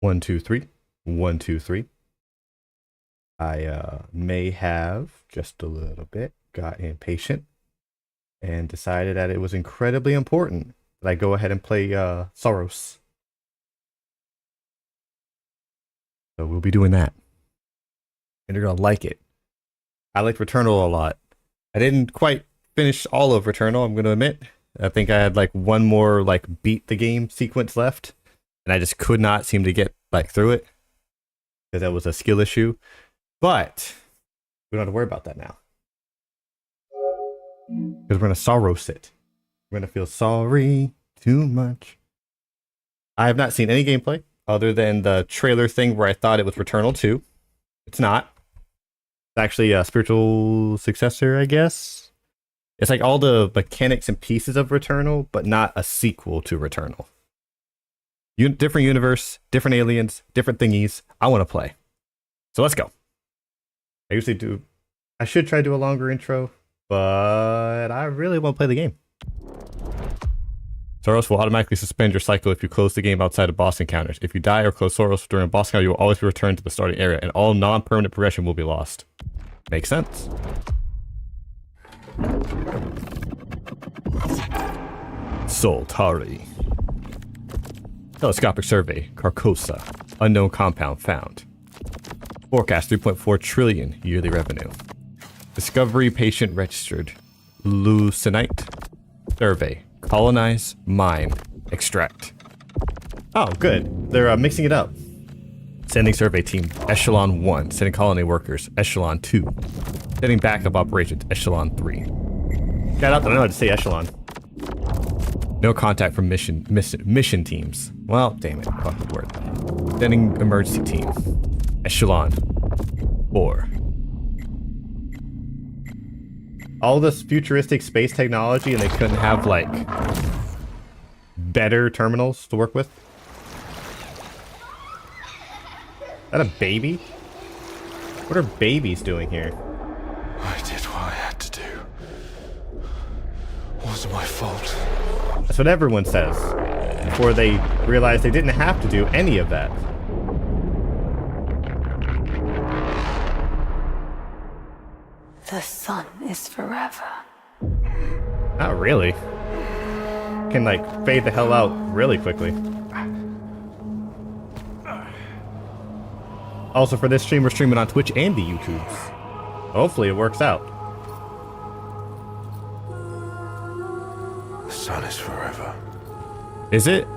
1, 2, 3. 1, 2, 3. I may have just a little bit got impatient and decided that it was incredibly important that I go ahead and play SAROS. So we'll be doing that. And you're going to like it. I liked Returnal a lot. I didn't quite finish all of Returnal, I'm going to admit. I think I had like one more like beat the game sequence left. And I just could not seem to get like through it. Because that was a skill issue. But we don't have to worry about that now. Because we're going to Saros it. We're going to feel sorry too much. I have not seen any gameplay other than the trailer thing where I thought it was Returnal 2. It's not. It's actually a spiritual successor, I guess. It's like all the mechanics and pieces of Returnal, but not a sequel to Returnal. Different universe, different aliens, different thingies. I want to play. So let's go. I usually do. I should try to do a longer intro, but I really want to play the game. SAROS will automatically suspend your cycle if you close the game outside of boss encounters. If you die or close SAROS during a boss encounter, you will always be returned to the starting area, and all non-permanent progression will be lost. Makes sense. Soltari. Telescopic survey, Carcosa. Unknown compound found. Forecast 3.4 trillion yearly revenue. Discovery patient registered. Leucinite. Survey. Colonize, mine, extract. Oh, good. They're mixing it up. Sending survey team, Echelon 1. Sending colony workers, Echelon 2. Sending backup operations, Echelon 3. God, I don't know how to say Echelon. No contact from mission teams. Well, damn it. Fuck the word. Sending emergency team, Echelon 4. All this futuristic space technology and they couldn't have, like, better terminals to work with? Is that a baby? What are babies doing here? I did what I had to do. It wasn't my fault. That's what everyone says. Before they realize they didn't have to do any of that. The sun is forever. Not really. Can, like, fade the hell out really quickly. Also, for this stream, we're streaming on Twitch and the YouTubes. Hopefully it works out. The sun is forever. Is it?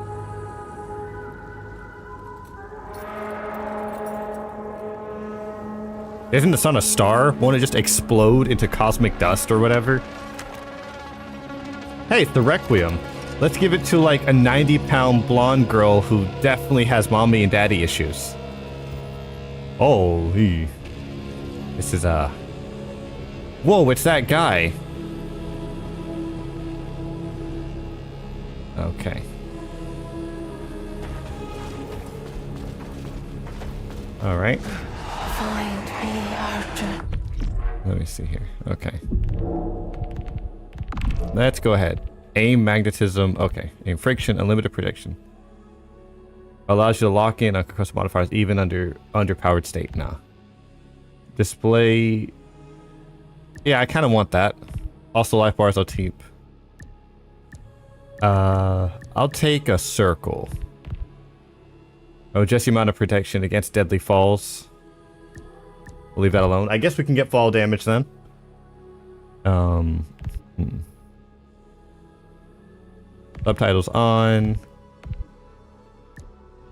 Isn't the sun a star? Won't it just explode into cosmic dust or whatever? Hey, it's the Requiem. Let's give it to, like, a 90-pound blonde girl who definitely has mommy and daddy issues. Oh, this is, whoa, it's that guy. Okay. Alright. Find me, Arjun. Let me see here. Okay. Let's go ahead. Aim, magnetism. Okay. Aim, friction, unlimited prediction. Allows you to lock in on custom modifiers even under underpowered state. Nah. Display. Yeah, I kind of want that. Also, life bars I'll keep. I'll take a circle. Oh, just the amount of protection against deadly falls. We'll leave that alone. I guess we can get fall damage then. Subtitles on.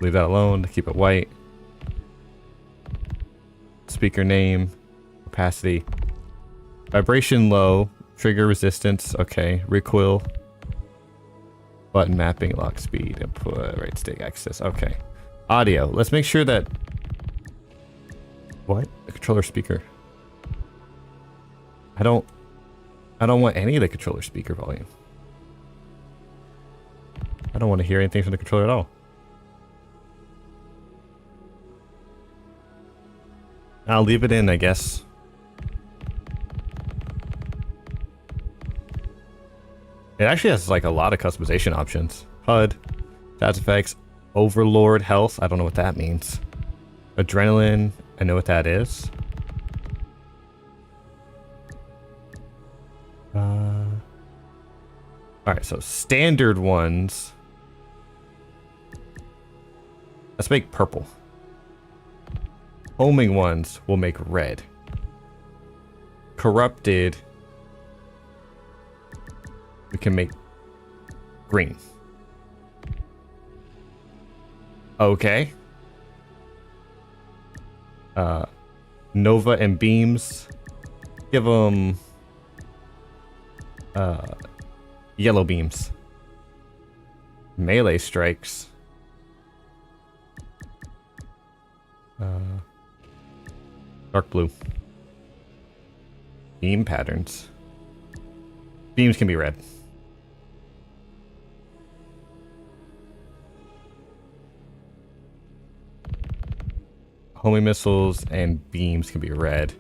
Leave that alone to keep it white. Speaker name. Opacity. Vibration low. Trigger resistance. Okay. Recoil. Button mapping. Lock speed. Input. Right stick access. Okay. Audio. Let's make sure that... What? The controller speaker. I don't want any of the controller speaker volume. I don't want to hear anything from the controller at all. I'll leave it in, I guess. It actually has like a lot of customization options. HUD, stats effects, Overlord health. I don't know what that means. Adrenaline. I know what that is. Alright, so standard ones. Let's make purple. Homing ones will make red. Corrupted. We can make green. Okay. Nova and beams. Give them yellow beams. Melee strikes. Dark blue. Beam patterns. Beams can be red. Homing missiles and beams can be red.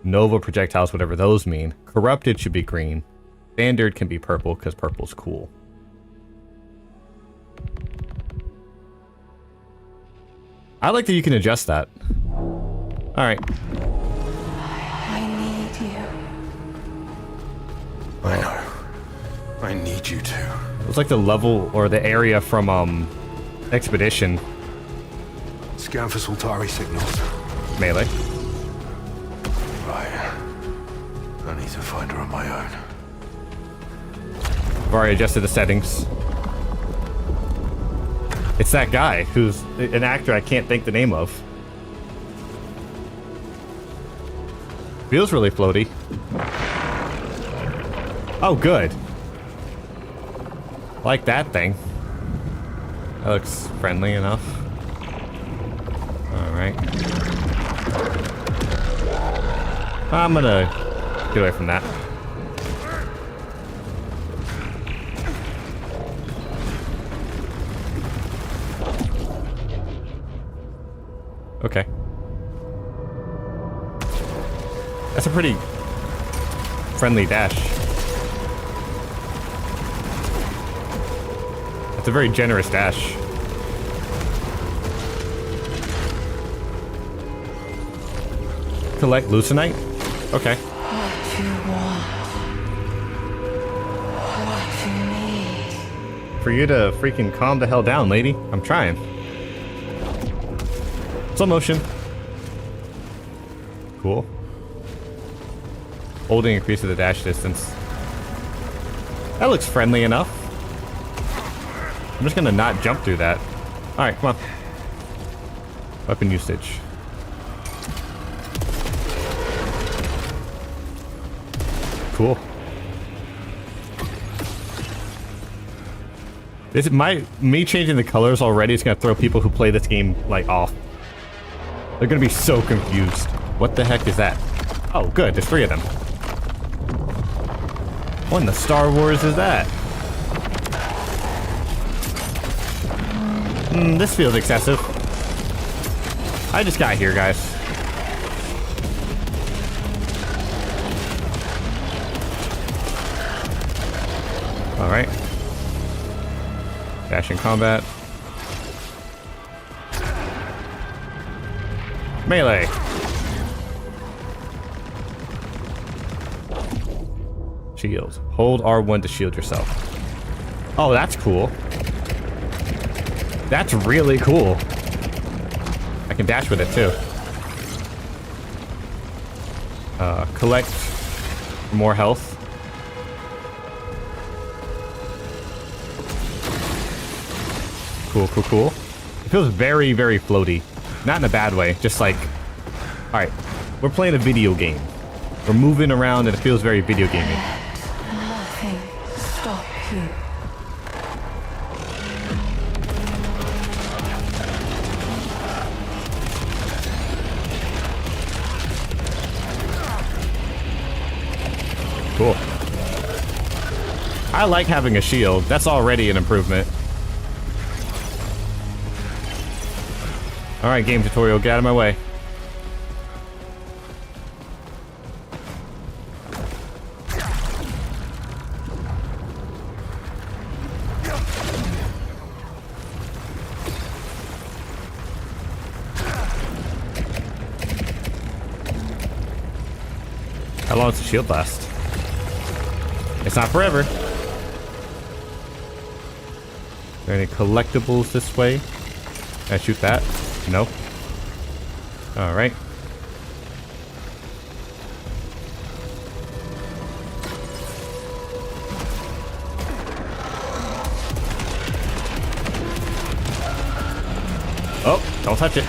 Nova projectiles, whatever those mean. Corrupted should be green. Standard can be purple because purple's cool. I like that you can adjust that. Alright. I need you. I know. I need you to. It's like the level or the area from Expedition. Scan for Sultari signals. Melee. Right. I need to find her on my own. I've already adjusted the settings. It's that guy who's an actor I can't think the name of. Feels really floaty. Oh, good. Like that thing. That looks friendly enough. Alright. I'm gonna get away from that. Okay. That's a pretty friendly dash. That's a very generous dash. Collect Lucenite? Okay. What you want. What you need. For you to freaking calm the hell down, lady. I'm trying. Slow motion. Cool. Holding increases the dash distance. That looks friendly enough. I'm just gonna not jump through that. Alright, come on. Weapon usage. Cool. This me changing the colors already is gonna throw people who play this game like off. They're gonna be so confused. What the heck is that? Oh, good. There's 3 of them. What in the Star Wars is that? This feels excessive. I just got here, guys. Alright. Dash in combat. Melee. Shield. Hold R1 to shield yourself. Oh, that's cool. That's really cool. I can dash with it too. Collect more health. Cool, cool, cool. It feels very, very floaty. Not in a bad way, just like... Alright, we're playing a video game. We're moving around and it feels very video gamey. Nothing stop you. Cool. I like having a shield. That's already an improvement. Alright, game tutorial, get out of my way. How long does the shield last? It's not forever. Are there any collectibles this way? Can I shoot that? Nope. Alright. Oh, don't touch it.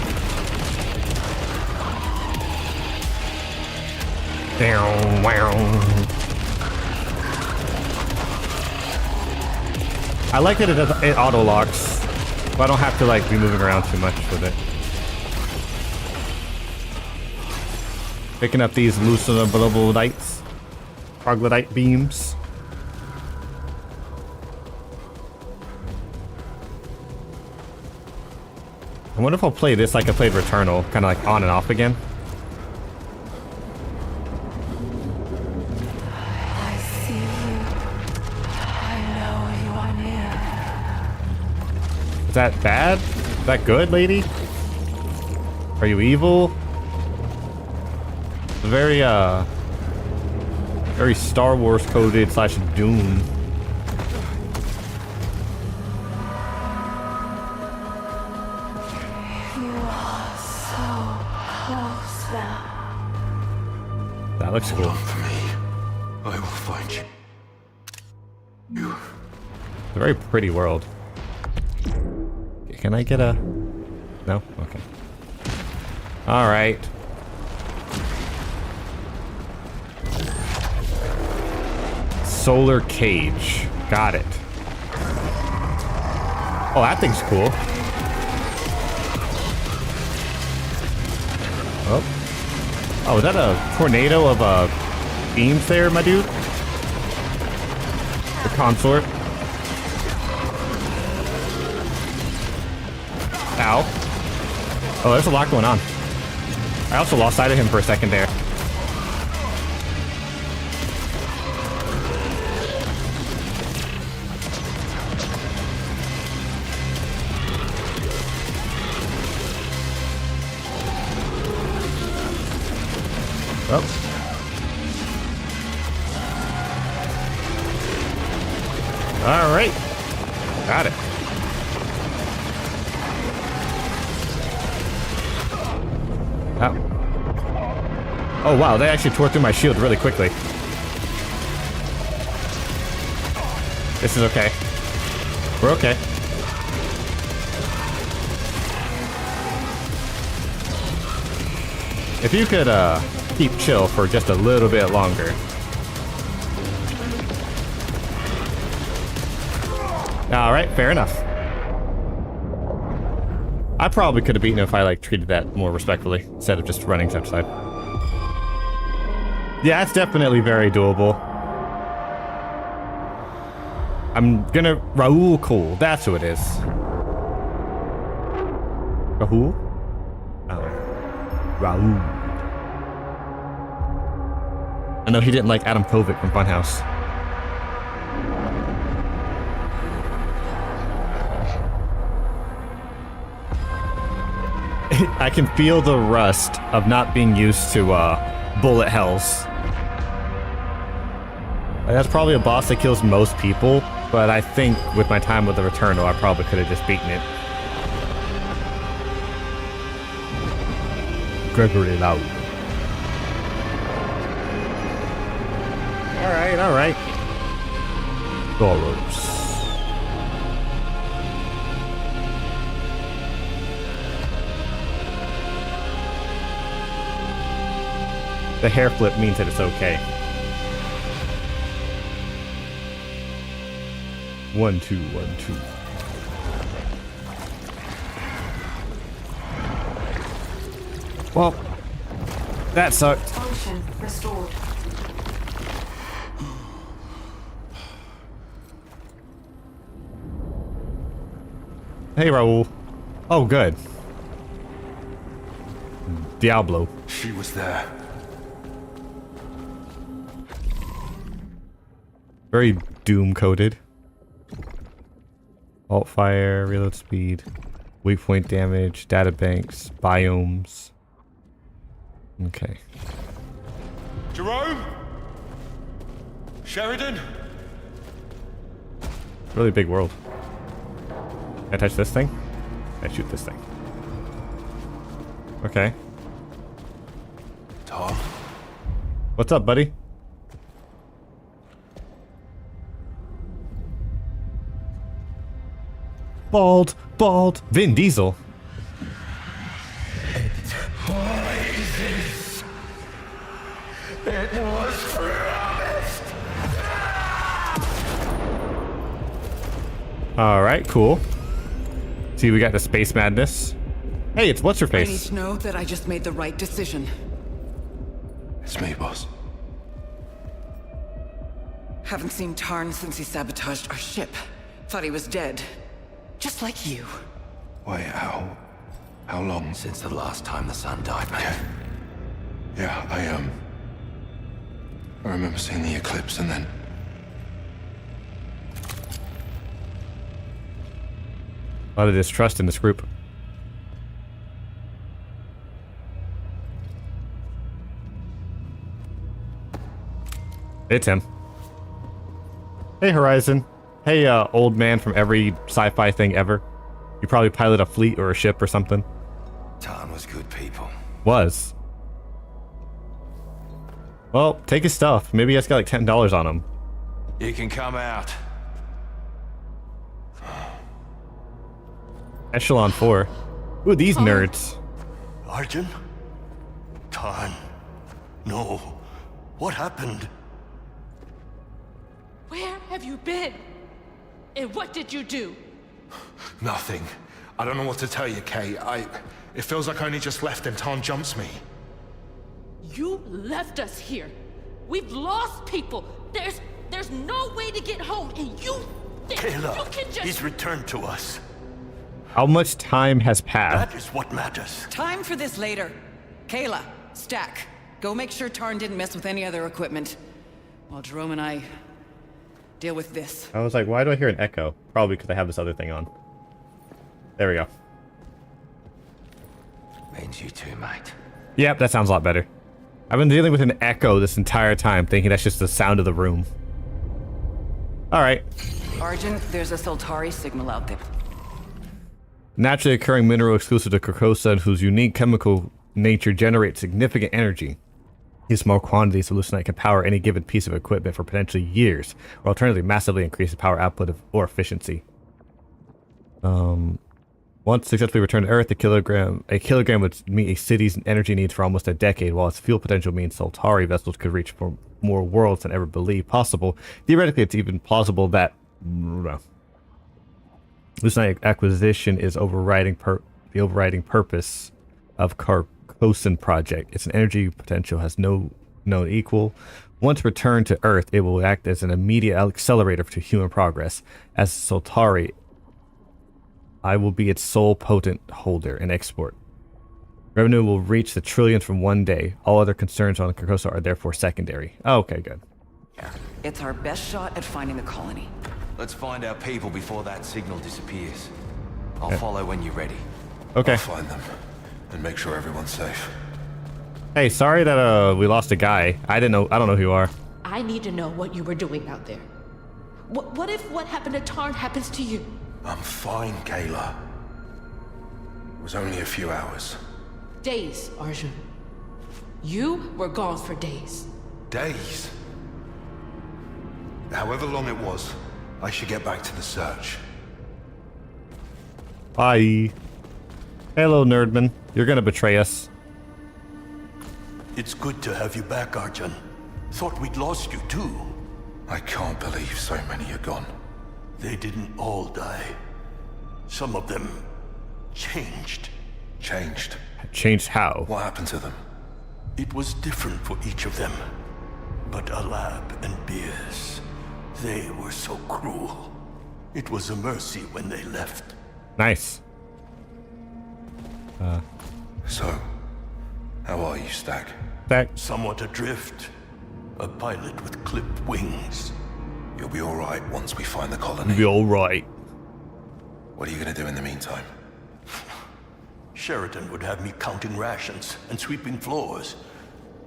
I like that it auto locks, but I don't have to like be moving around too much with it. Picking up these Lucenite troglodyte beams. I wonder if I'll play this like I played Returnal, kind of like on and off again. I see you. I know you are near. Is that bad? Is that good, lady? Are you evil? It's very, very Star Wars coded / Doom. looks Hold cool. on for me. I will find you. It's a very pretty world. Can I get a... No? Okay. Alright. Solar cage. Got it. Oh, that thing's cool. Oh. Oh, is that a tornado of beams there, my dude? The consort. Ow. Oh, there's a lot going on. I also lost sight of him for a second there. Oh. All right. Got it. Oh. Oh, wow. They actually tore through my shield really quickly. This is okay. We're okay. If you could, keep chill for just a little bit longer. Alright, fair enough. I probably could have beaten him if I, like, treated that more respectfully, instead of just running side to side. Yeah, it's definitely very doable. I'm gonna... Raoul Cool, that's who it is. Raoul? Oh. Raoul. I know he didn't like Adam Kovic from Funhouse. I can feel the rust of not being used to bullet hells. That's probably a boss that kills most people, but I think with my time with the Returnal, I probably could have just beaten it. Gregory Loud. Alright, alright. SAROS. The hair flip means that it's okay. 1, 2, 1, 2. Well, that sucked. Function restored. Hey, Raoul. Oh, good. Diablo. She was there. Very doom-coded. Alt fire, reload speed, weak point damage, data banks, biomes. Okay. Jerome? Sheridan? Really big world. Can I touch this thing? Can I shoot this thing? Okay. Tom? What's up, buddy? Bald, bald, Vin Diesel. It was promised. All right, cool. See, we got the space madness. Hey, it's what's her I need face? to know that I just made the right decision. It's me, boss. Haven't seen Tarn since he sabotaged our ship. Thought he was dead. Just like you. Wait, how long? Since the last time the sun died, man. Yeah, I remember seeing the eclipse and then... A lot of distrust in this group. It's him. Hey, Horizon. Hey, old man from every sci-fi thing ever. You probably pilot a fleet or a ship or something. Tarn was good people. Was. Well, take his stuff. Maybe he has got like $10 on him. You can come out. Echelon 4. Ooh, these nerds. Arjun? Tarn. No. What happened? Where have you been? And what did you do? Nothing. I don't know what to tell you, Kay. It feels like I only just left and Tarn jumps me. You left us here. We've lost people. There's no way to get home, and you think Kayla, you can just... he's returned to us. How much time has passed? That is what matters. Time for this later. Kayla, Stack, go make sure Tarn didn't mess with any other equipment. While Jerome and I deal with this. I was like, why do I hear an echo? Probably because I have this other thing on. There we go. Means you too, mate. Yep, that sounds a lot better. I've been dealing with an echo this entire time, thinking that's just the sound of the room. Alright. Arjun, there's a Soltari signal out there. Naturally occurring mineral exclusive to Carcosa, whose unique chemical nature generates significant energy. These small quantities of hallucinite can power any given piece of equipment for potentially years, or alternatively massively increase the power output or efficiency. Once successfully returned to Earth, a kilogram would meet a city's energy needs for almost a decade, while its fuel potential means Soltari vessels could reach for more worlds than ever believed possible. Theoretically, it's even plausible that hallucinite acquisition is the overriding purpose of Carcosan project. Its energy potential has no known equal. Once returned to Earth, it will act as an immediate accelerator to human progress. As Soltari, I will be its sole potent holder and export. Revenue will reach the trillions from one day. All other concerns on Carcosa are therefore secondary. Oh, okay, good. It's our best shot at finding the colony. Let's find our people before that signal disappears. I'll follow when you're ready. Okay. I'll find them and make sure everyone's safe. Hey, sorry that we lost a guy. I don't know who you are. I need to know what you were doing out there. What if what happened to Tarn happens to you? I'm fine, Kayla. It was only a few hours. Days, Arjun. You were gone for days. Days. However long it was, I should get back to the search. Bye. Hello, Nerdman. You're gonna betray us. It's good to have you back, Arjun. Thought we'd lost you too. I can't believe so many are gone. They didn't all die. Some of them changed. Changed. Changed how? What happened to them? It was different for each of them. But Alab and Beers, they were so cruel. It was a mercy when they left. Nice. So, how are you, Stack? That Somewhat adrift. A pilot with clipped wings. You'll be alright once we find the colony. be all right. What are you gonna do in the meantime? Sheridan would have me counting rations and sweeping floors.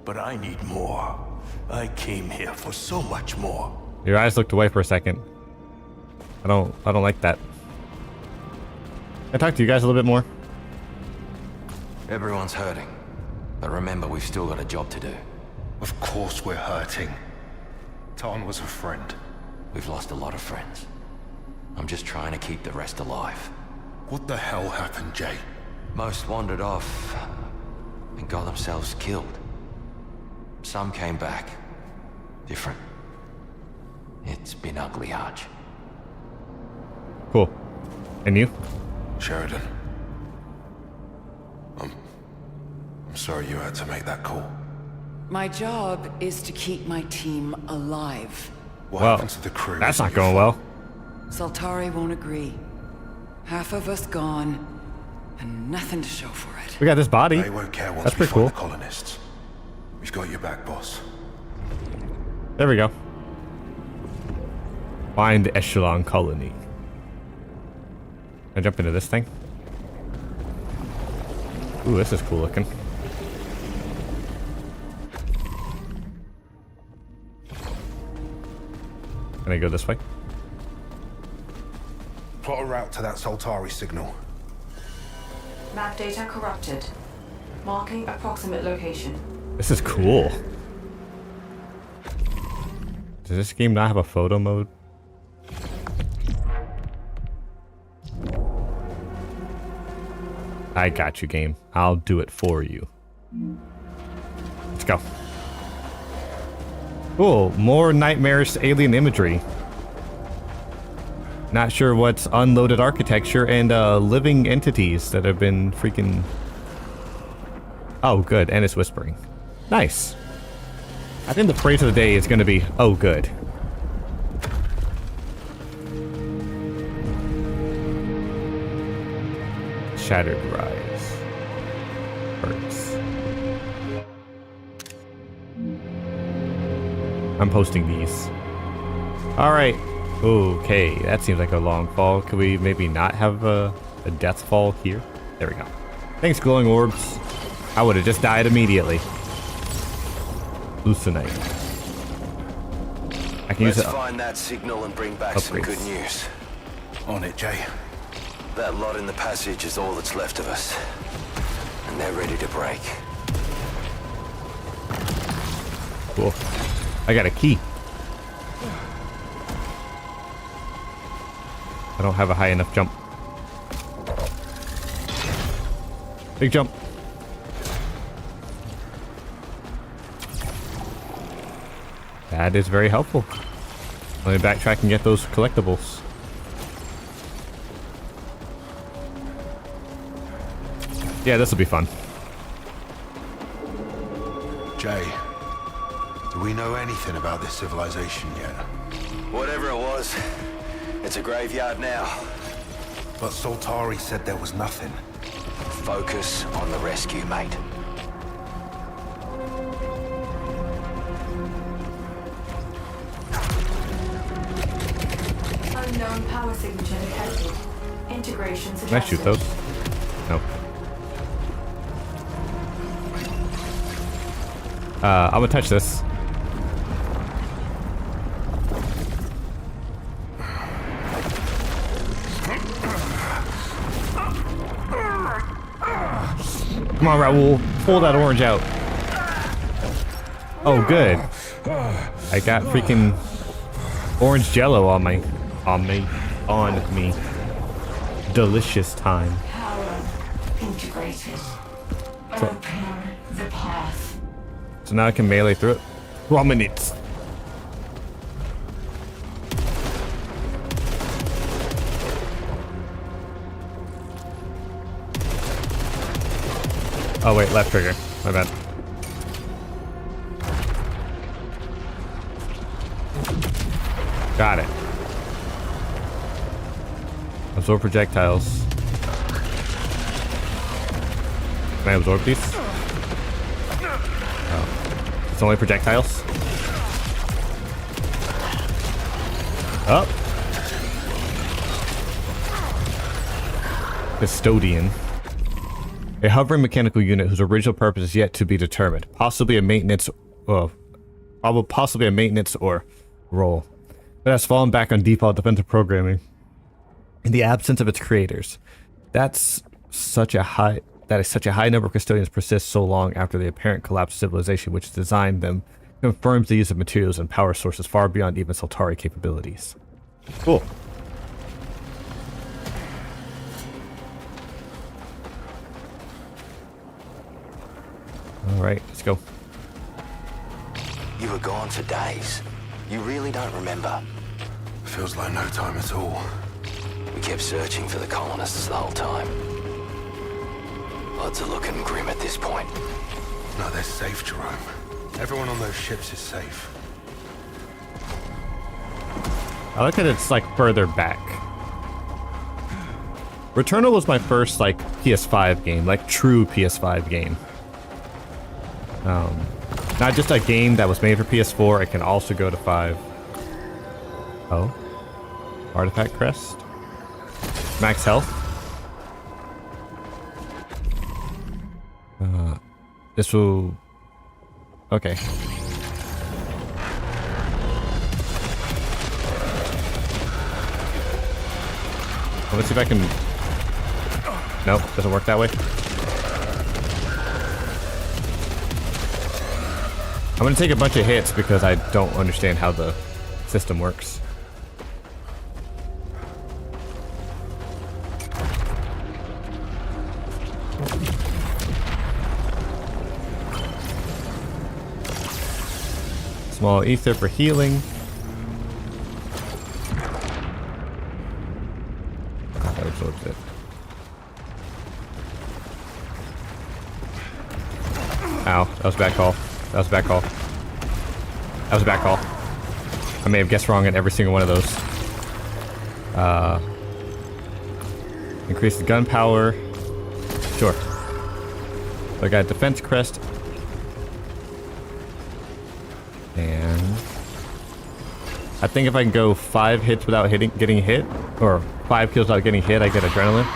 But I need more. I came here for so much more. Your eyes looked away for a second. I don't like that. Can I talk to you guys a little bit more? Everyone's hurting. But remember, we've still got a job to do. Of course we're hurting. Tarn was a friend. We've lost a lot of friends. I'm just trying to keep the rest alive. What the hell happened, Jay? Most wandered off and got themselves killed. Some came back. Different. It's been ugly, Arch. Cool. And you? Sheridan. I'm sorry you had to make that call. My job is to keep my team alive. What Well, happened to the crew? that's not going well. Soltari won't agree. Half of us gone, and nothing to show for it. We got this body. They won't care once That's we pretty find cool. the colonists. We've got your back, boss. There we go. Find the Echelon colony. Can I jump into this thing? Ooh, this is cool looking. Can I go this way? Plot a route to that Soltari signal. Map data corrupted. Marking approximate location. This is cool. Does this game not have a photo mode? I got you, game. I'll do it for you. Let's go. Cool. More nightmarish alien imagery. Not sure what's unloaded architecture and living entities that have been freaking... Oh, good. And it's whispering. Nice. I think the phrase of the day is going to be, oh, good. Shattered rise. Hurts. I'm posting these. Alright. Okay, that seems like a long fall. Could we maybe not have a death fall here? There we go. Thanks, glowing orbs. I would have just died immediately. Lucenite. I can use it. Let's find that signal and bring back some good news. On it, Jay. That lot in the passage is all that's left of us. And they're ready to break. Cool. I got a key. I don't have a high enough jump. Big jump. That is very helpful. Let me backtrack and get those collectibles. Yeah, this will be fun. Jay, do we know anything about this civilization yet? Whatever it was, it's a graveyard now. But Soltari said there was nothing. Focus on the rescue, mate. Unknown power signature detected. Integration Can I shoot suggested. those? No. I'm gonna touch this. Come on, Raoul. Pull that orange out. Oh, good. I got freaking orange jello on me. Delicious time. Power integrated. Open the path. So now I can melee through it. 1 minute. Oh wait, left trigger. My bad. Got it. Absorb projectiles. Can I absorb these? Oh. It's only projectiles? Up. Custodian. A hovering mechanical unit whose original purpose is yet to be determined. Possibly a maintenance or role. But has fallen back on default defensive programming in the absence of its creators. That is such a high number of custodians persist so long after the apparent collapse of civilization which designed them confirms the use of materials and power sources far beyond even Soltari capabilities. Cool. Alright, let's go. You were gone for days. You really don't remember. Feels like no time at all. We kept searching for the colonists the whole time. Odds are looking grim at this point. No, they're safe, Jerome. Everyone on those ships is safe. I like that it's like further back. Returnal was my first like PS5 game, like true PS5 game. Not just a game that was made for PS4, it can also go to 5. Oh. Artifact crest. Max health. This will... Okay. Well, let's see if I can... Nope, doesn't work that way. I'm gonna take a bunch of hits because I don't understand how the system works. Small ether for healing. That absorbs it. Ow, that was a bad call. That was a bad call. That was a bad call. I may have guessed wrong at every single one of those. Increase the gun power. Sure. So I got defense crest. And I think if I can go 5 hits without getting hit, or 5 kills without getting hit, I get adrenaline.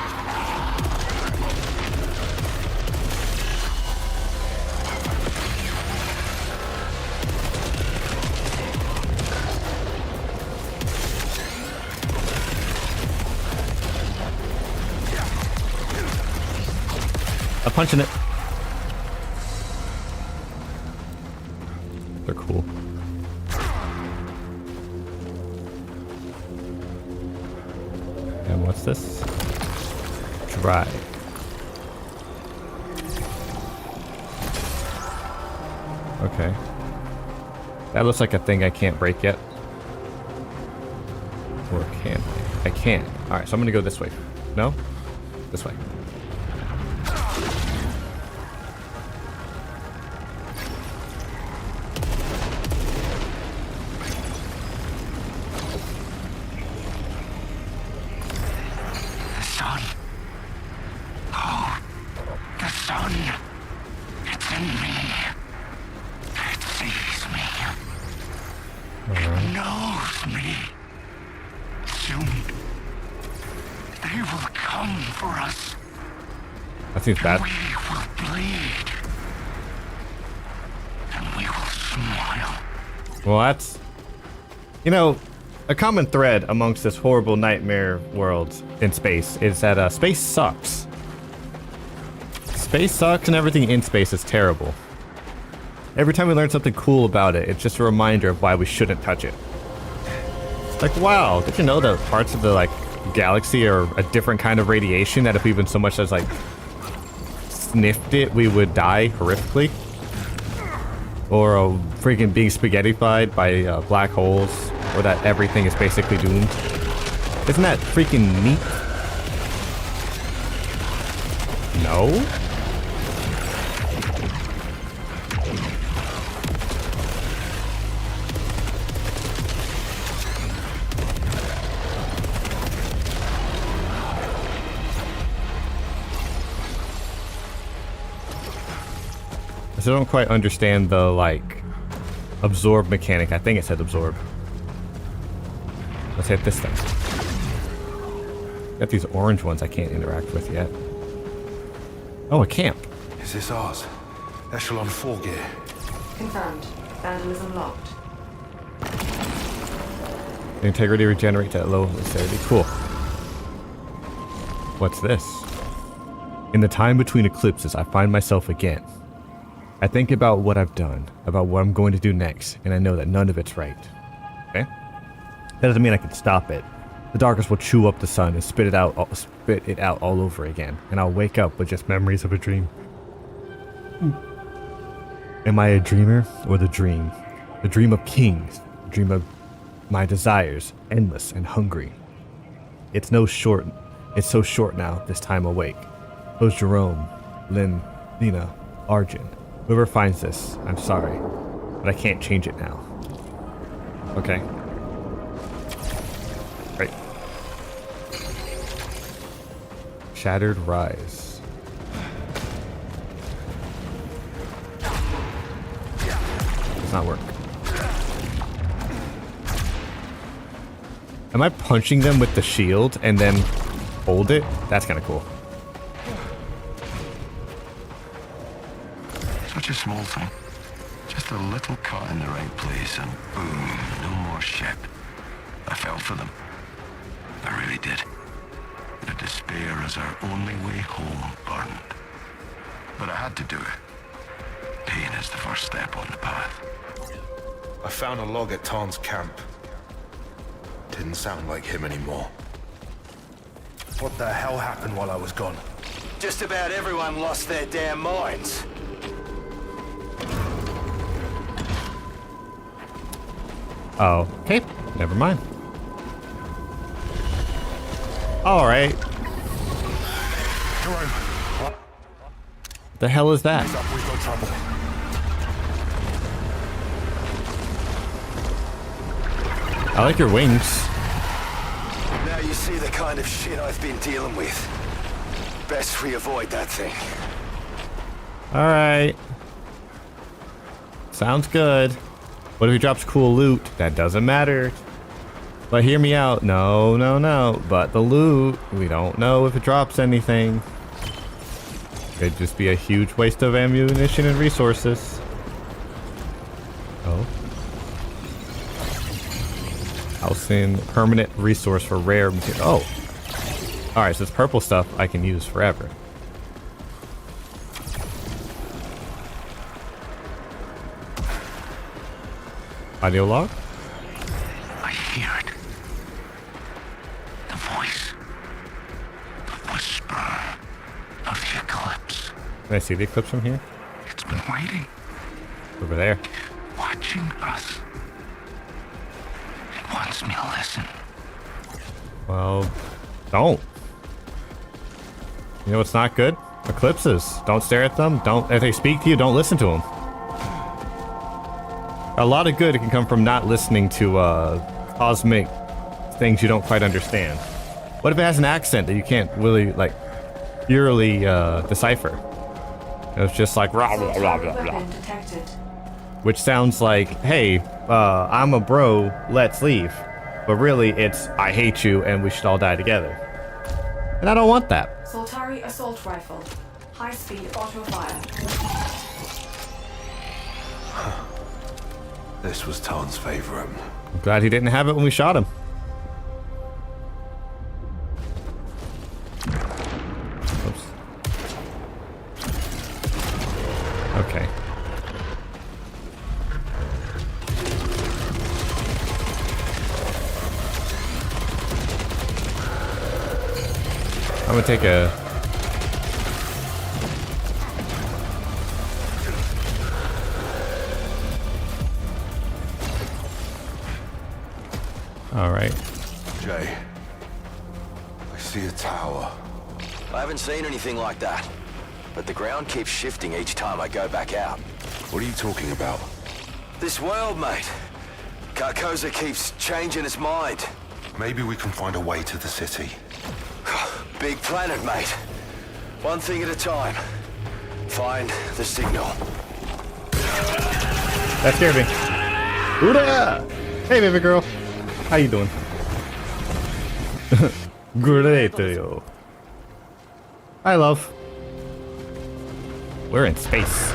I'm punching it. They're cool. And what's this? Dry. Okay. That looks like a thing I can't break yet. Or can I? I can. Alright, so I'm gonna go this way. No? This way. Seems bad. We will bleed. And we will smile. Well, that's, you know, a common thread amongst this horrible nightmare world in space is that space sucks. Space sucks and everything in space is terrible. Every time we learn something cool about it, it's just a reminder of why we shouldn't touch it. Like, wow, did you know that parts of the, like, galaxy are a different kind of radiation that if we even so much as, like, sniffed it, we would die horrifically? Or freaking being spaghettified by black holes, or that everything is basically doomed. Isn't that freaking neat? No? I don't quite understand the, like, absorb mechanic. I think it said absorb. Let's hit this thing. Got these orange ones I can't interact with yet. Oh, a camp. Is this ours? Echelon 4 gear. Confirmed. Vandalism locked. The integrity regenerates at low acidity. Cool. What's this? In the time between eclipses, I find myself again. I think about what I've done, about what I'm going to do next, and I know that none of it's right. Okay? That doesn't mean I can stop it. The darkness will chew up the sun and spit it out all over again, and I'll wake up with just memories of a dream. Am I a dreamer or the dream? The dream of kings, the dream of my desires, endless and hungry. It's so short now, this time awake. Those Jerome, Lena, Arjun. Whoever finds this, I'm sorry, but I can't change it now. Okay. Right. Shattered Rise. Does not work. Am I punching them with the shield and then hold it? That's kind of cool. Such a small thing. Just a little cut in the right place and boom, no more ship. I felt for them. I really did. The despair as our only way home burned. But I had to do it. Pain is the first step on the path. I found a log at Tarn's camp. Didn't sound like him anymore. What the hell happened while I was gone? Just about everyone lost their damn minds. Oh, okay. Never mind. All right. Jerome, what? The hell is that? Heads up, we've got trouble. I like your wings. Now you see the kind of shit I've been dealing with. Best we avoid that thing. All right. Sounds good. What if he drops cool loot? That doesn't matter. But hear me out. No, no, no. But the loot, we don't know if it drops anything. Could just be a huge waste of ammunition and resources. Oh. Housing permanent resource for rare material. Oh. Alright, so this purple stuff I can use forever. Audio log? I hear it. The voice. The whisper of the eclipse. Can I see the eclipse from here? It's been waiting, Over there. watching us. It wants me to listen. Well, don't. You know what's not good? Eclipses. Don't stare at them. Don't. If they speak to you, don't listen to them. A lot of good can come from not listening to cosmic things you don't quite understand. What if it has an accent that you can't really like eerily decipher? It's just like rah, blah, blah, blah, blah. Weapon detected. Which sounds like, hey, I'm a bro, let's leave. But really, it's I hate you and we should all die together. And I don't want that. Soltari assault rifle. High speed auto fire. This was Tarn's favorite. I'm glad he didn't have it when we shot him. Oops. Okay. I'm gonna take a... All right. Jay, I see a tower. I haven't seen anything like that. But the ground keeps shifting each time I go back out. What are you talking about? This world, mate. Carcosa keeps changing its mind. Maybe we can find a way to the city. Big planet, mate. One thing at a time. Find the signal. That scared me. Ooh-da! Hey, baby girl. How you doing? Great, yo. Hi, love. We're in space.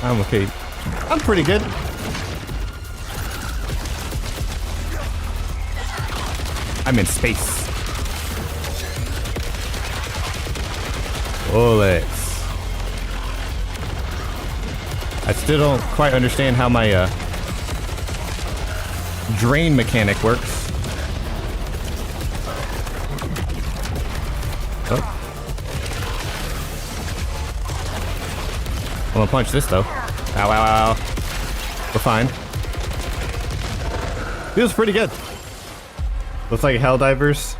I'm okay. I'm pretty good. I'm in space. Bullets. I still don't quite understand how my drain mechanic works. Oh. I'm gonna punch this though. Ow, ow, ow. We're fine. Feels pretty good. Looks like Helldivers.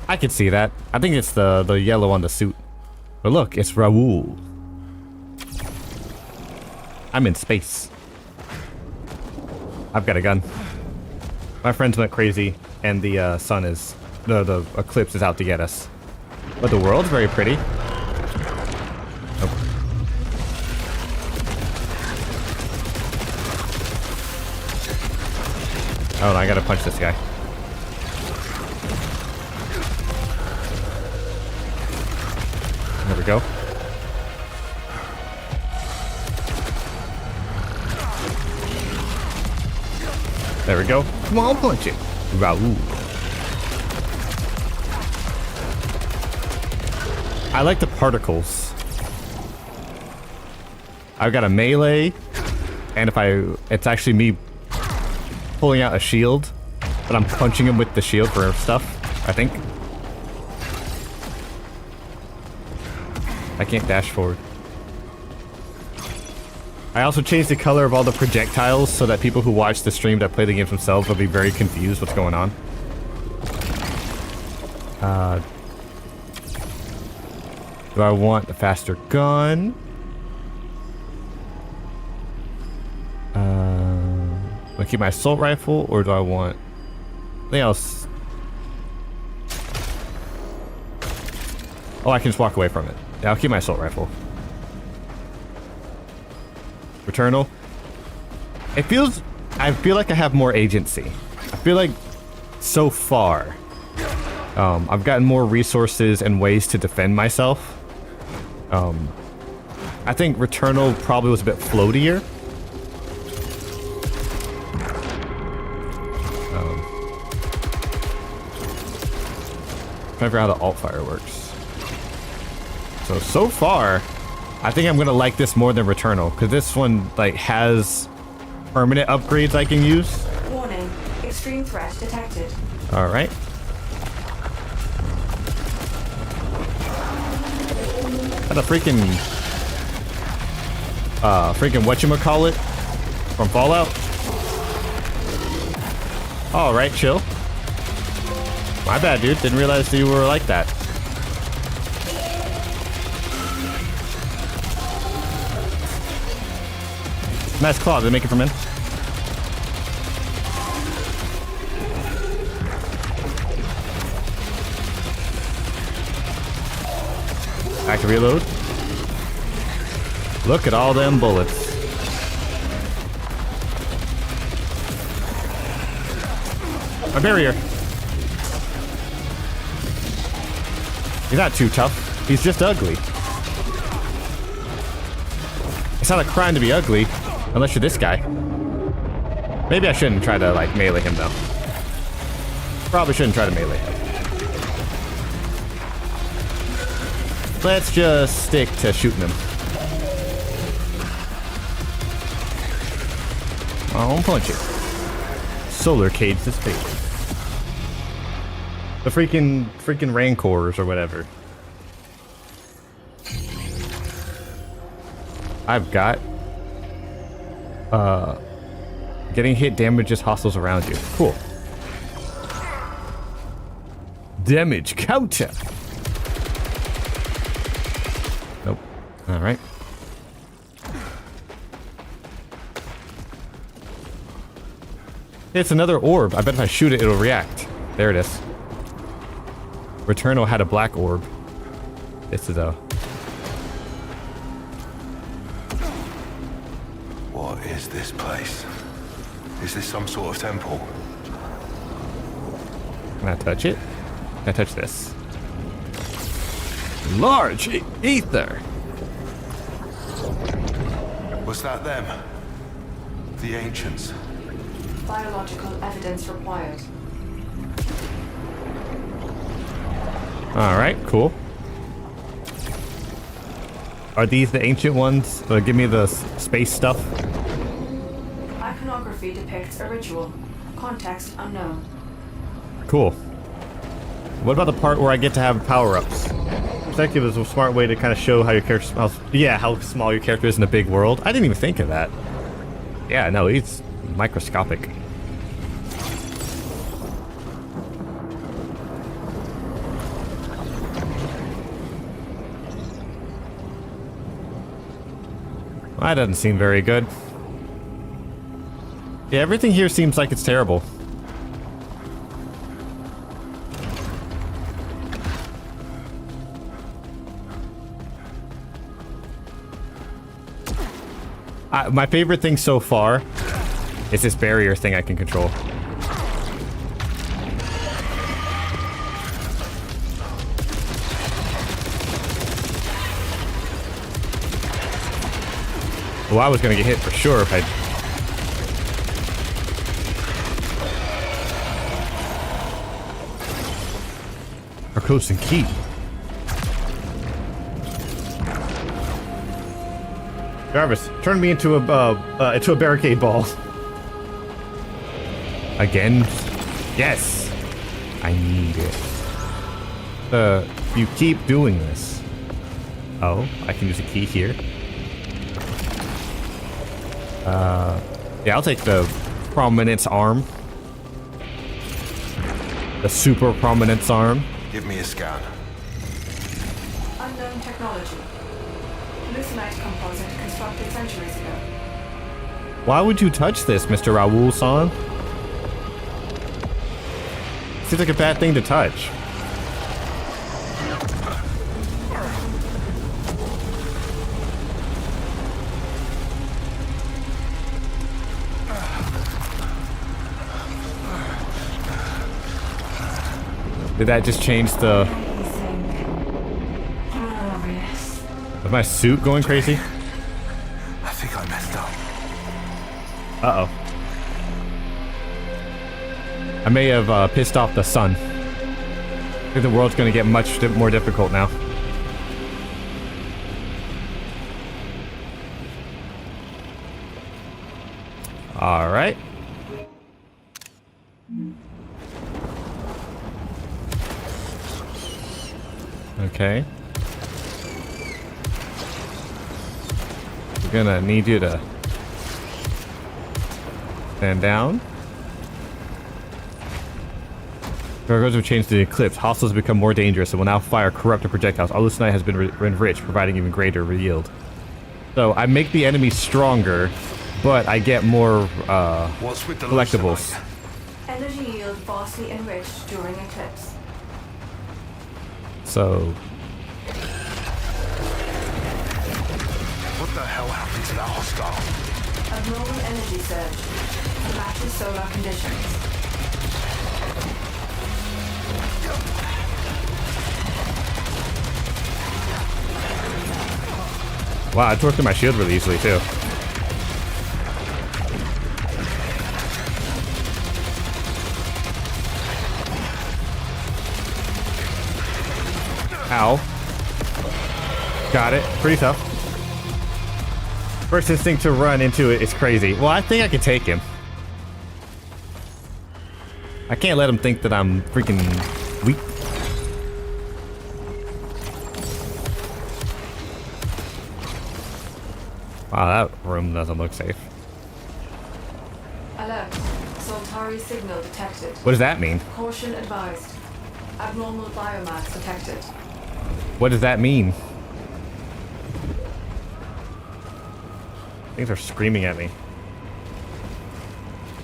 I could see that. I think it's the yellow on the suit. But look, it's Raoul. I'm in space. I've got a gun. My friends went crazy, and the sun is... The eclipse is out to get us. But the world's very pretty. Nope. Oh, no, I gotta punch this guy. There we go. There we go. Come on, punch it. Raoul. I like the particles. I've got a melee, and it's actually me pulling out a shield, but I'm punching him with the shield for stuff, I think. I can't dash forward. I also changed the color of all the projectiles so that people who watch the stream that play the games themselves will be very confused what's going on. Do I want a faster gun? Do I keep my assault rifle, or do I want something else? Oh, I can just walk away from it. Yeah, I'll keep my assault rifle. Returnal. I feel like I have more agency. I feel like so far, I've gotten more resources and ways to defend myself. I think Returnal probably was a bit floatier. Trying to figure out how the alt fire works. So far, I think I'm gonna like this more than Returnal, because this one like has permanent upgrades I can use. Warning, extreme threat detected. All right. Got a freaking whatchamacallit from Fallout. All right, chill. My bad, dude. Didn't realize you were like that. Nice claw. Did they make it from in? Back to reload. Look at all them bullets. A barrier. He's not too tough. He's just ugly. It's not a crime to be ugly, unless you're this guy. Maybe I shouldn't try to, like, melee him, though. Probably shouldn't try to melee him. Let's just stick to shooting him. Oh, punch it. Solar cage this face. The freaking Rancors or whatever. I've got getting hit damages hostiles around you. Cool. Damage counter. Nope. All right. It's another orb. I bet if I shoot it, it'll react. There it is. Returnal had a black orb. This is a... What is this place? Is this some sort of temple? Can I touch it? Can I touch this? Large ether! Was that them? The ancients? Biological evidence required. Alright, cool. Are these the ancient ones? Give me the space stuff. Iconography depicts a ritual. Context unknown. Cool. What about the part where I get to have power-ups? Perspective is a smart way to kind of show how your character smells. Yeah, how small your character is in a big world. I didn't even think of that. Yeah, no, he's microscopic. That doesn't seem very good. Yeah, everything here seems like it's terrible. My favorite thing so far is this barrier thing I can control. Well, I was gonna get hit for sure if I... Arcosan key. Jarvis, turn me into a barricade ball. Again? Yes! I need it. You keep doing this. Oh, I can use a key here. Yeah, I'll take the prominence arm. The super prominence arm. Give me a scan. Unknown technology. Hallucinate composite constructed centuries ago. Why would you touch this, Mr. Raoul-san? Seems like a bad thing to touch. Did that just change the... Is my suit going crazy? I think I messed up. Uh-oh. I may have pissed off the sun. I think the world's gonna get much more difficult now. Alright. Okay. We're gonna need you to stand down. Cargoes have changed the eclipse. Hostiles have become more dangerous and will now fire corrupted projectiles. Alucinite has been enriched, providing even greater yield. So I make the enemy stronger, but I get more What's with the collectibles. hallucinate? Energy yield vastly enriched during eclipse. So What the hell happened to that hostile? Abnormal energy surge. Matches solar conditions. wow, I torqued my shield really easily too. Ow. Got it. Pretty tough. First instinct to run into it is crazy. Well, I think I can take him. I can't let him think that I'm freaking weak. Wow, that room doesn't look safe. Alert. Soltari signal detected. What does that mean? Caution advised. Abnormal biomass detected. What does that mean? Things are screaming at me.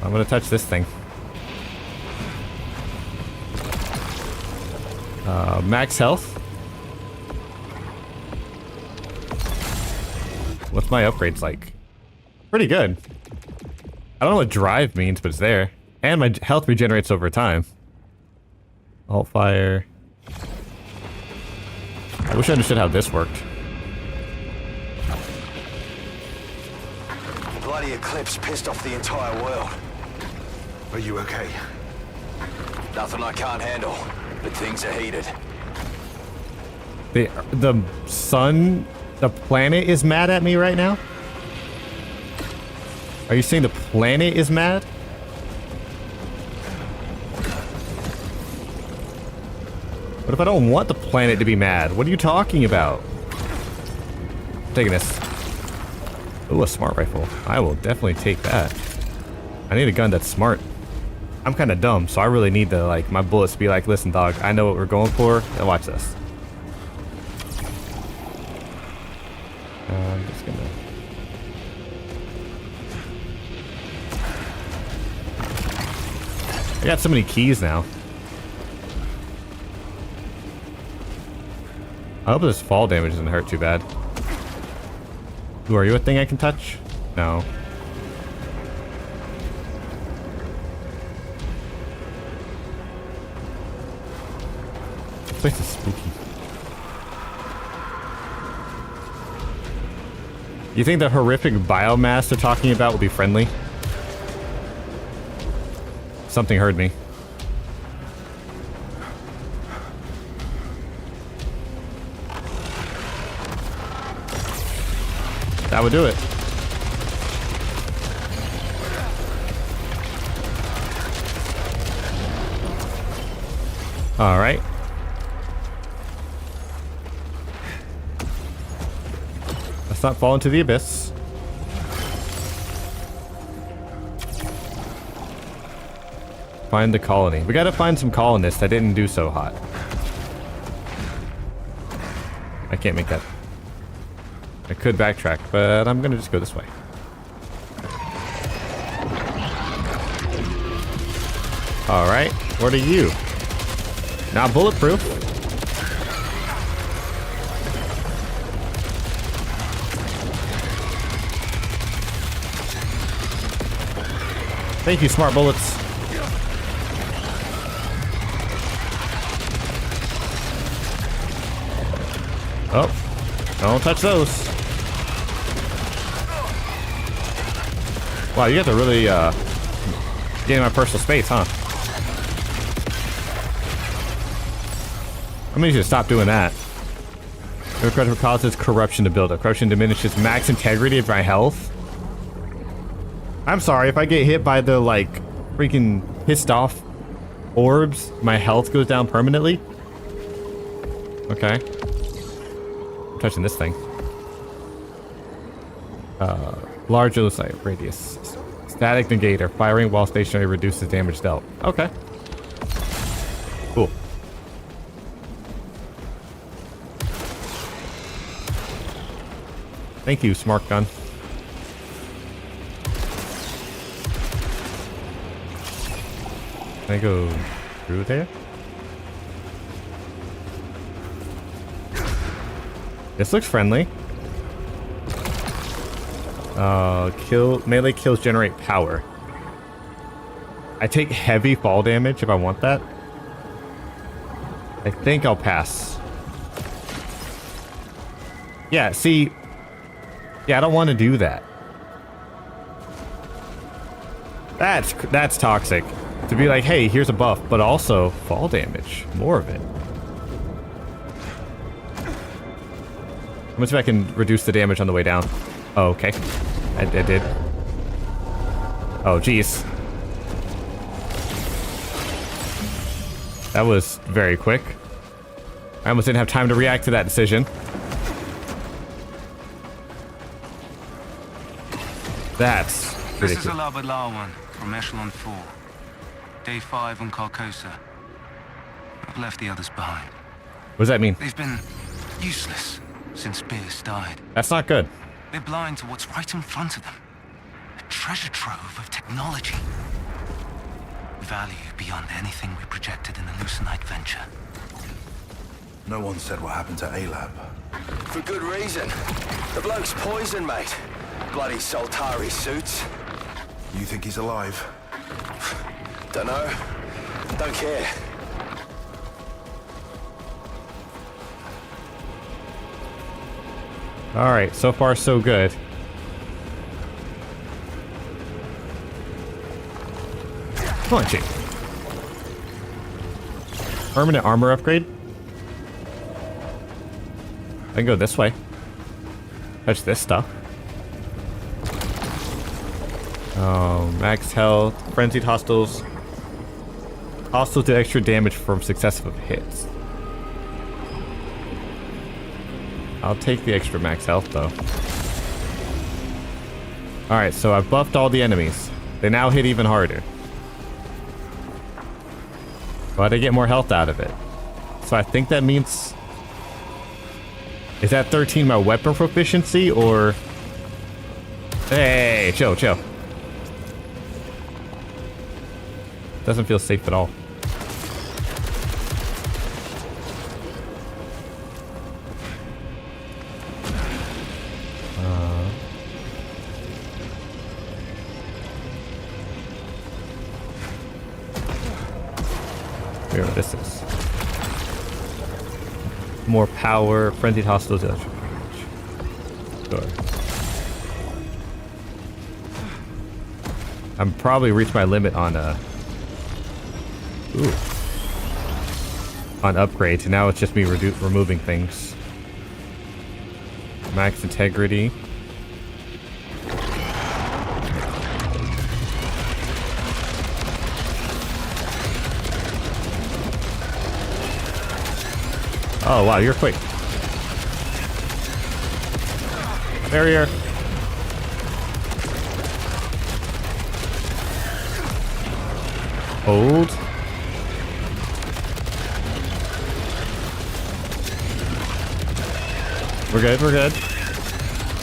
I'm gonna touch this thing. Max health. What's my upgrades like? Pretty good. I don't know what drive means, but it's there. And my health regenerates over time. Alt fire. I wish I understood how this worked. Bloody eclipse pissed off the entire world. Are you okay? Nothing I can't handle, but things are heated. The sun, the planet is mad at me right now? Are you saying the planet is mad? What if I don't want the planet to be mad? What are you talking about? I'm taking this. Ooh, a smart rifle. I will definitely take that. I need a gun that's smart. I'm kind of dumb, so I really need to, like, my bullets to be like, listen, dog, I know what we're going for. Now watch this. I'm just gonna... I got so many keys now. I hope this fall damage doesn't hurt too bad. Ooh, are you a thing I can touch? No. This place is spooky. You think the horrific biomass they're talking about will be friendly? Something heard me. That would do it. All right. Let's not fall into the abyss. Find the colony. We gotta find some colonists that didn't do so hot. I can't make that. I could backtrack, but I'm gonna just go this way. All right, what are you? Not bulletproof. Thank you, smart bullets. Oh, don't touch those. Wow, you have to really get in my personal space, huh? I'm gonna need you to stop doing that. No corruption causes corruption to build up. Corruption diminishes max integrity of my health. I'm sorry, if I get hit by the, like, freaking pissed off orbs, my health goes down permanently? Okay. I'm touching this thing. Large sight radius. Static negator. Firing while stationary reduces damage dealt. Okay. Cool. Thank you, smart gun. Can I go through there? This looks friendly. Melee kills generate power. I take heavy fall damage if I want that. I think I'll pass. Yeah, see. Yeah, I don't want to do that. That's toxic. To be like, hey, here's a buff, but also fall damage. More of it. How much if I can reduce the damage on the way down? Oh, okay. I did. Oh, geez. That was very quick. I almost didn't have time to react to that decision. That's ridiculous. This is a Labadlawan from Echelon 4. Day 5 on Carcosa. I've left the others behind. What does that mean? They've been useless since Pierce died. That's not good. They're blind to what's right in front of them. A treasure trove of technology. Value beyond anything we projected in the Lucenite venture. No one said what happened to A-Lab. For good reason. The bloke's poison, mate. Bloody Soltari suits. You think he's alive? Dunno. Don't care. Alright, so far so good. Come on, Jake. Permanent armor upgrade? I can go this way. Touch this stuff. Oh, max health. Frenzied hostiles. Hostiles do extra damage from successive hits. I'll take the extra max health, though. Alright, so I've buffed all the enemies. They now hit even harder. But I get more health out of it. So I think that means... Is that 13 my weapon proficiency, or... Hey, chill. Doesn't feel safe at all. Here, this is more power, frenzied hostiles, electric damage. Sure. I'm probably reached my limit on on upgrades, and now it's just me removing things. Max integrity. Oh, wow, you're quick. Barrier. Hold. We're good, we're good.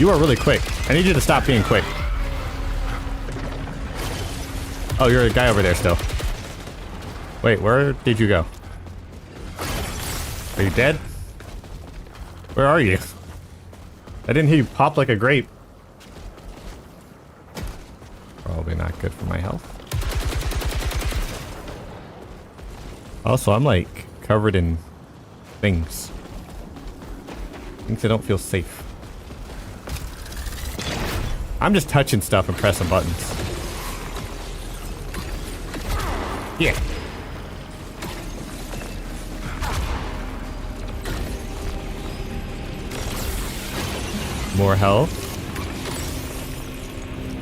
You are really quick. I need you to stop being quick. Oh, you're a guy over there still. Wait, where did you go? Are you dead? Where are you? I didn't hear you pop like a grape. Probably not good for my health. Also, I'm like covered in things. Things that don't feel safe. I'm just touching stuff and pressing buttons. Yeah. More health.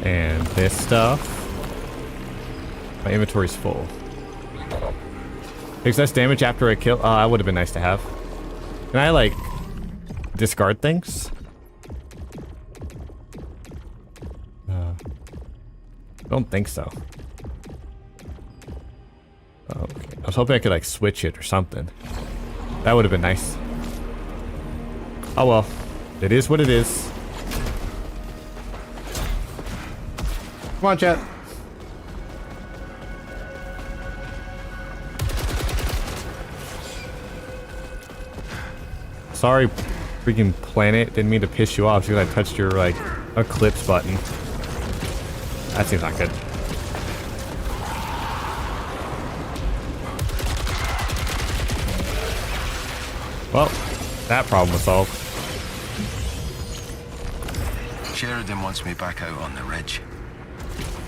And this stuff. My inventory's full. Takes less damage after I kill. Oh, that would have been nice to have. Can I, like, discard things? Don't think so. Okay. I was hoping I could, like, switch it or something. That would have been nice. Oh well. It is what it is. Come on, chat. Sorry, freaking planet. Didn't mean to piss you off because I touched your, like, eclipse button. That seems not good. Well, that problem was solved. Sheridan wants me back out on the ridge.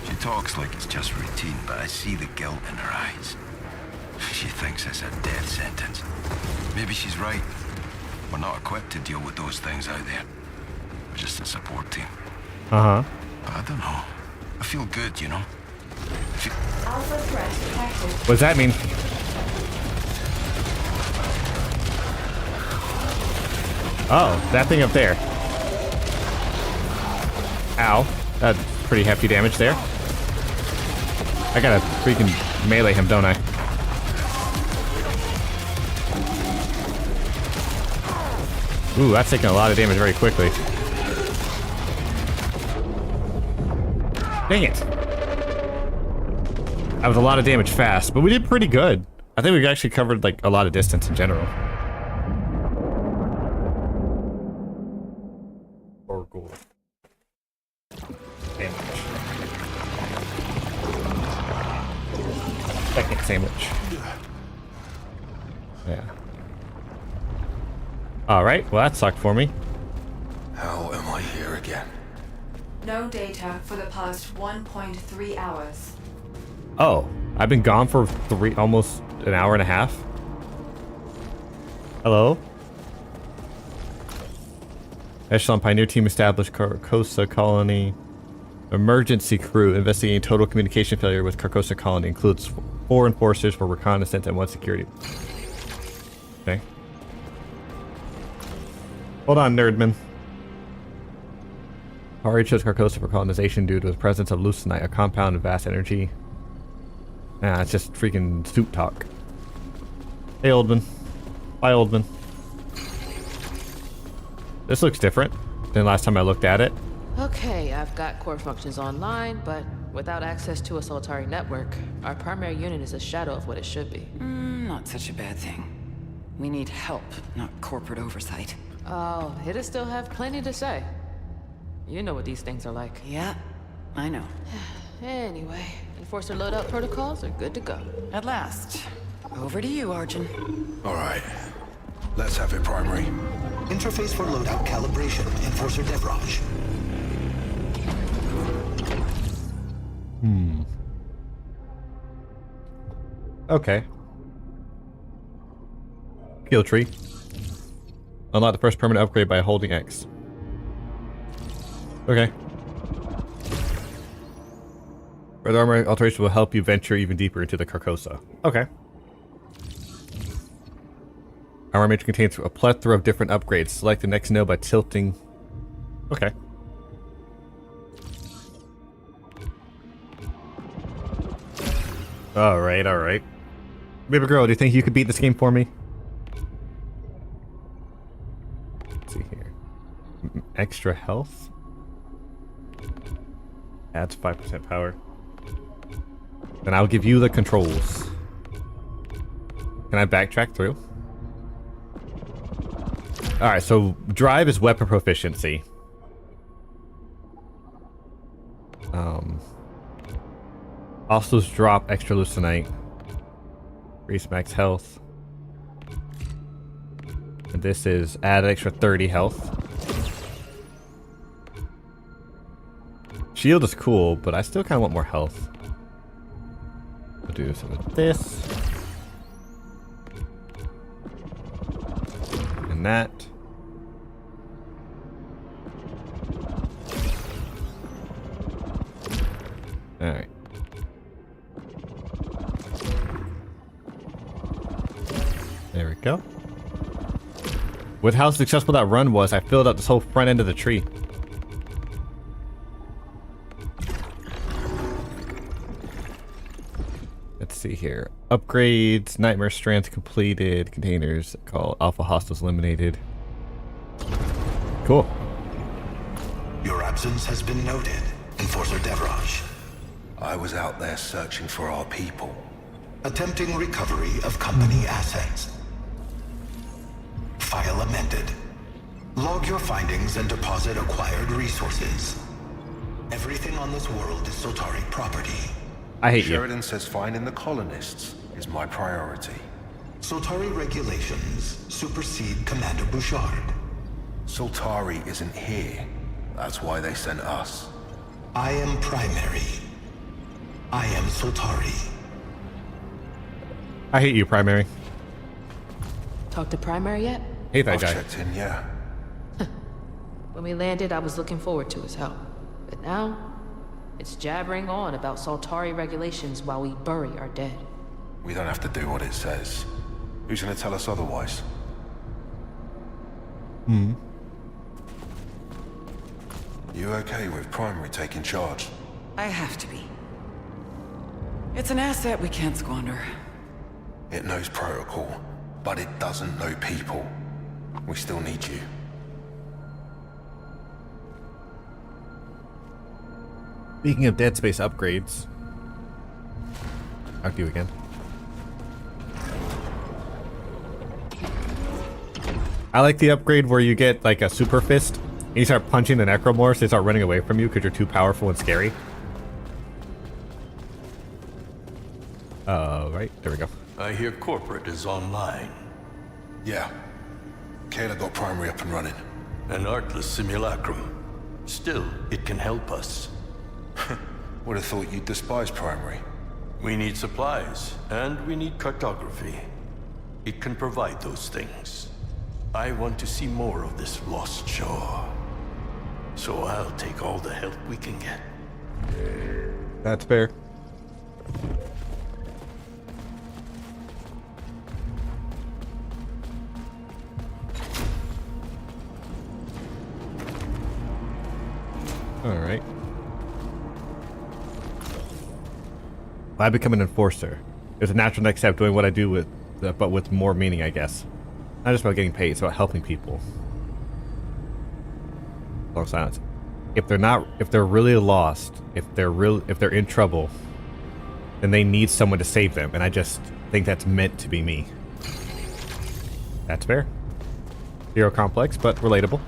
She talks like it's just routine, but I see the guilt in her eyes. She thinks it's a death sentence. Maybe she's right. We're not equipped to deal with those things out there. We're just a support team. Uh-huh. I don't know. I feel good, you know? Alpha threat detected. What does that mean? Oh, that thing up there. Ow. That's pretty hefty damage there. I gotta freaking melee him, don't I? Ooh, that's taking a lot of damage very quickly. Dang it. That was a lot of damage fast, but we did pretty good. I think we actually covered, like, a lot of distance in general. Or gold. Damage. Second sandwich. Yeah. Alright, well that sucked for me. How am I here again? No data for the past 1.3 hours. Oh, I've been gone for almost an hour and a half. Hello? Echelon Pioneer Team established Carcosa Colony. Emergency crew investigating total communication failure with Carcosa Colony. Includes 4 enforcers for reconnaissance and 1 security. Okay. Hold on, Nerdman. Hari chose Carcosa for colonization due to the presence of leucine, a compound of vast energy. Nah, it's just freaking soup talk. Hey, Oldman. Bye, Oldman. This looks different than last time I looked at it. Okay, I've got core functions online, but without access to a Solitari network, our primary unit is a shadow of what it should be. Not such a bad thing. We need help, not corporate oversight. Oh, it'll still have plenty to say. You know what these things are like. Yeah, I know. Anyway, enforcer loadout protocols are good to go. At last. Over to you, Arjun. All right. Let's have it, Primary. Interface for loadout calibration. Enforcer Devraj. Okay. Skill tree. Unlock the first permanent upgrade by holding X. Okay. Further armor alteration will help you venture even deeper into the Carcosa. Okay. Our matrix contains a plethora of different upgrades. Select the next node by tilting. Okay. Alright, alright. Baby girl, do you think you could beat this game for me? Let's see here. Extra health? Adds 5% power. Then I'll give you the controls. Can I backtrack through? Alright, so drive is weapon proficiency. Also drop extra leucinite. Increase max health. And this is add an extra 30 health. Shield is cool, but I still kind of want more health. I'll do some of this. And that. Alright. There we go. With how successful that run was, I filled up this whole front end of the tree. Let's see here. Upgrades, Nightmare Strands completed, containers called Alpha Hostiles eliminated. Cool. Your absence has been noted, Enforcer Devraj. I was out there searching for our people. Attempting recovery of company assets. File amended. Log your findings and deposit acquired resources. Everything on this world is Soltari property. I hate you. Sheridan says finding the colonists is my priority. Soltari regulations supersede Commander Bouchard. Soltari isn't here. That's why they sent us. I am primary. I am Soltari. I hate you, Primary. Talk to Primary yet? Hate that I've guy. checked in, yeah. When we landed, I was looking forward to his help. But now, it's jabbering on about Soltari regulations while we bury our dead. We don't have to do what it says. Who's gonna tell us otherwise? You okay with Primary taking charge? I have to be. It's an asset we can't squander. It knows protocol, but it doesn't know people. We still need you. Speaking of Dead Space upgrades. Talk to you again. I like the upgrade where you get like a super fist and you start punching the necromorphs, they start running away from you because you're too powerful and scary. Right, there we go. I hear corporate is online. Yeah. Kayla got Primary up and running. An artless simulacrum. Still, it can help us. Would have thought you'd despise Primary. We need supplies, and we need cartography. It can provide those things. I want to see more of this lost shore. So I'll take all the help we can get. That's fair. Alright. I become an enforcer. It's a natural next step, doing what I do with, but with more meaning, I guess. Not just about getting paid, it's about helping people. Long silence. If they're really lost, if they're in trouble, then they need someone to save them, and I just think that's meant to be me. That's fair. Hero complex, but relatable.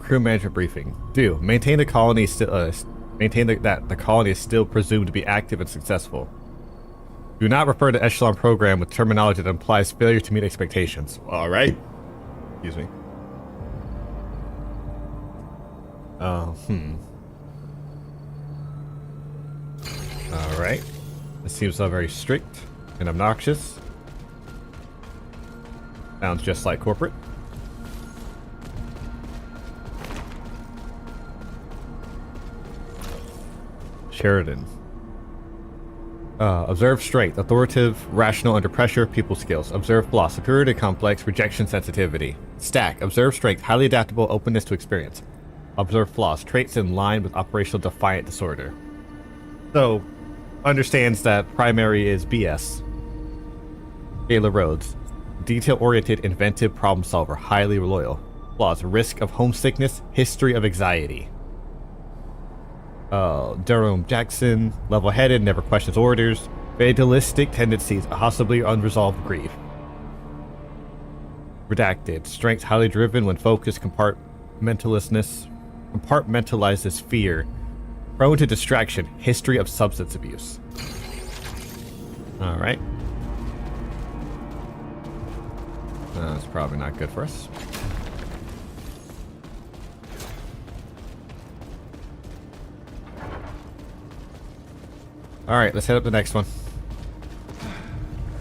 Crew management briefing. Do maintain the colony still that the colony is still presumed to be active and successful. Do not refer to Echelon program with terminology that implies failure to meet expectations. All right. Excuse me. All right. This seems very strict and obnoxious. Sounds just like corporate. Sheridan. Observe strength, authoritative, rational under pressure, people skills. Observe flaw, superior to complex, rejection sensitivity. Stack, observe strength, highly adaptable, openness to experience. Observe flaws, traits in line with operational defiant disorder. So, understands that primary is BS. Kayla Rhodes, detail-oriented, inventive problem solver, highly loyal. Flaws, risk of homesickness, history of anxiety. Jerome Jackson, level-headed, never questions orders, fatalistic tendencies, possibly unresolved grief. Redacted, strength highly driven when focused, compartmentalizes fear, prone to distraction, history of substance abuse. Alright. That's probably not good for us. Alright, let's head up the next one.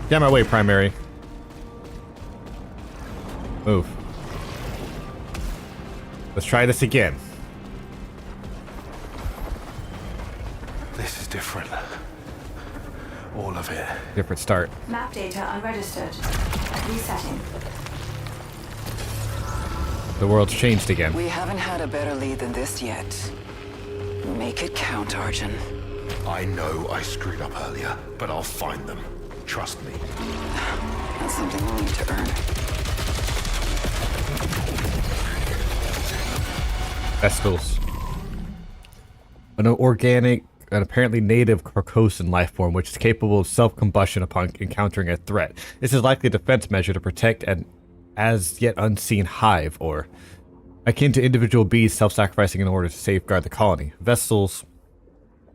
Get my way, primary. Move. Let's try this again. This is different. All of it. Different start. Map data unregistered. Resetting. The world's changed again. We haven't had a better lead than this yet. Make it count, Arjun. I know I screwed up earlier, but I'll find them. Trust me. That's something we'll need to earn. Vestals. An organic and apparently native Carcosan life form which is capable of self-combustion upon encountering a threat. This is likely a defense measure to protect an as yet unseen hive, or akin to individual bees self-sacrificing in order to safeguard the colony. Vestals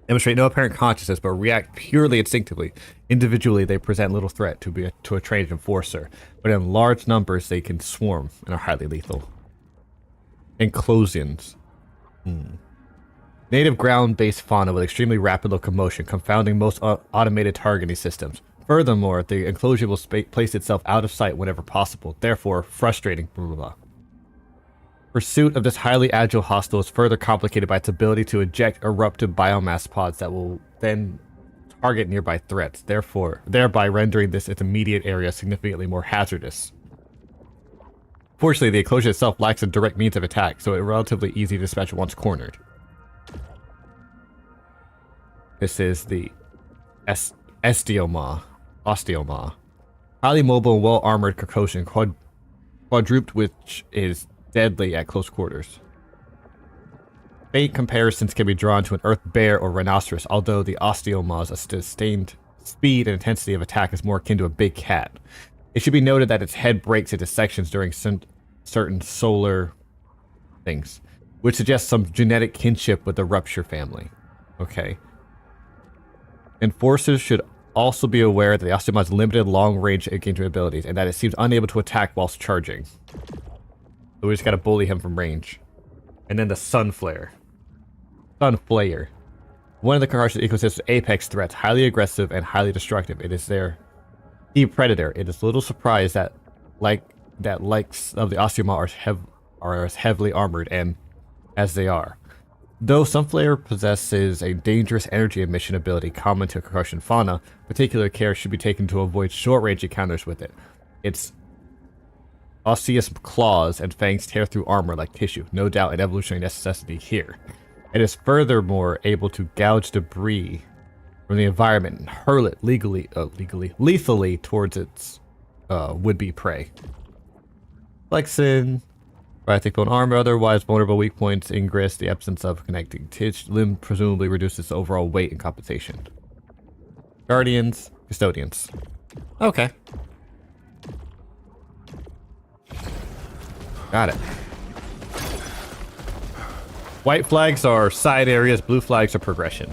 demonstrate no apparent consciousness but react purely instinctively. Individually, they present little threat to a trained enforcer, but in large numbers they can swarm and are highly lethal. Enclosions. Native ground-based fauna with extremely rapid locomotion, confounding most automated targeting systems. Furthermore, the enclosure will place itself out of sight whenever possible, therefore frustrating. Blah, blah, blah. Pursuit of this highly agile hostile is further complicated by its ability to eject eruptive biomass pods that will then target nearby threats, thereby rendering this its immediate area significantly more hazardous. Fortunately, the enclosure itself lacks a direct means of attack, so it's relatively easy to dispatch once cornered. This is the Osteoma. Highly mobile and well-armored Carcosan, quadruped which is deadly at close quarters. Faint comparisons can be drawn to an earth bear or rhinoceros, although the Osteoma's sustained speed and intensity of attack is more akin to a big cat. It should be noted that its head breaks into sections during certain solar things, which suggests some genetic kinship with the Rupture family. Okay. Enforcers should also be aware that the Osteoma has limited long-range engagement abilities and that it seems unable to attack whilst charging. So we just gotta bully him from range. And then the Sunflayer. One of the Carcosan ecosystem's apex threats, highly aggressive and highly destructive. It is their key predator. It is little surprise that likes of the Osteoma are as heavily armored and as they are. Though Sunflayer possesses a dangerous energy emission ability common to Carcosan fauna, particular care should be taken to avoid short-range encounters with it. Its osseous claws and fangs tear through armor like tissue, no doubt an evolutionary necessity here. It is furthermore able to gouge debris from the environment and hurl it lethally towards its would-be prey. Flexin. Thick bone armor, otherwise vulnerable weak points, ingress, the absence of connecting limb presumably reduces overall weight and compensation. Guardians, custodians. Okay. Got it. White flags are side areas, blue flags are progression.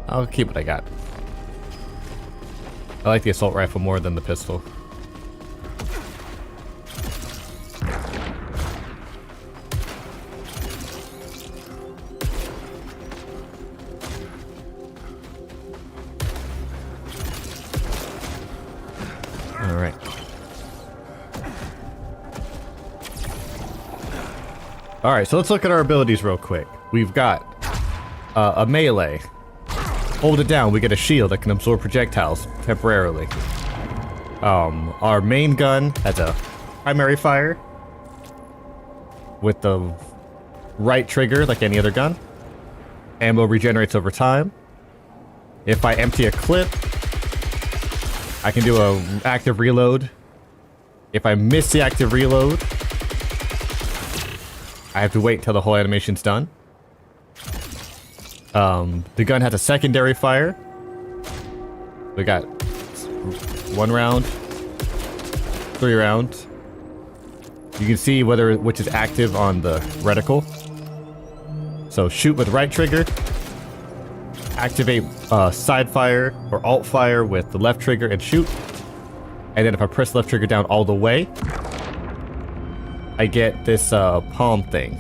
I'll keep what I got. I like the assault rifle more than the pistol. Alright. Alright, so let's look at our abilities real quick. We've got a melee. Hold it down, we get a shield that can absorb projectiles temporarily. Our main gun has a primary fire with the right trigger like any other gun. Ammo regenerates over time. If I empty a clip, I can do a active reload. If I miss the active reload, I have to wait until the whole animation's done. The gun has a secondary fire. We got 1 round, 3 rounds. You can see which is active on the reticle. So shoot with right trigger. Activate side fire or alt fire with the left trigger and shoot. And then if I press left trigger down all the way, I get this palm thing,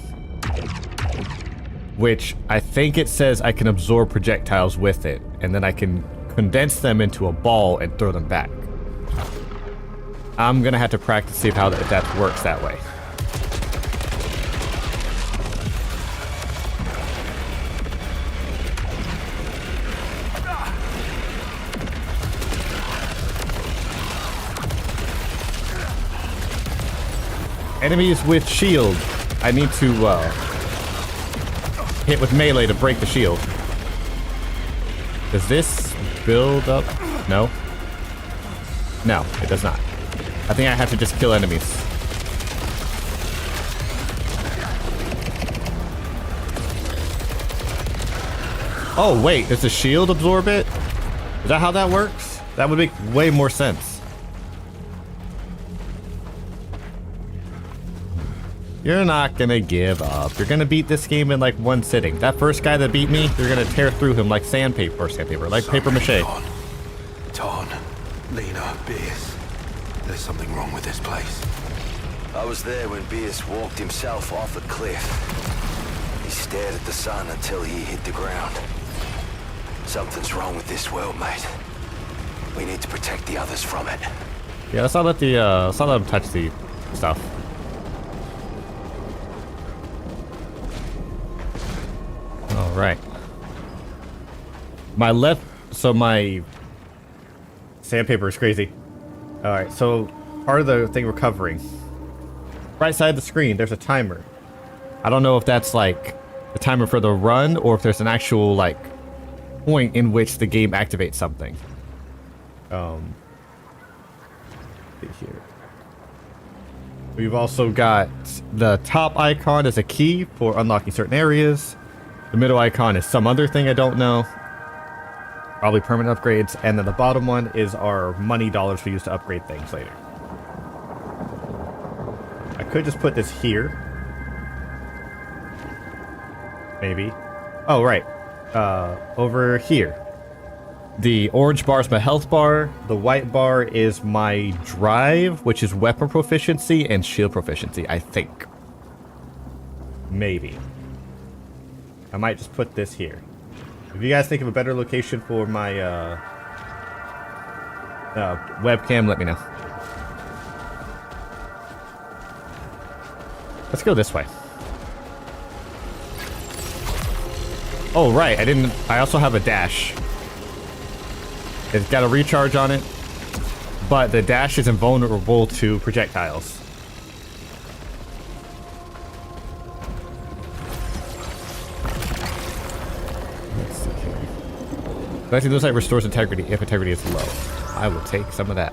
which I think it says I can absorb projectiles with it, and then I can condense them into a ball and throw them back. I'm gonna have to practice to see if that works that way. Enemies with shield, I need to hit with melee to break the shield. Does this build up? No. No, it does not. I think I have to just kill enemies. Oh wait, does the shield absorb it? Is that how that works? That would make way more sense. You're not gonna give up. You're gonna beat this game in like 1 sitting. That first guy that beat me, you're gonna tear through him like like paper mache. Ton, Lena, Beers. There's something wrong with this place. I was there when Beers walked himself off a cliff. He stared at the sun until he hit the ground. Something's wrong with this world, mate. We need to protect the others from it. Yeah, let's not let them touch the stuff. All right. My sandpaper is crazy. All right, so part of the thing we're covering. Right side of the screen, there's a timer. I don't know if that's like the timer for the run or if there's an actual like point in which the game activates something. Here. We've also got the top icon as a key for unlocking certain areas. The middle icon is some other thing I don't know. Probably permanent upgrades. And then the bottom one is our money dollars we use to upgrade things later. I could just put this here. Maybe. Oh, right. Over here. The orange bar is my health bar. The white bar is my drive, which is weapon proficiency and shield proficiency, I think. Maybe. I might just put this here. If you guys think of a better location for my webcam, let me know. Let's go this way. Oh, right. I also have a dash. It's got a recharge on it, but the dash is invulnerable to projectiles. Let's see here. Collecting those restores integrity if integrity is low. I will take some of that.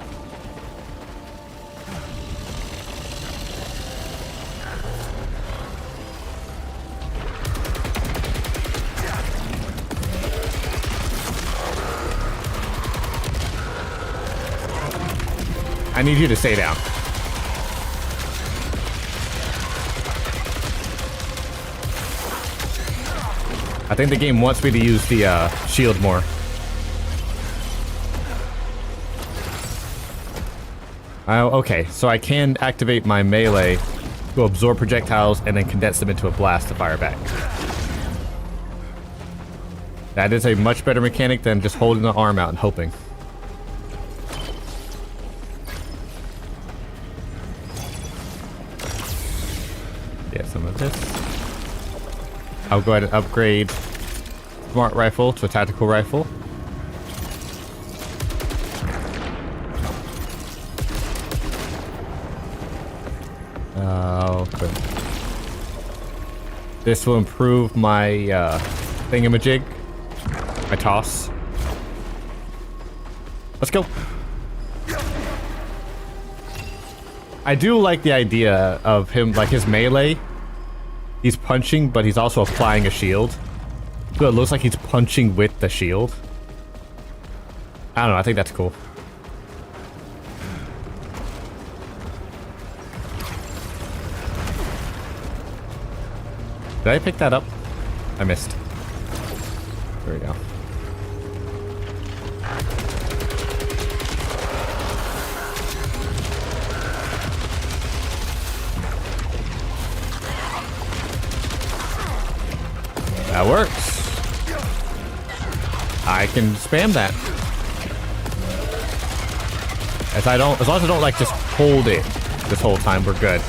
I need you to stay down. I think the game wants me to use the shield more. Okay, so I can activate my melee to absorb projectiles and then condense them into a blast to fire back. That is a much better mechanic than just holding the arm out and hoping. Get some of this. I'll go ahead and upgrade smart rifle to a tactical rifle. Okay. This will improve my thingamajig, my toss. Let's go. I do like the idea of him, like his melee. He's punching, but he's also applying a shield. So it looks like he's punching with the shield. I don't know, I think that's cool. Did I pick that up? I missed. There we go. That works. I can spam that. As long as I don't like just hold it this whole time, we're good.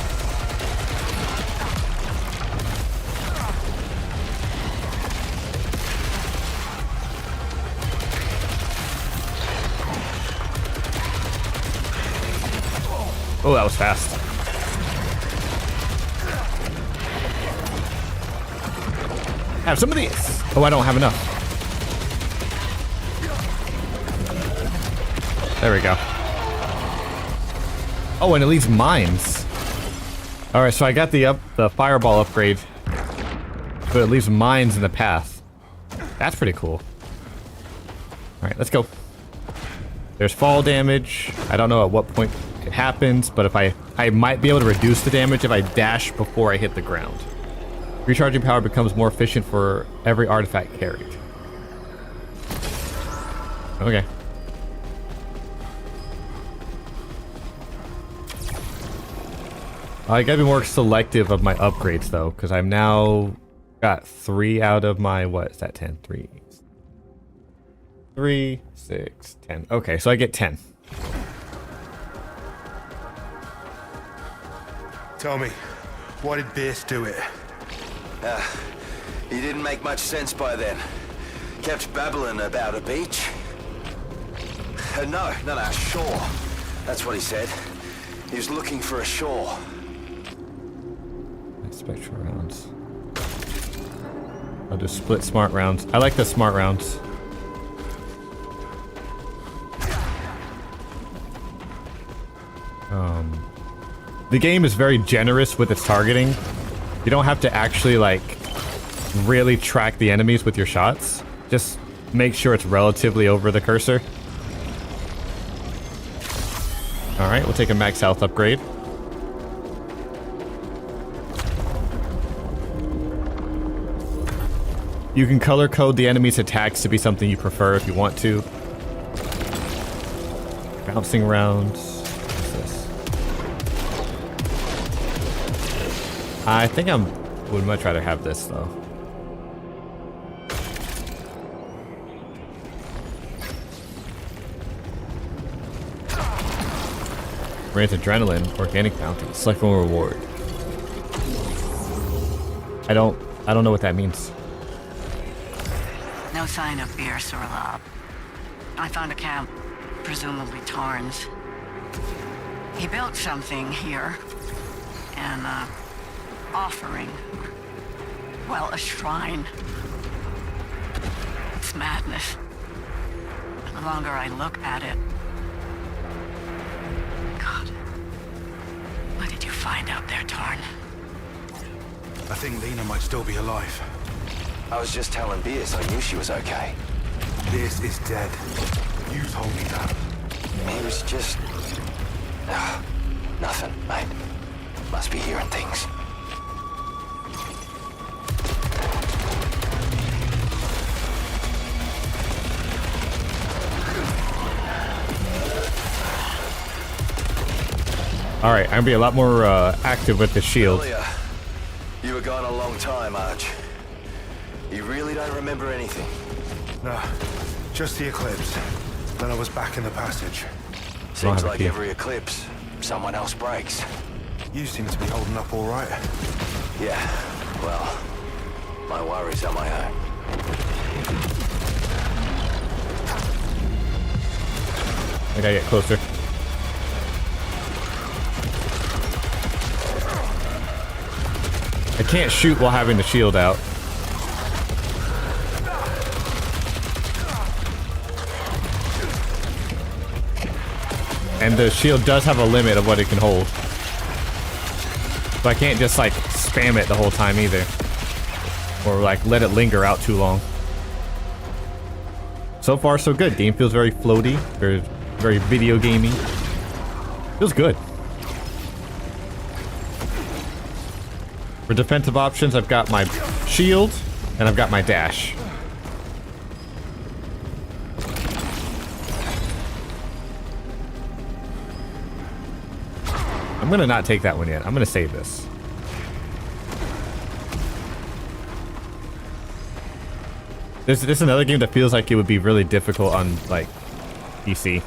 Oh, that was fast. Have some of these. Oh, I don't have enough. There we go. Oh, and it leaves mines. All right, so I got the fireball upgrade, but it leaves mines in the path. That's pretty cool. All right, let's go. There's fall damage. I don't know at what point it happens, but if I might be able to reduce the damage if I dash before I hit the ground. Recharging power becomes more efficient for every artifact carried. Okay. I gotta be more selective of my upgrades though, because I'm now got 3 out of my, what is that, 10? 3, 6, 10. Okay, so I get 10. Tell me, why did Bierce do it? He didn't make much sense by then. Kept babbling about a beach. No, shore. That's what he said. He was looking for a shore. Spectral rounds. I'll just split smart rounds. I like the smart rounds. The game is very generous with its targeting. You don't have to actually like really track the enemies with your shots. Just make sure it's relatively over the cursor. All right, we'll take a max health upgrade. You can color code the enemy's attacks to be something you prefer if you want to. Bouncing rounds. What's this? I think would much rather have this though. Grant adrenaline, organic bounty, select one reward. I don't know what that means. No sign of Bierce or Lob. I found a camp, presumably Tarn's. He built something here. An offering. Well, a shrine. It's madness. The longer I look at it. God. What did you find out there, Tarn? I think Lena might still be alive. I was just telling Bierce I knew she was okay. Bierce is dead. You told me that. He was just... nothing, mate. Must be hearing things. Alright, I'm gonna be a lot more active with the shield. Earlier, you were gone a long time, Arch. You really don't remember anything? No, just the eclipse. Then I was back in the passage. Seems like every eclipse, someone else breaks. You seem to be holding up all right. Yeah, well, My worries are my own. I gotta get closer. I can't shoot while having the shield out. And the shield does have a limit of what it can hold. So I can't just like spam it the whole time either. Or like let it linger out too long. So far so good. Game feels very floaty, very video gamey. Feels good. For defensive options, I've got my shield and I've got my dash. I'm gonna not take that one yet. I'm gonna save this. This is another game that feels like it would be really difficult on like PC.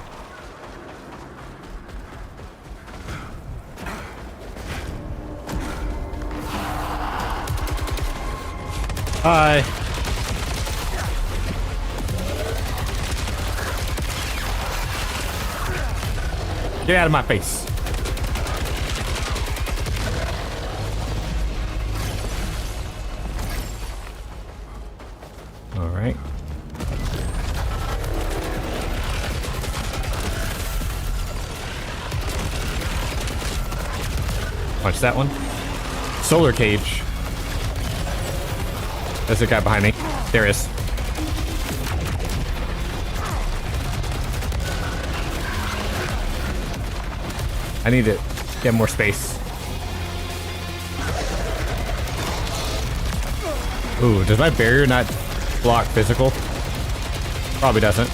Hi. Get out of my face. All right. Punch that one. Solar cage. There's a guy behind me. There is. I need to get more space. Ooh, does my barrier not block physical? Probably doesn't.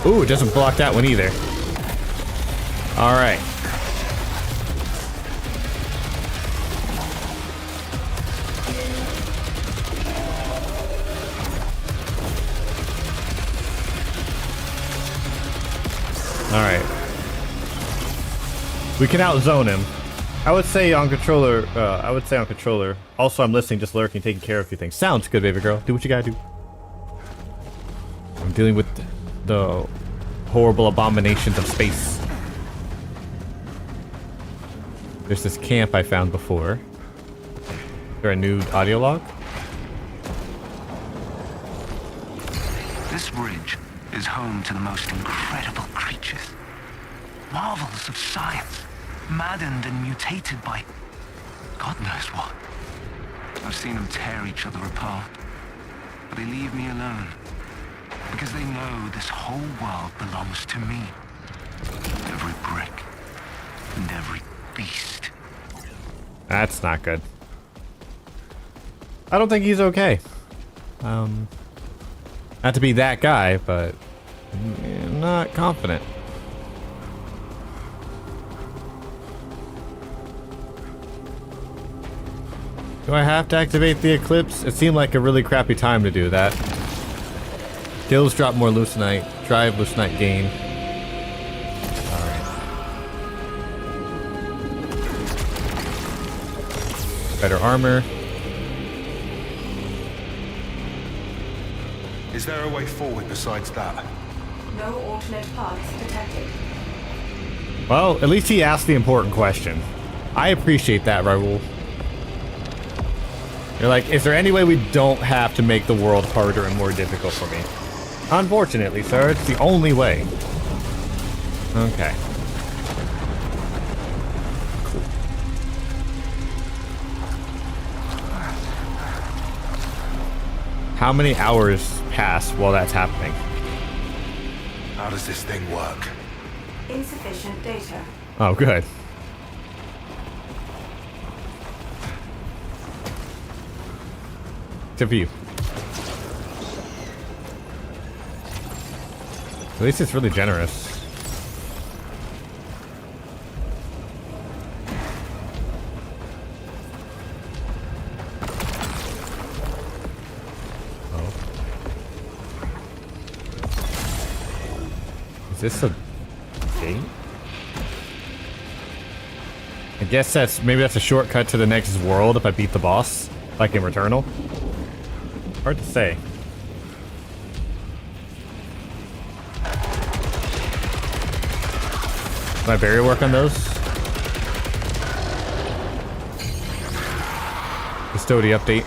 Ooh, it doesn't block that one either. All right. All right. We can outzone him. I would say on controller. Also, I'm listening, just lurking, taking care of a few things. Sounds good, baby girl. Do what you gotta do. I'm dealing with the horrible abominations of space. There's this camp I found before. Is there a new audio log? This ridge is home to the most incredible creatures. Marvels of science, maddened and mutated by God knows what. I've seen them tear each other apart, but they leave me alone. Because they know this whole world belongs to me. Every brick and every beast. That's not good. I don't think he's okay. Not to be that guy, but I'm not confident. Do I have to activate the eclipse? It seemed like a really crappy time to do that. Kills drop more loosenite. Drive loosenite gain. Alright. Better armor. Is there a way forward besides that? No alternate paths detected. Well, at least he asked the important question. I appreciate that, Raul. You're like, is there any way we don't have to make the world harder and more difficult for me? Unfortunately, sir, it's the only way. Okay. Cool. How many hours pass while that's happening? How does this thing work? Insufficient data. Oh, good. Except for you. At least it's really generous. Oh. this a gate? I guess maybe that's a shortcut to the next world if I beat the boss, like in Returnal. Hard to say. My barrier work on those? Custody update.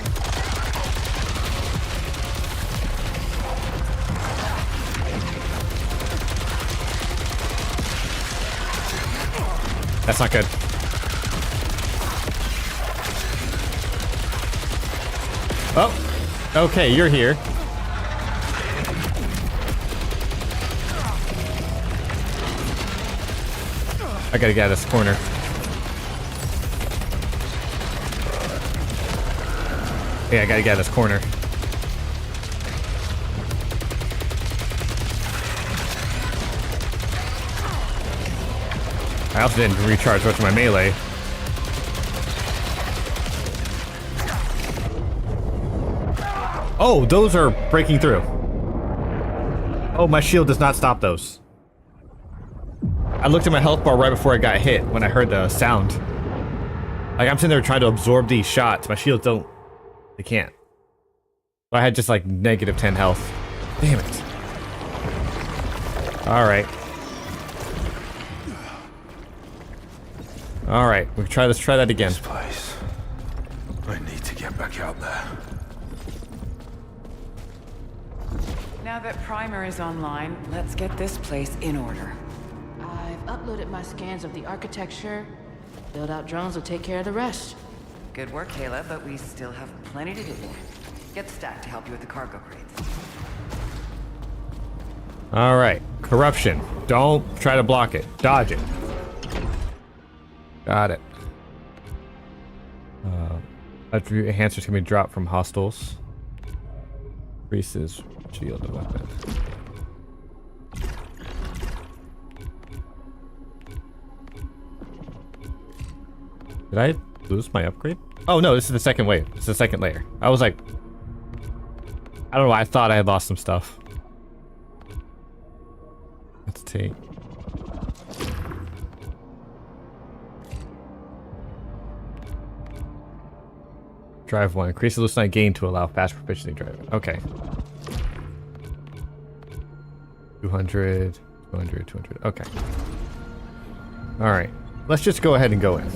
That's not good. Oh, okay, you're here. I gotta get out of this corner. Yeah, I gotta get out of this corner. I also didn't recharge much of my melee. Oh, those are breaking through. Oh, my shield does not stop those. I looked at my health bar right before I got hit when I heard the sound. Like, I'm sitting there trying to absorb these shots. My shields don't... They can't. I had just like negative 10 health. Damn it. Alright. Alright, we can try this. Try that again. This place. I need to get back out there. Now that Primer is online, let's get this place in order. I've uploaded my scans of the architecture. Build-out drones will take care of the rest. Good work, Kayla, but we still have plenty to do. Get Stack to help you with the cargo crates. Alright, corruption. Don't try to block it. Dodge it. Got it. Attribute enhancers can be dropped from hostiles. Increases shield and weapon. Did I lose my upgrade? Oh no, this is the second wave. It's the second layer. I was like... I don't know, I thought I had lost some stuff. Let's take... Drive 1. Increase the loosenite gain to allow fast proficiency driving. Okay. 200, 200, 200. Okay. Alright. Let's just go ahead and go in.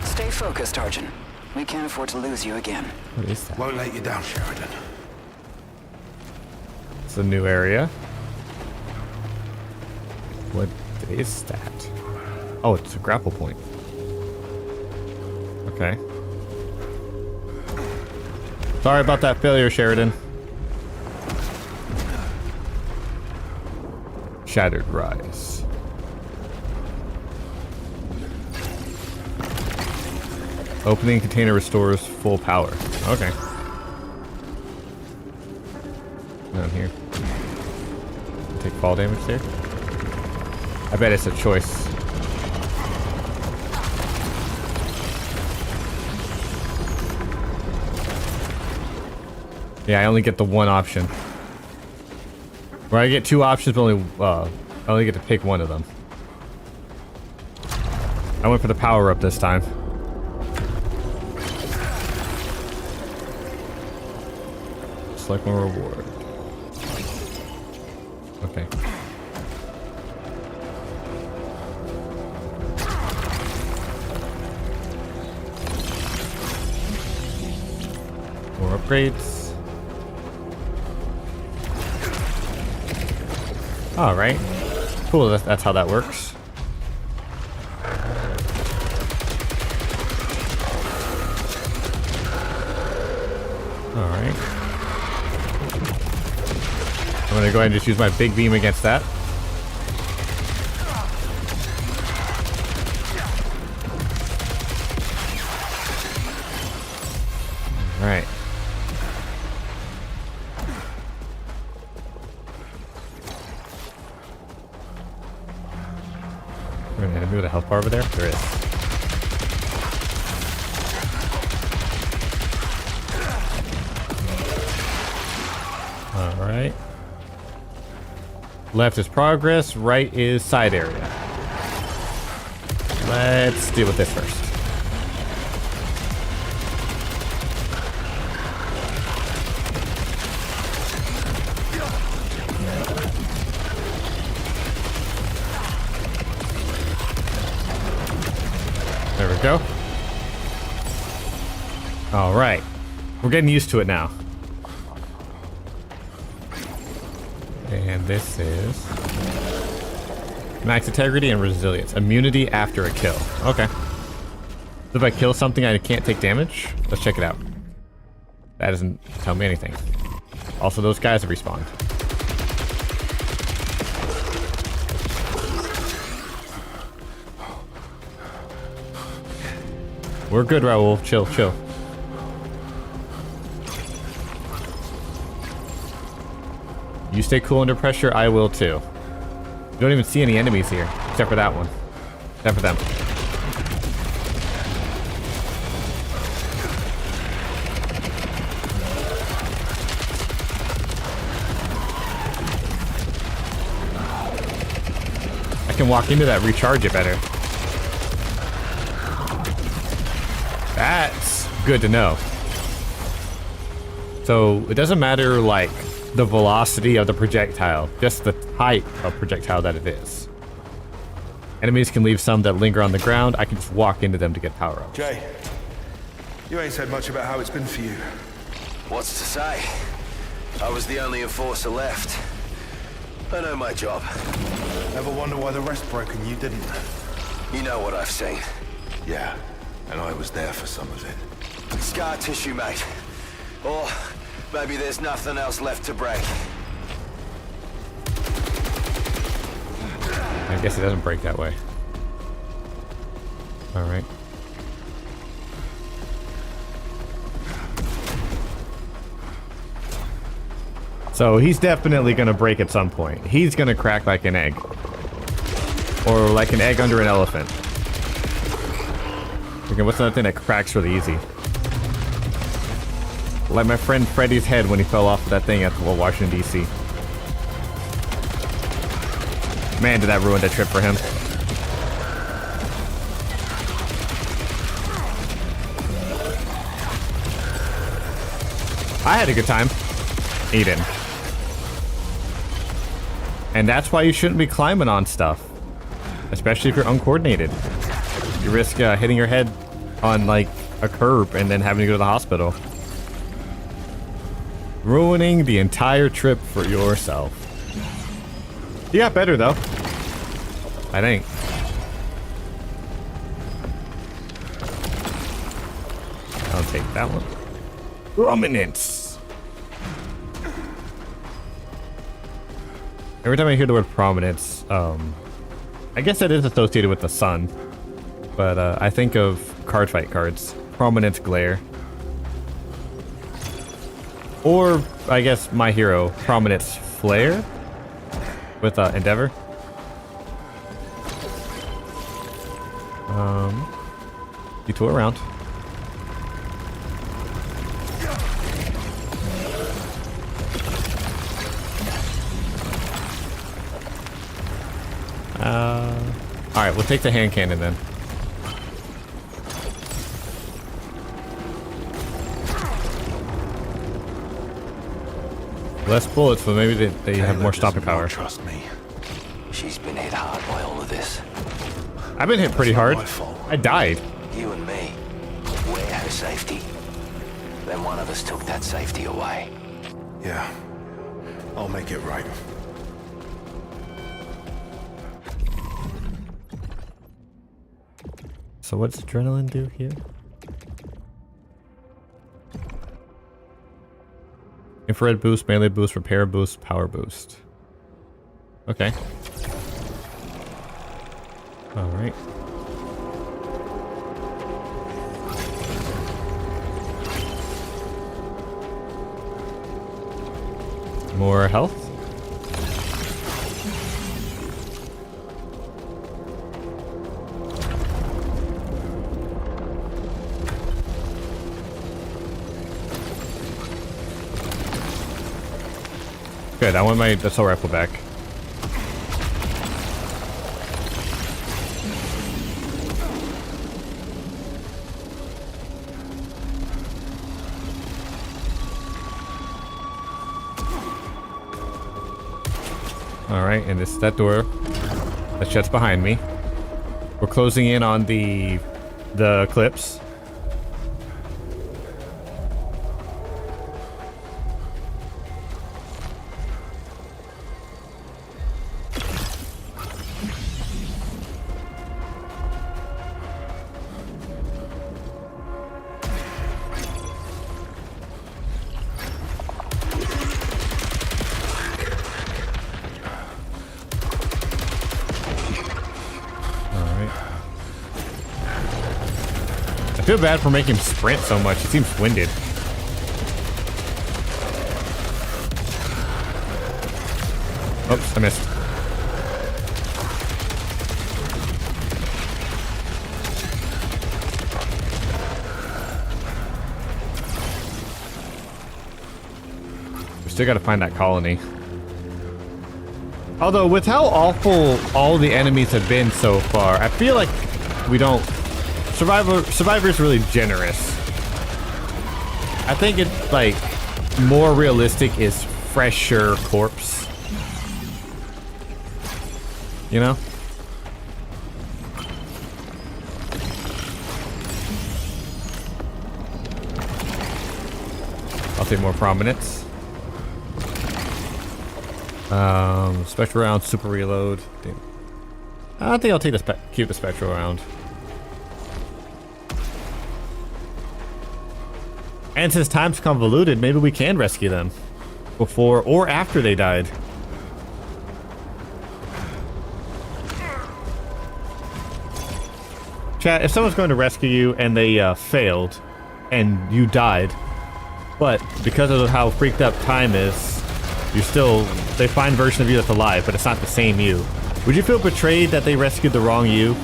Stay focused, Arjun. We can't afford to lose you again. What is that? Won't let you down, Sheridan. It's a new area. What is that? Oh, it's a grapple point. Okay. Sorry about that failure, Sheridan. Shattered Rise. Opening container restores full power. Okay. Down here. Take fall damage there. I bet it's a choice. Yeah, I only get the one option. Where I get two options, but I only get to pick one of them. I went for the power up this time. Select my reward. Okay. More upgrades. All right. Cool. That's how that works. All right. I'm gonna go ahead and just use my big beam against that. All right. Enemy with a health bar over there? There is. Alright. Left is progress, right is side area. Let's deal with this first. There we go. Alright. We're getting used to it now. And this is max integrity and resilience. Immunity after a kill. Okay. So if I kill something, I can't take damage? Let's check it out. That doesn't tell me anything. Also, those guys have respawned. We're good, Raul. Chill, chill. You stay cool under pressure, I will too. You don't even see any enemies here, except for that one. Except for them. I can walk into that, recharge it better. That's good to know. So it doesn't matter like the velocity of the projectile, just the type of projectile that it is. Enemies can leave some that linger on the ground. I can just walk into them to get power up. Jay, you ain't said much about how it's been for you. What's to say? I was the only enforcer left. I know my job. Ever wonder why the rest broke and you didn't? You know what I've seen. Yeah, and I was there for some of it. Scar tissue, mate. Or maybe there's nothing else left to break. I guess it doesn't break that way. Alright. So he's definitely gonna break at some point. He's gonna crack like an egg. Or like an egg under an elephant. Okay, what's another thing that cracks really easy? Like my friend Freddy's head when he fell off of that thing at Washington, D.C. Man, did that ruin the trip for him. I had a good time. He didn't. And that's why you shouldn't be climbing on stuff. Especially if you're uncoordinated. You risk hitting your head on like a curb and then having to go to the hospital. Ruining the entire trip for yourself. You got better though. I think. I'll take that one. Prominence. Every time I hear the word prominence, I guess that is associated with the sun. But I think of card fight cards. Prominence glare. Or, I guess, my hero, Prominence Flare with Endeavor. Detour around. Alright, we'll take the hand cannon then. Less bullets, but maybe they have more stopping power. Trust me. She's been hit hard by all of this. I've been hit pretty hard. I died. You and me. We're her safety. Then one of us took that safety away. Yeah. I'll make it right. So what's adrenaline do here? Infrared boost, melee boost, repair boost, power boost. Okay. Alright. More health? Good, I want my assault rifle back. Alright, and this is that door that shuts behind me. We're closing in on the eclipse. I feel bad for making him sprint so much. He seems winded. Oops, I missed. We still gotta find that colony. Although, with how awful all the enemies have been so far, I feel like we don't... Survivor's really generous. I think it's like more realistic is fresher corpse. You know? I'll take more prominence. Spectral round, super reload. Damn. I think I'll take keep the spectral round. And since time's convoluted, maybe we can rescue them before or after they died. Chat, if someone's going to rescue you and they failed and you died, but because of how freaked up time is, they find a version of you that's alive, but it's not the same you. Would you feel betrayed that they rescued the wrong you?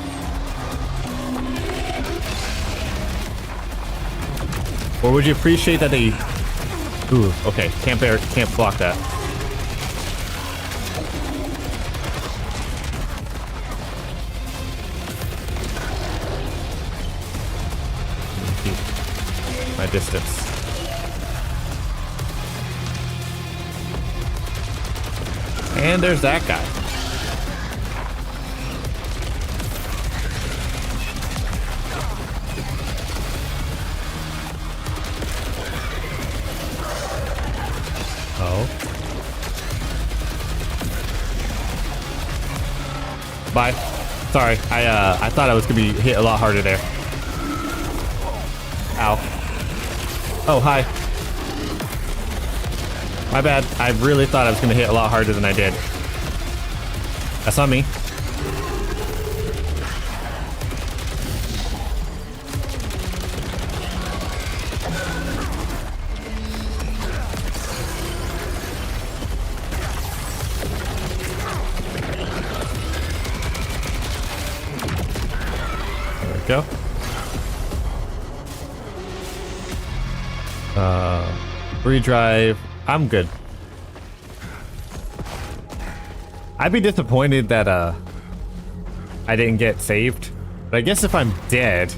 Or would you appreciate that they... Ooh, okay. Can't block that. Keep my distance. And there's that guy. Bye. Sorry, I thought I was gonna be hit a lot harder there. Ow. Oh, hi. My bad. I really thought I was gonna hit a lot harder than I did. That's on me. Go. Redrive. I'm good. I'd be disappointed that I didn't get saved. But I guess if I'm dead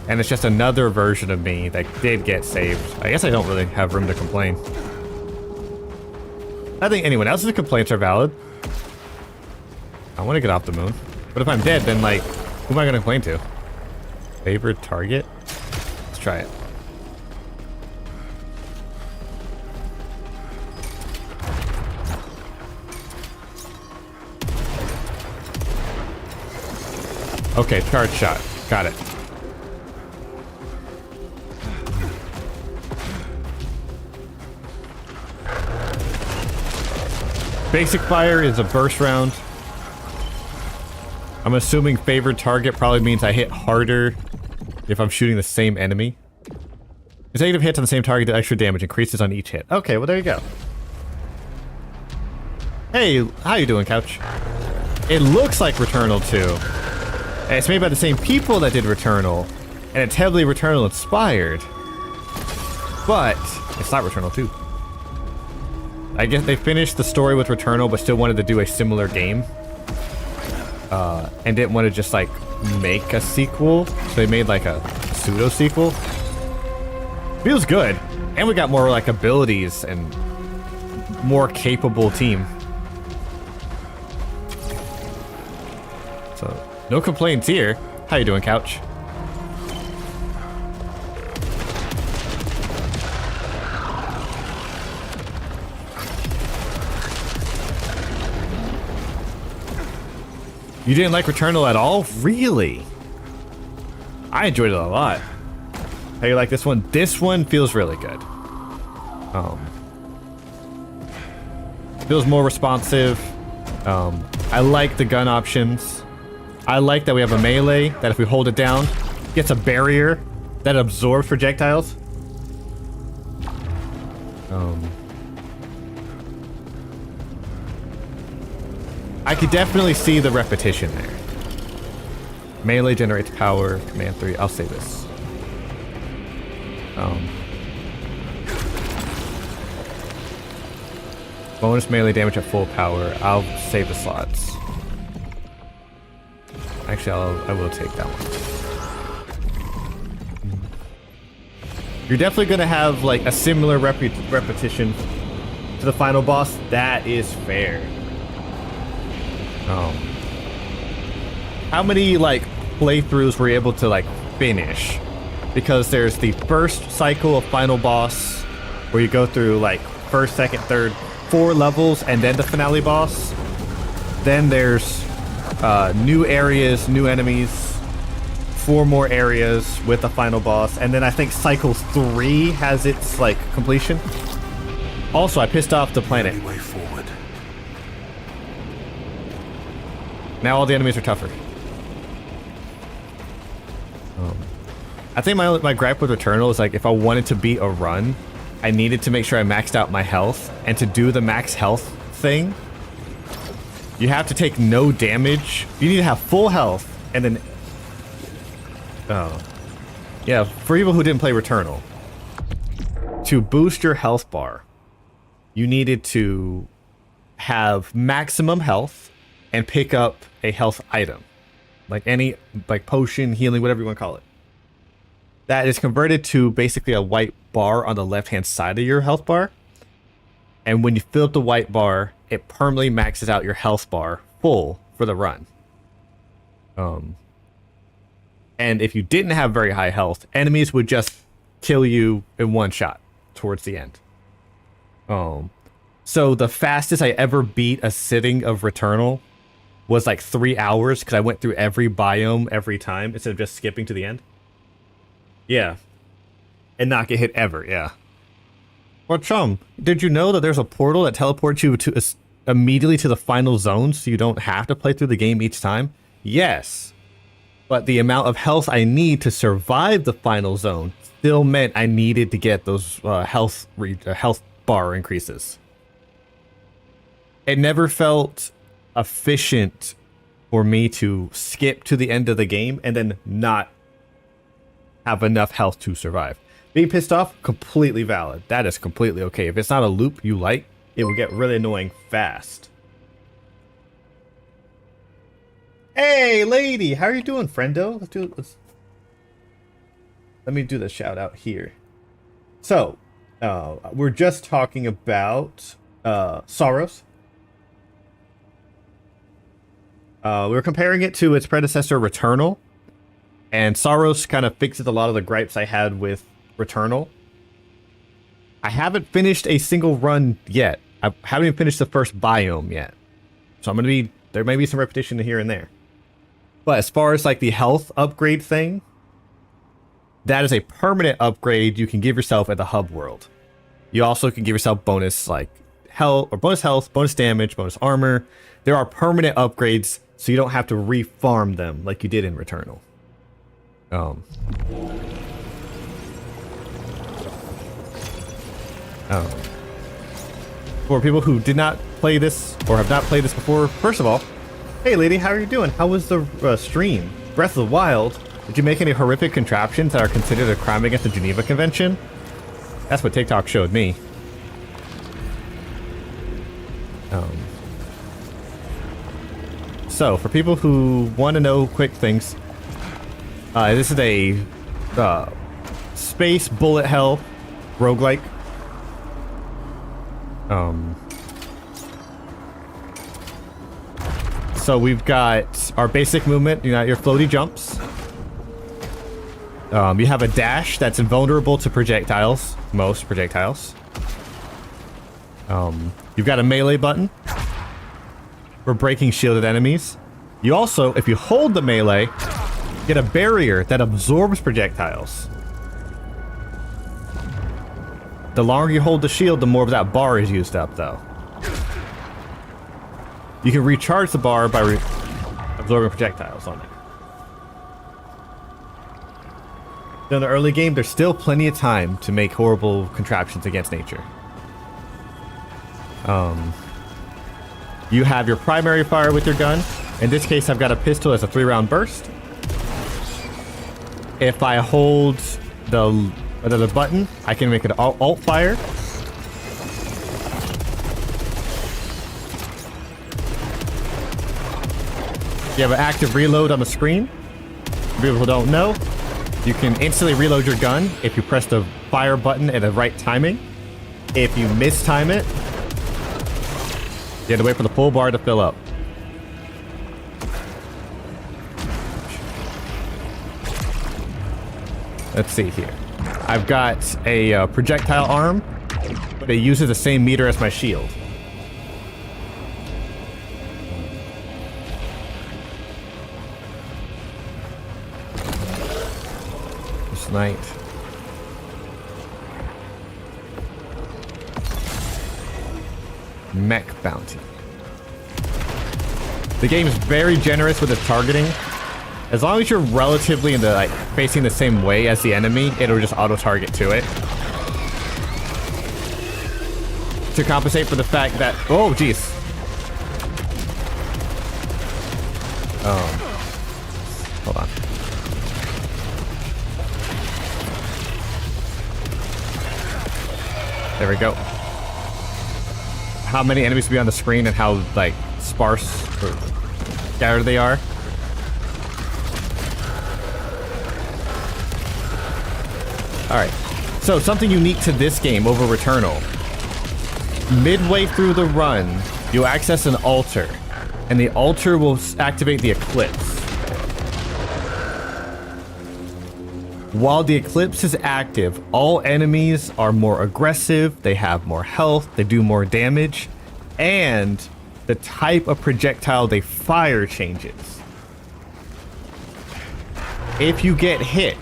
and it's just another version of me that did get saved, I guess I don't really have room to complain. I think anyone else's complaints are valid. I want to get off the moon. But if I'm dead, then like, who am I going to complain to? Favorite target? Let's try it. Okay, charge shot. Got it. Basic fire is a burst round. I'm assuming favored target probably means I hit harder if I'm shooting the same enemy. Consecutive hits on the same target do extra damage, increases on each hit. Okay, well there you go. Hey, how you doing, Couch? It looks like Returnal 2. And it's made by the same people that did Returnal. And it's heavily Returnal inspired. But it's not Returnal 2. I guess they finished the story with Returnal, but still wanted to do a similar game. And didn't want to just like make a sequel, so they made like a pseudo sequel. Feels good, and we got more like abilities and more capable team. So no complaints here. How you doing, Couch? You didn't like Returnal at all? Really? I enjoyed it a lot. How you like this one? This one feels really good. Feels more responsive. I like the gun options. I like that we have a melee that if we hold it down, gets a barrier that absorbs projectiles. I could definitely see the repetition there. Melee generates power, command 3. I'll say this. Bonus melee damage at full power. I'll save the slots. Actually, I will take that one. You're definitely gonna have like a similar repetition to the final boss. That is fair. How many like playthroughs were you able to like finish? Because there's the first cycle of final boss where you go through like first, second, third, 4 levels and then the finale boss. Then there's new areas, new enemies, 4 more areas with the final boss, and then I think cycle 3 has its like completion. Also, I pissed off the planet. Way forward. Now all the enemies are tougher. I think my gripe with Returnal is like if I wanted to beat a run, I needed to make sure I maxed out my health, and to do the max health thing, you have to take no damage. You need to have full health, and then yeah, for people who didn't play Returnal, to boost your health bar, you needed to have maximum health and pick up a health item, like any like potion, healing, whatever you want to call it. That is converted to basically a white bar on the left-hand side of your health bar. And when you fill up the white bar, it permanently maxes out your health bar full for the run. And if you didn't have very high health, enemies would just kill you in one shot towards the end. So the fastest I ever beat a sitting of Returnal was like 3 hours because I went through every biome every time instead of just skipping to the end. Yeah. And not get hit ever, yeah. Well, Chum, did you know that there's a portal that teleports you to immediately to the final zone so you don't have to play through the game each time? Yes. But the amount of health I need to survive the final zone still meant I needed to get those health bar increases. It never felt efficient for me to skip to the end of the game and then not have enough health to survive. Being pissed off, completely valid. That is completely okay. If it's not a loop you like, it will get really annoying fast. Hey, lady, how are you doing, friendo? Let me do the shout out here. So, we're just talking about SAROS. We're comparing it to its predecessor, Returnal. And SAROS kind of fixes a lot of the gripes I had with Returnal. I haven't finished a single run yet. I haven't even finished the first biome yet. So there may be some repetition here and there. But as far as like the health upgrade thing, that is a permanent upgrade you can give yourself at the hub world. You also can give yourself bonus like health, or bonus health, bonus damage, bonus armor. There are permanent upgrades, so you don't have to re-farm them like you did in Returnal. For people who did not play this or have not played this before, first of all, hey lady, how are you doing? How was the stream? Breath of the Wild, did you make any horrific contraptions that are considered a crime against the Geneva Convention? That's what TikTok showed me. So, for people who want to know quick things, this is a space bullet hell roguelike. So we've got our basic movement, you got your floaty jumps. You have a dash that's invulnerable to projectiles, most projectiles. You've got a melee button for breaking shielded enemies. You also, if you hold the melee, get a barrier that absorbs projectiles. The longer you hold the shield, the more of that bar is used up, though. You can recharge the bar by absorbing projectiles on it. In the early game, there's still plenty of time to make horrible contraptions against nature. You have your primary fire with your gun. In this case, I've got a pistol as a 3-round burst. If I hold the button, I can make an alt fire. You have an active reload on the screen. For people who don't know, you can instantly reload your gun if you press the fire button at the right timing. If you mistime it, you have to wait for the full bar to fill up. Let's see here. I've got a projectile arm, but it uses the same meter as my shield. This night. Mech bounty. The game is very generous with its targeting. As long as you're relatively in the facing the same way as the enemy, it'll just auto-target to it. To compensate for the fact that jeez. Hold on. There we go. How many enemies will be on the screen and how sparse or scattered they are. Alright, so something unique to this game over Returnal. Midway through the run, you'll access an altar, and the altar will activate the Eclipse. While the Eclipse is active, all enemies are more aggressive, they have more health, they do more damage, and the type of projectile they fire changes. If you get hit,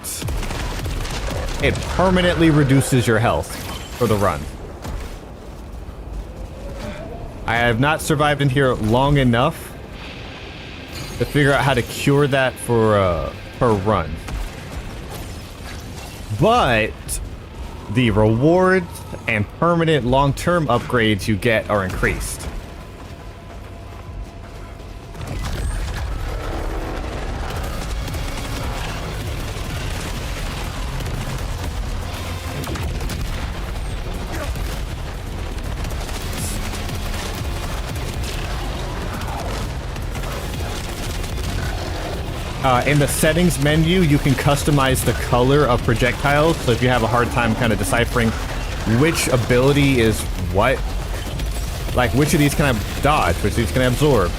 it permanently reduces your health for the run. I have not survived in here long enough to figure out how to cure that for a run. But the rewards and permanent long-term upgrades you get are increased. In the settings menu, you can customize the color of projectiles. So if you have a hard time kind of deciphering which ability is what, which of these can I dodge, which of these can I absorb,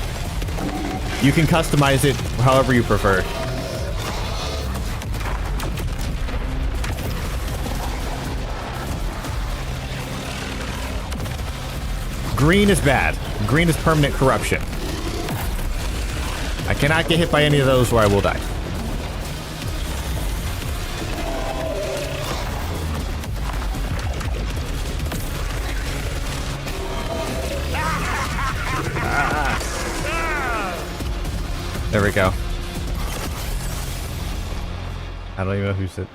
you can customize it however you prefer. Green is bad. Green is permanent corruption. I cannot get hit by any of those or I will die. There we go. I don't even know who said.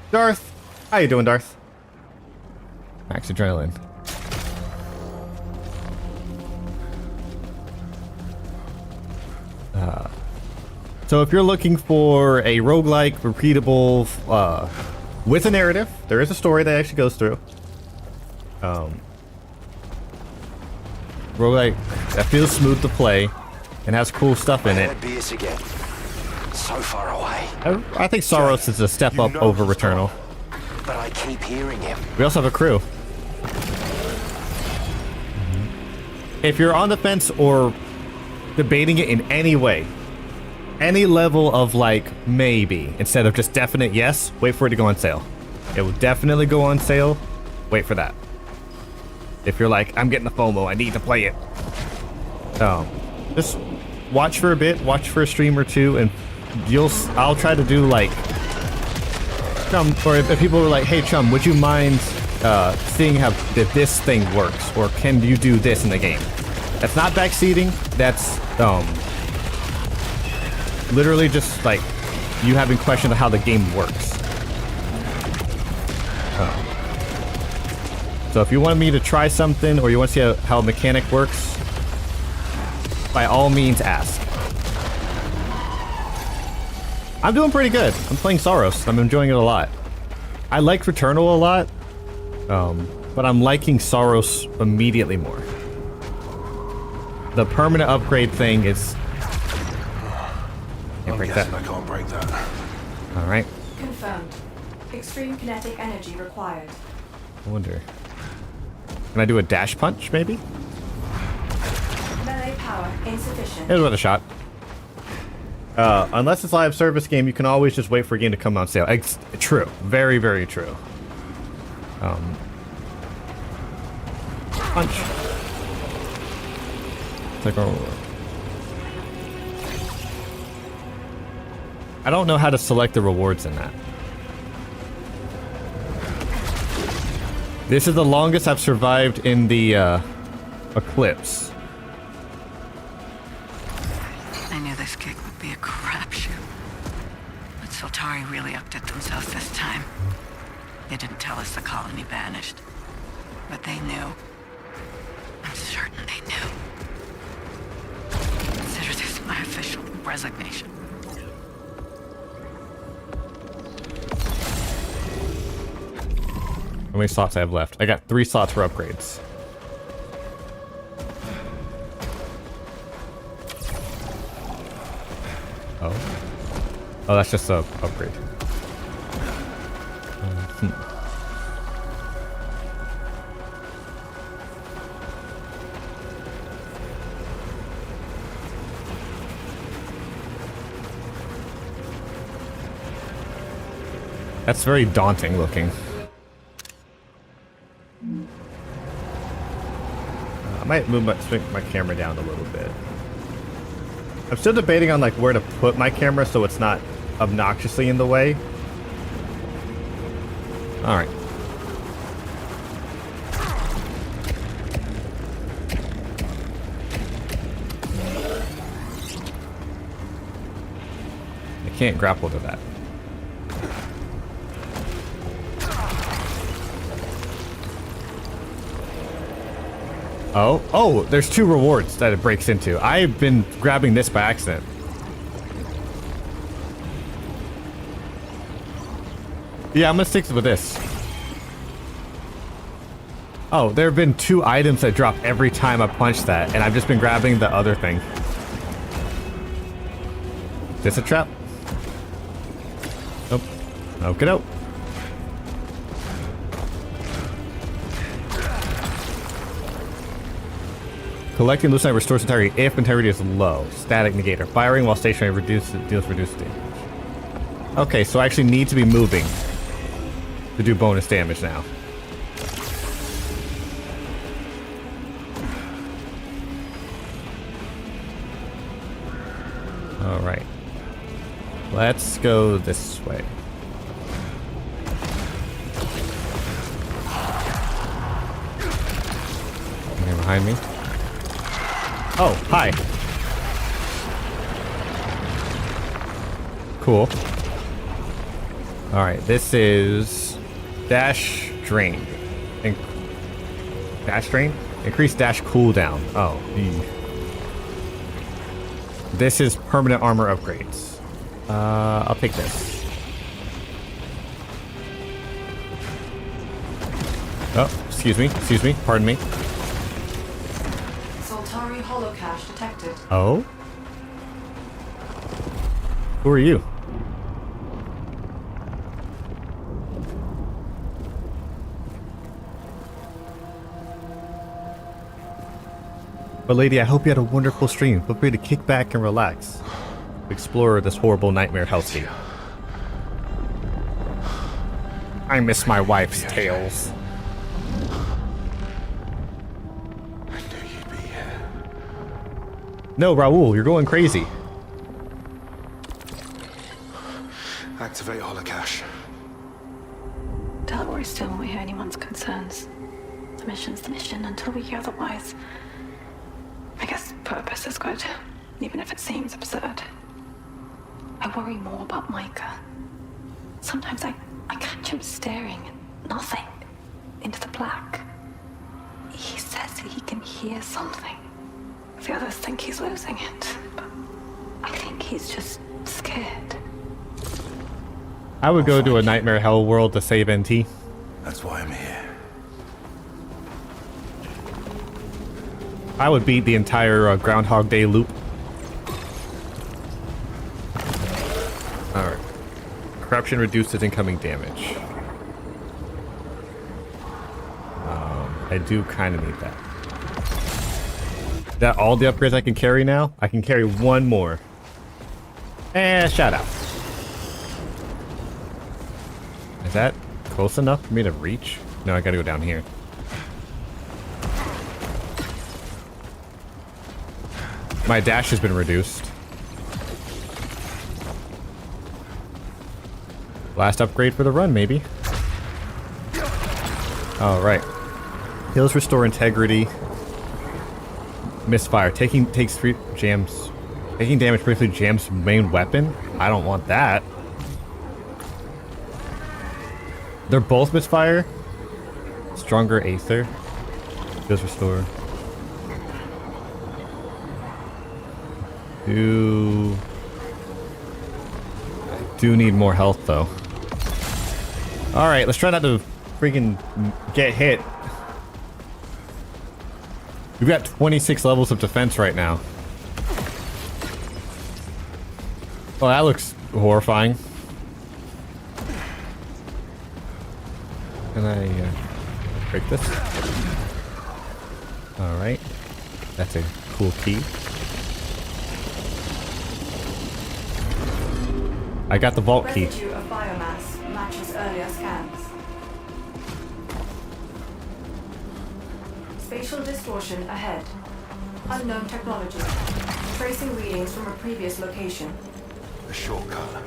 Darth! How you doing, Darth? Max adrenaline. So if you're looking for a roguelike, repeatable, with a narrative, there is a story that actually goes through. roguelike that feels smooth to play and has cool stuff in it. Beers again. So far away. I think Saros is a step up over Returnal. But I keep hearing him. We also have a crew. If you're on the fence or debating it in any way, any level of like maybe instead of just definite yes, wait for it to go on sale. It will definitely go on sale. Wait for that. If you're like, I'm getting the FOMO, I need to play it. Just watch for a bit, watch for a stream or two, and I'll try to do like Chum, or if people were like, hey Chum, would you mind seeing how this thing works, or can you do this in the game? That's not backseating, that's literally just like you having questions of how the game works. So if you want me to try something, or you want to see how a mechanic works, by all means ask. I'm doing pretty good. I'm playing Saros. I'm enjoying it a lot. I liked Returnal a lot, but I'm liking Saros immediately more. The permanent upgrade thing is... Can't break that. I can't break that. Alright. Confirmed. Extreme kinetic energy required. I wonder. Can I do a dash punch, maybe? Melee power insufficient. It was worth a shot. Unless it's a live service game, you can always just wait for a game to come on sale. True. Very, very true. Punch. Take a... I don't know how to select the rewards in that. This is the longest I've survived in the Eclipse. I knew this gig would be a crapshoot. But Soltari really upped it themselves this time. They didn't tell us the colony vanished. But they knew. I'm certain they knew. Consider this my official resignation. How many slots I have left? I got 3 slots for upgrades. Oh. Oh, that's just a upgrade. That's very daunting looking. I might move my camera down a little bit. I'm still debating on like where to put my camera so it's not obnoxiously in the way. All right. I can't grapple to that. Oh, there's 2 rewards that it breaks into. I've been grabbing this by accident. Yeah, I'm gonna stick with this. Oh, there have been 2 items that drop every time I punch that, and I've just been grabbing the other thing. Is this a trap? Nope. Okie doke. Collecting loose restores integrity if integrity is low. Static negator. Firing while stationary deals reduced damage. Okay, so I actually need to be moving to do bonus damage now. Alright. Let's go this way. Anything behind me? Oh, hi. Cool. Alright, this is dash drain. Dash drain? Increase dash cooldown. Oh. This is permanent armor upgrades. I'll take this. Oh, excuse me, pardon me. Saltari holocache detected. Oh? Who are you? But lady, I hope you had a wonderful stream. Feel free to kick back and relax. Explore this horrible nightmare hellscape. I miss my wife's tales. I knew you'd be here. No, Raoul, you're going crazy. Activate holocache. Don't worry still when we hear anyone's concerns. The mission's the mission until we hear otherwise. I guess purpose is good, even if it seems absurd. I worry more about Micah. Sometimes I catch him staring at nothing, into the black. He says he can hear something. The others think he's losing it, but I think he's just scared. I would go to a nightmare hell world to save NT. That's why I'm here. I would beat the entire Groundhog Day loop. Alright. Corruption reduces incoming damage. I do kind of need that. Is that all the upgrades I can carry now? I can carry one more. Shut up. Is that close enough for me to reach? No, I gotta go down here. My dash has been reduced. Last upgrade for the run, maybe. Alright. Heals restore integrity. Misfire. Takes 3 jams. Taking damage briefly jams main weapon? I don't want that. They're both misfire. Stronger Aether. Heals restore. I do need more health though. Alright, let's try not to freaking get hit. We've got 26 levels of defense right now. Well, that looks horrifying. Can I break this? Alright. That's a cool key. I got the vault key. Residue of biomass matches earlier scans. Spatial distortion ahead. Unknown technology. Tracing readings from a previous location. A shortcut.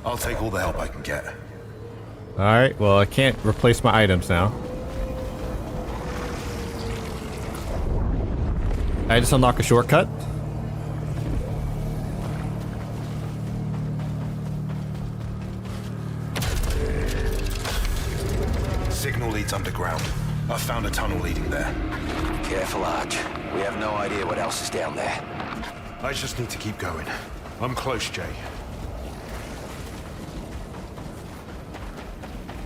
I'll take all the help I can get. Alright, well I can't replace my items now. I just unlock a shortcut. Signal leads underground. I found a tunnel leading there. Careful, Arch. We have no idea what else is down there. I just need to keep going. I'm close, Jay.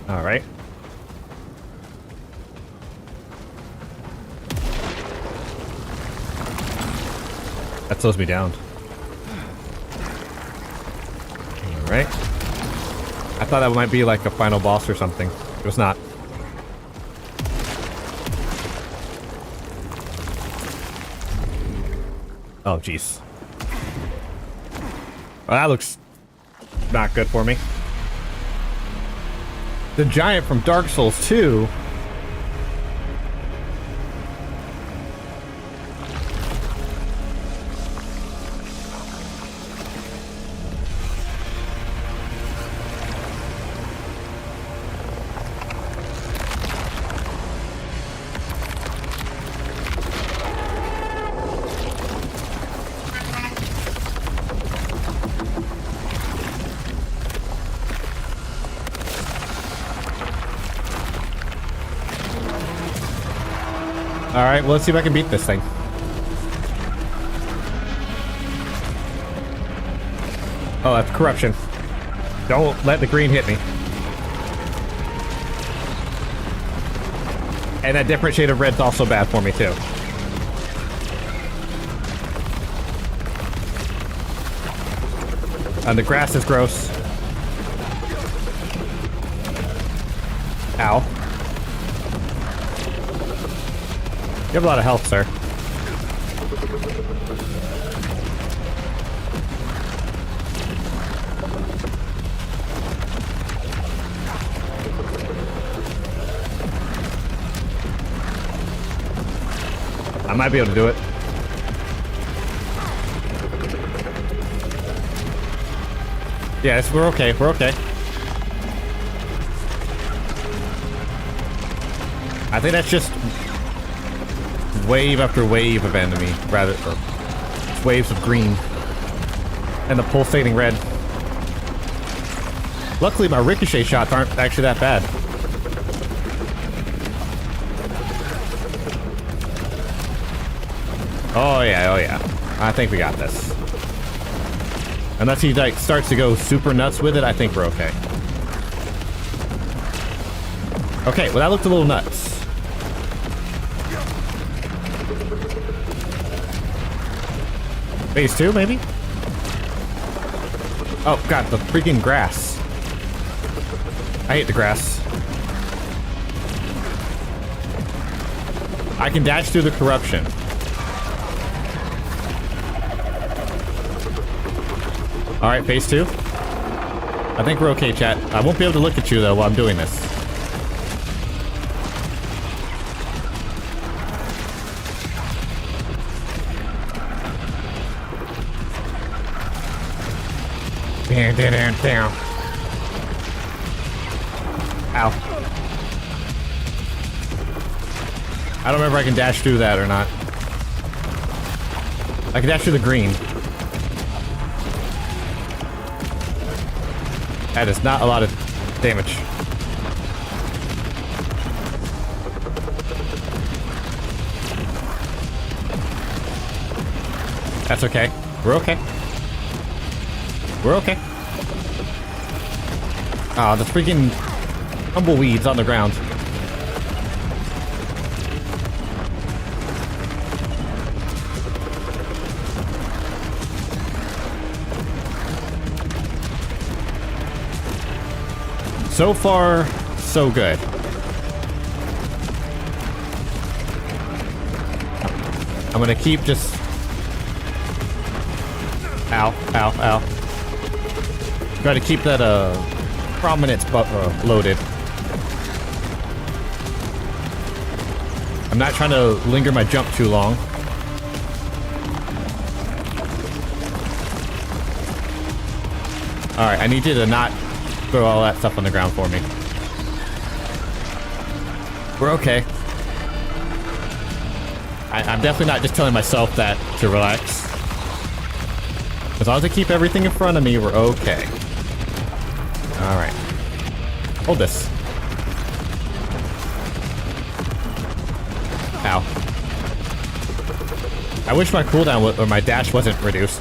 Alright. That slows me down. Alright. I thought that might be like a final boss or something. It was not. Oh, jeez. Well, that looks not good for me. The giant from Dark Souls 2. Alright, well, let's see if I can beat this thing. Oh, that's corruption. Don't let the green hit me. And that different shade of red's also bad for me, too. And the grass is gross. Ow. You have a lot of health, sir. I might be able to do it. Yes, we're okay. We're okay. I think that's just wave after wave of enemy, rather, or waves of green and the pulsating red. Luckily, my ricochet shots aren't actually that bad. Oh yeah, oh yeah. I think we got this. Unless he like starts to go super nuts with it, I think we're okay. Okay, well that looked a little nuts. Phase 2, maybe? Oh god, the freaking grass. I hate the grass. I can dash through the corruption. Alright, phase 2. I think we're okay, chat. I won't be able to look at you, though, while I'm doing this. Down. Ow. I don't remember if I can dash through that or not. I can dash through the green. That is not a lot of damage. That's okay. We're okay. We're okay. Ah, the freaking tumbleweeds on the ground. So far, so good. I'm gonna keep just... Ow, ow, ow. Try to keep that, prominence loaded. I'm not trying to linger my jump too long. Alright, I need you to not throw all that stuff on the ground for me. We're okay. I'm definitely not just telling myself that to relax. As long as I keep everything in front of me, we're okay. Alright. Hold this. Ow. I wish my cooldown or my dash wasn't reduced.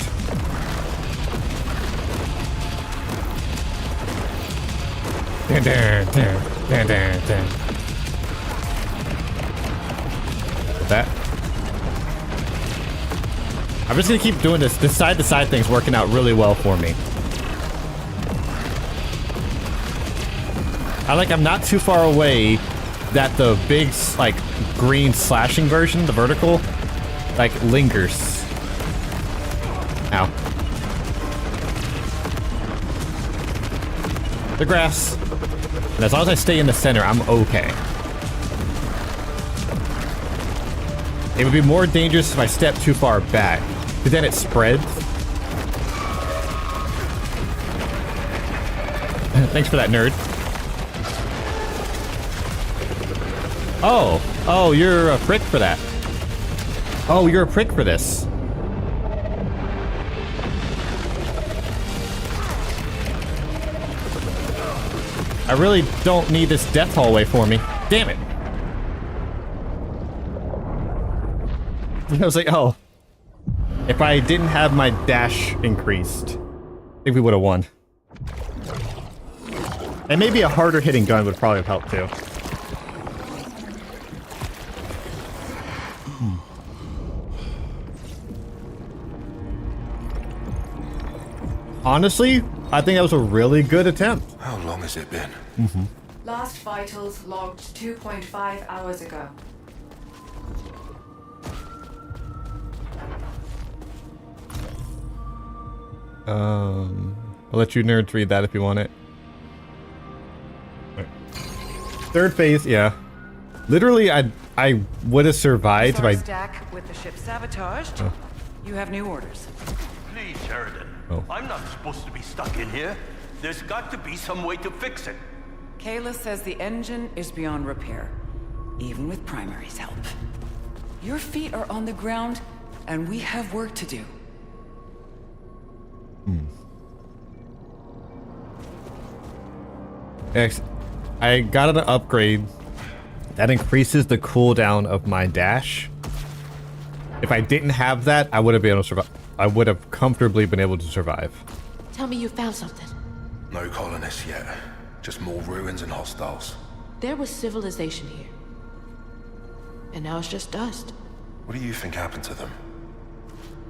That. I'm just gonna keep doing this. This side-to-side thing's working out really well for me. I'm not too far away that the big, like, green slashing version, the vertical, like, lingers. Ow. The grass. And as long as I stay in the center, I'm okay. It would be more dangerous if I step too far back, because then it spreads. Thanks for that, nerd. Oh. Oh, you're a prick for that. Oh, you're a prick for this. I really don't need this death hallway for me. Damn it. I was like, oh. If I didn't have my dash increased, I think we would have won. And maybe a harder hitting gun would probably have helped too. Honestly, I think that was a really good attempt. How long has it been? Last vitals logged 2.5 hours ago. I'll let you nerds read that if you want it. Right. Third phase, yeah. Literally, I would have survived by. Stack with the ship sabotaged. You have new orders. Please, Sheridan. Oh. I'm not supposed to be stuck in here. There's got to be some way to fix it. Kayla says the engine is beyond repair, even with Primary's help. Your feet are on the ground, and we have work to do. I got an upgrade that increases the cooldown of my dash. If I didn't have that, I would have been able to survive. I would have comfortably been able to survive. Tell me you found something. No colonists yet. Just more ruins and hostiles. There was civilization here. And now it's just dust. What do you think happened to them?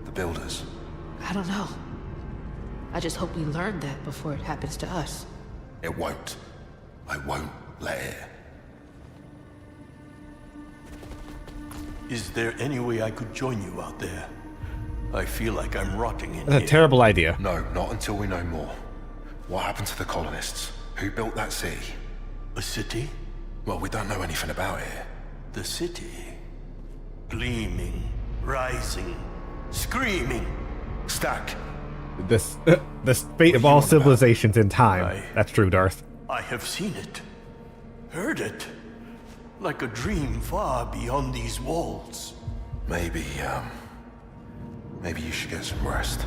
The builders? I don't know. I just hope we learn that before it happens to us. It won't. I won't let it. Is there any way I could join you out there? I feel like I'm rotting in That's a terrible idea. No, not until we know more. What happened to the colonists? Who built that city? A city? Well, we don't know anything about it. The city. Gleaming, rising, screaming. Stack. This the fate of all civilizations in time. That's true, Darth. I have seen it. Heard it. Like a dream far beyond these walls. Maybe you should get some rest.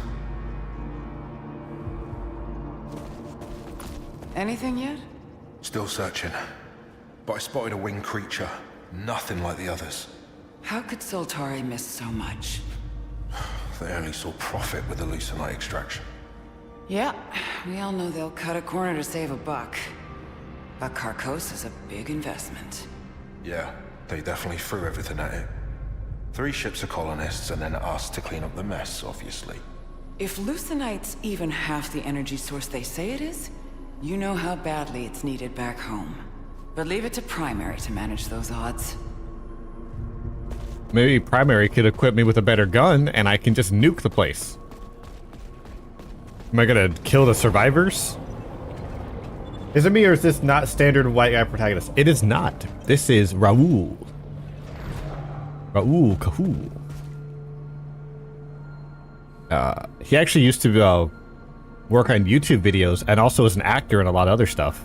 Anything yet? Still searching. But I spotted a winged creature. Nothing like the others. How could Soltari miss so much? They only saw profit with the Lucenite extraction. Yeah, we all know they'll cut a corner to save a buck. But Carcos is a big investment. Yeah, they definitely threw everything at it. 3 ships of colonists and then us to clean up the mess, obviously. If Lucenite's even half the energy source they say it is, you know how badly it's needed back home. But leave it to Primary to manage those odds. Maybe Primary could equip me with a better gun and I can just nuke the place. Am I gonna kill the survivors? Is it me or is this not standard white guy protagonist? It is not. This is Raul. Raul Kahul. He actually used to work on YouTube videos and also as an actor and a lot of other stuff.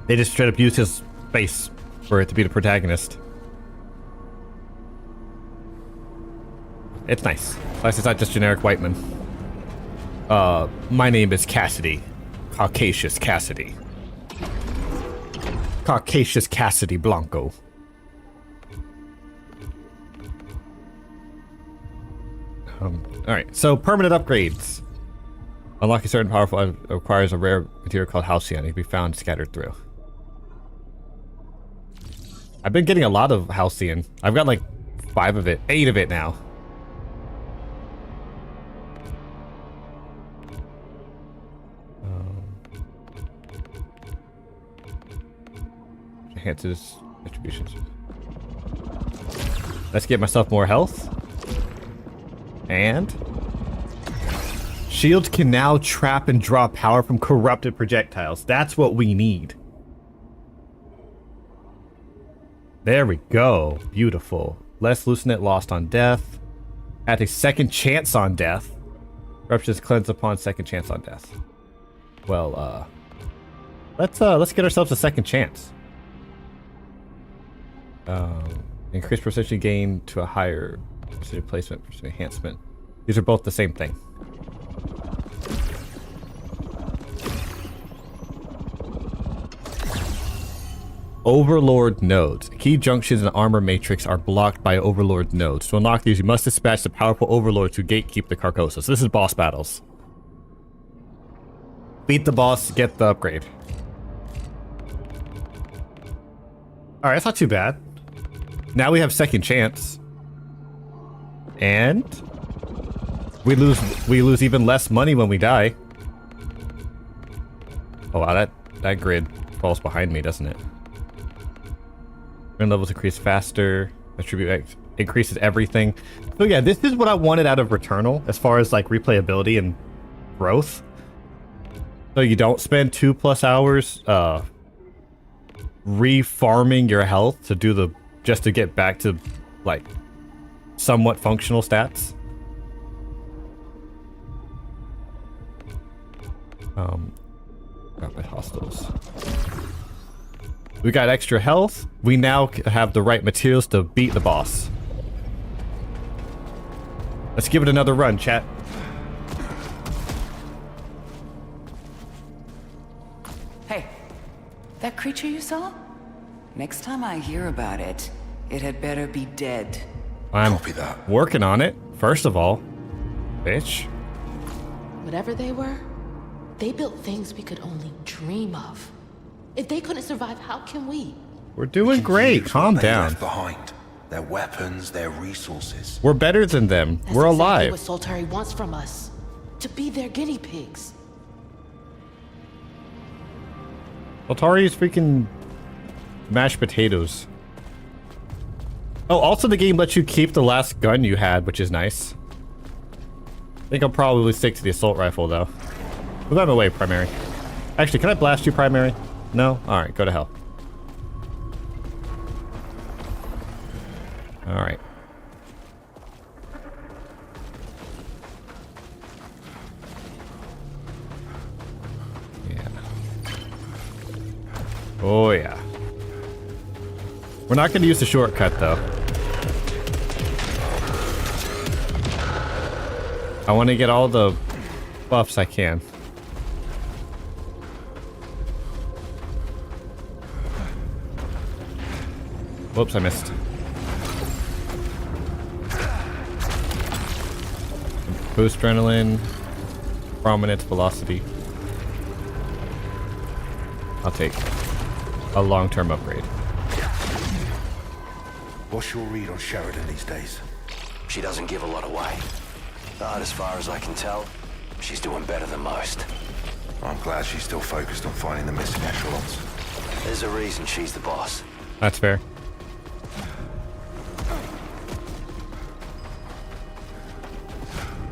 They just straight up used his face for it to be the protagonist. It's nice. Plus, it's not just generic white man. My name is Cassidy. Caucasus Cassidy. Caucasus Cassidy Blanco. Alright, so permanent upgrades. Unlocking certain powerful requires a rare material called halcyon. It can be found scattered through. I've been getting a lot of halcyon. I've got like 5 of it, 8 of it now. Enhances distributions. Let's get myself more health. And shields can now trap and draw power from corrupted projectiles. That's what we need. There we go. Beautiful. Less Lucenite lost on death. At a second chance on death. Corruption is cleansed upon second chance on death. Well, let's get ourselves a second chance. Increased precision gain to a higher precision placement, precision enhancement. These are both the same thing. Overlord nodes. Key junctions in the armor matrix are blocked by Overlord nodes. To unlock these, you must dispatch the powerful Overlords who gatekeep the Carcosa. So this is boss battles. Beat the boss, get the upgrade. Alright, that's not too bad. Now we have second chance. And We lose even less money when we die. Oh wow, that grid falls behind me, doesn't it? Run levels increase faster. Attribute increases everything. So yeah, this is what I wanted out of Returnal as far as like replayability and growth. So you don't spend 2+ hours re-farming your health to do the just to get back to like somewhat functional stats. Rapid hostiles. We got extra health. We now have the right materials to beat the boss. Let's give it another run, chat. Hey, that creature you saw? Next time I hear about it, it had better be dead. I'm Copy that. working on it, first of all. Bitch. Whatever they were, they built things we could only dream of. If they couldn't survive, how can we? We're doing great. Calm What they down. left behind. Their weapons, their resources. We're better than them. That's We're exactly alive. what Soltari wants from us. To be their guinea pigs. Altari is freaking mashed potatoes. Oh, also the game lets you keep the last gun you had, which is nice. I think I'll probably stick to the assault rifle, though. Move out of my way, Primary. Actually, can I blast you, Primary? No? Alright, go to hell. Alright. Yeah. Oh, yeah. We're not going to use the shortcut, though. I want to get all the buffs I can. Whoops, I missed. Boost adrenaline. Prominence velocity. I'll take a long-term upgrade. What's your read on Sheridan these days? She doesn't give a lot away. But as far as I can tell, she's doing better than most. I'm glad she's still focused on finding the missing echelons. There's a reason she's the boss. That's fair.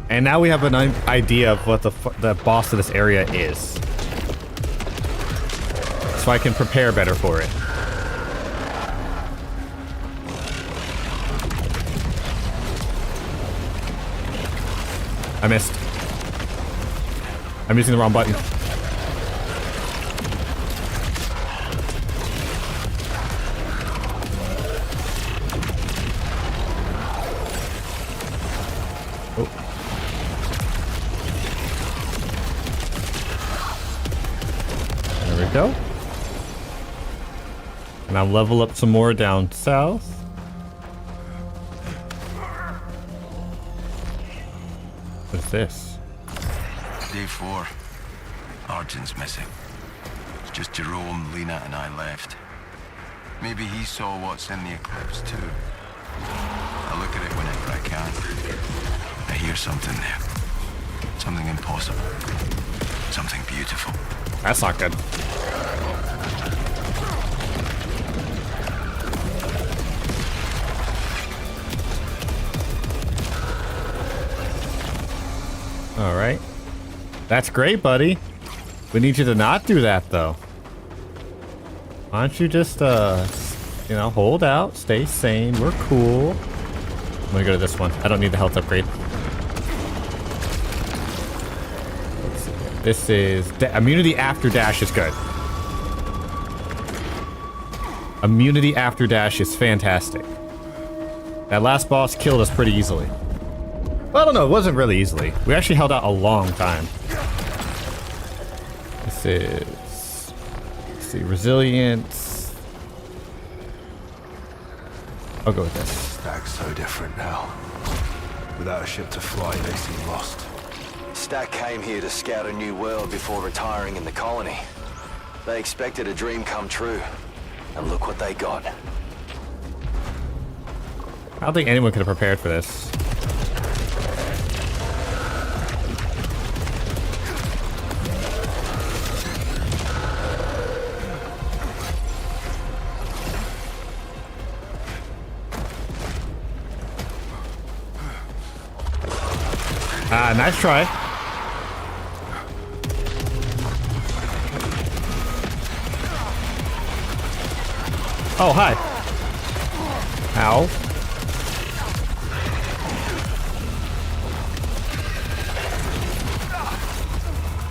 And now we have an idea of what the boss of this area is. So I can prepare better for it. I missed. I'm using the wrong button. Oh. There we go. And I'll level up some more down south. What's this? Day 4. Arjun's missing. It's just Jerome, Lena, and I left. Maybe he saw what's in the eclipse too. I look at it whenever I can. I hear something there. Something impossible. Something beautiful. That's not good. All right. That's great, buddy. We need you to not do that, though. Why don't you just, you know, hold out, stay sane. We're cool. I'm gonna go to this one. I don't need the health upgrade. Let's see. This is... immunity after dash is good. Immunity after dash is fantastic. That last boss killed us pretty easily. Well, I don't know. It wasn't really easily. We actually held out a long time. This is... let's see. Resilience. I'll go with this. Stack's so different now. Without a ship to fly, they seem lost. Stack came here to scout a new world before retiring in the colony. They expected a dream come true. And look what they got. I don't think anyone could have prepared for this. Ah, nice try. Oh, hi. Ow.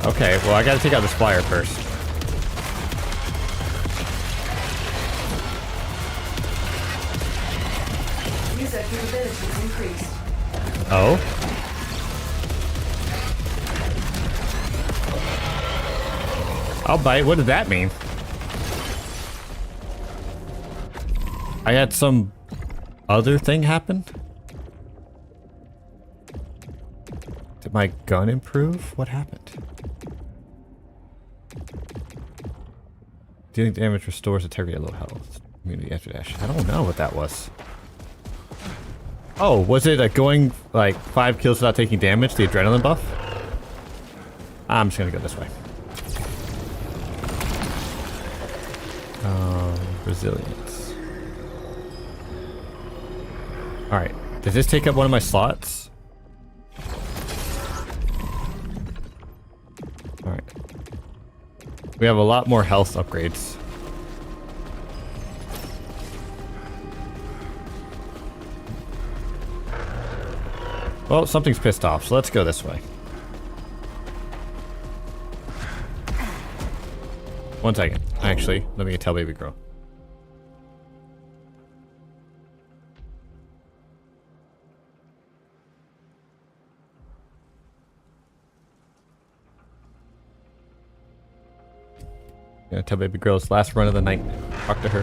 Okay, well, I gotta take out this flyer first. User capabilities increased. Oh? I'll bite. What did that mean? I had some other thing happen? Did my gun improve? What happened? Dealing damage restores integrity at low health. Immunity after dash. I don't know what that was. Oh, was it going like 5 kills without taking damage? The adrenaline buff? I'm just gonna go this way. Resilience. Alright. Does this take up one of my slots? Alright. We have a lot more health upgrades. Well, something's pissed off, so let's go this way. One second. Actually, let me tell baby girl. Gonna tell baby girl it's last run of the night. Talk to her.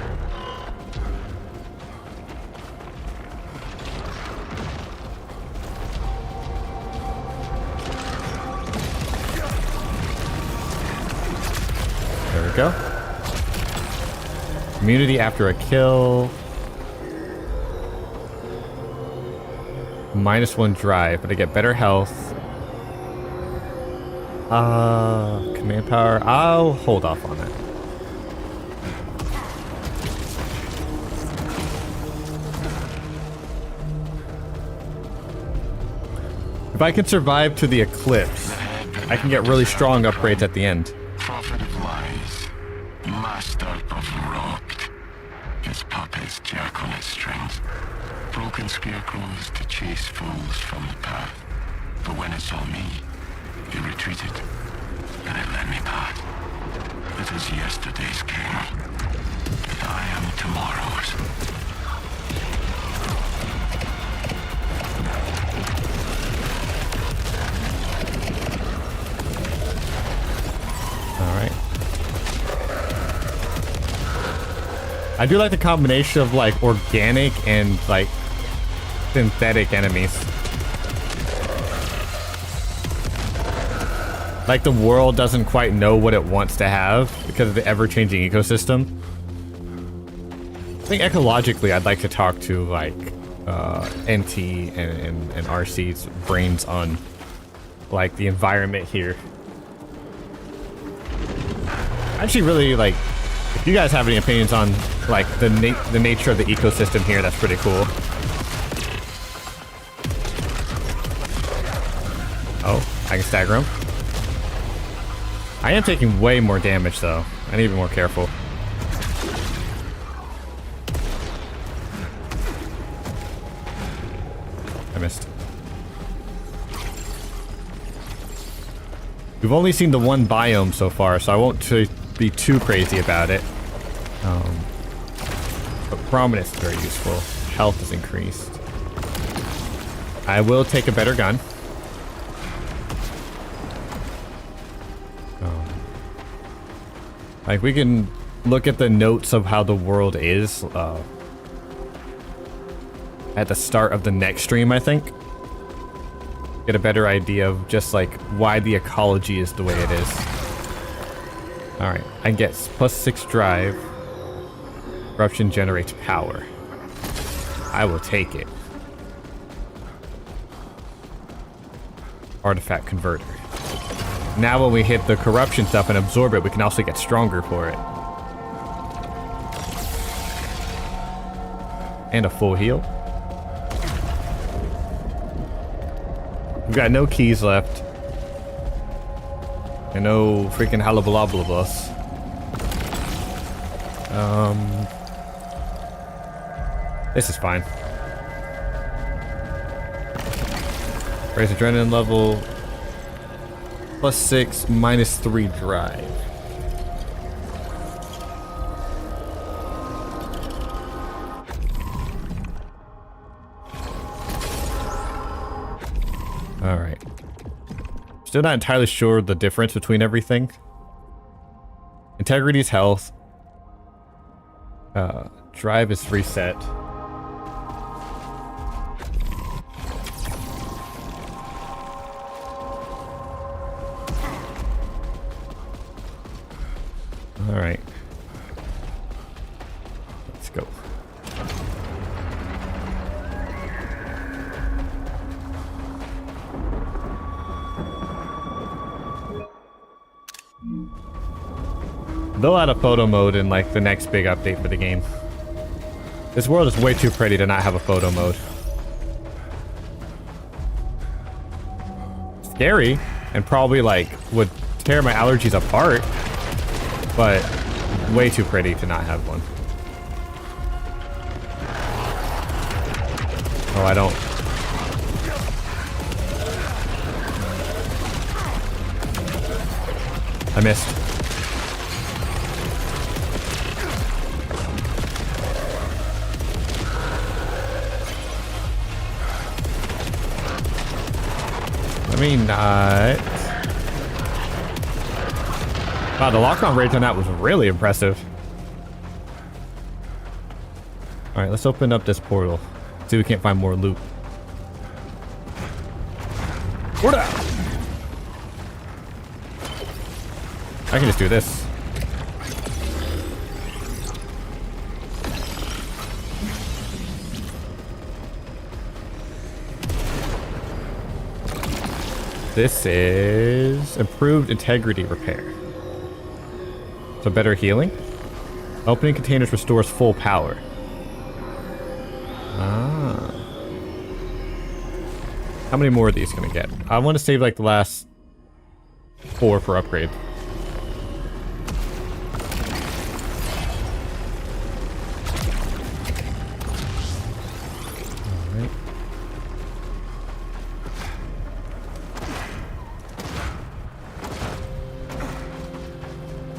There we go. Immunity after a kill. -1 drive, but I get better health. Command power. I'll hold off on that. If I can survive to the eclipse, I can get really strong upgrades at the end. Prophet of lies, master of robbed. His puppets jerk on its strings. Broken scarecrows to chase fools from the path. But when it saw me, it retreated, and it let me pass. It is yesterday's king, and I am tomorrow's. Alright. I do like the combination of like organic and like synthetic enemies. Like the world doesn't quite know what it wants to have because of the ever-changing ecosystem. I think ecologically I'd like to talk to like NT and RC's brains on like the environment here. I actually really like, if you guys have any opinions on like the nature of the ecosystem here, that's pretty cool. Oh, I can stagger him. I am taking way more damage though. I need to be more careful. I missed. We've only seen the one biome so far, so I won't be too crazy about it. But prominence is very useful. Health is increased. I will take a better gun. Like we can look at the notes of how the world is at the start of the next stream, I think. Get a better idea of just like why the ecology is the way it is. Alright, I get +6 drive. Corruption generates power. I will take it. Artifact converter. Now when we hit the corruption stuff and absorb it, we can also get stronger for it. And a full heal. We've got no keys left. And no freaking halabalablas. This is fine. Raise adrenaline level. +6, -3 drive. Alright. Still not entirely sure the difference between everything. Integrity's health. Drive is reset. Alright. Let's go. They'll add a photo mode in like the next big update for the game. This world is way too pretty to not have a photo mode. Scary, and probably like would tear my allergies apart, but way too pretty to not have one. Oh, I don't. I missed. Let me not. Wow, the lock-on range on that was really impressive. Alright, let's open up this portal. See if we can't find more loot. What up? I can just do this. This is improved integrity repair. So better healing. Opening containers restores full power. Ah. How many more of these can I get? I want to save like the last 4 for upgrade. Alright.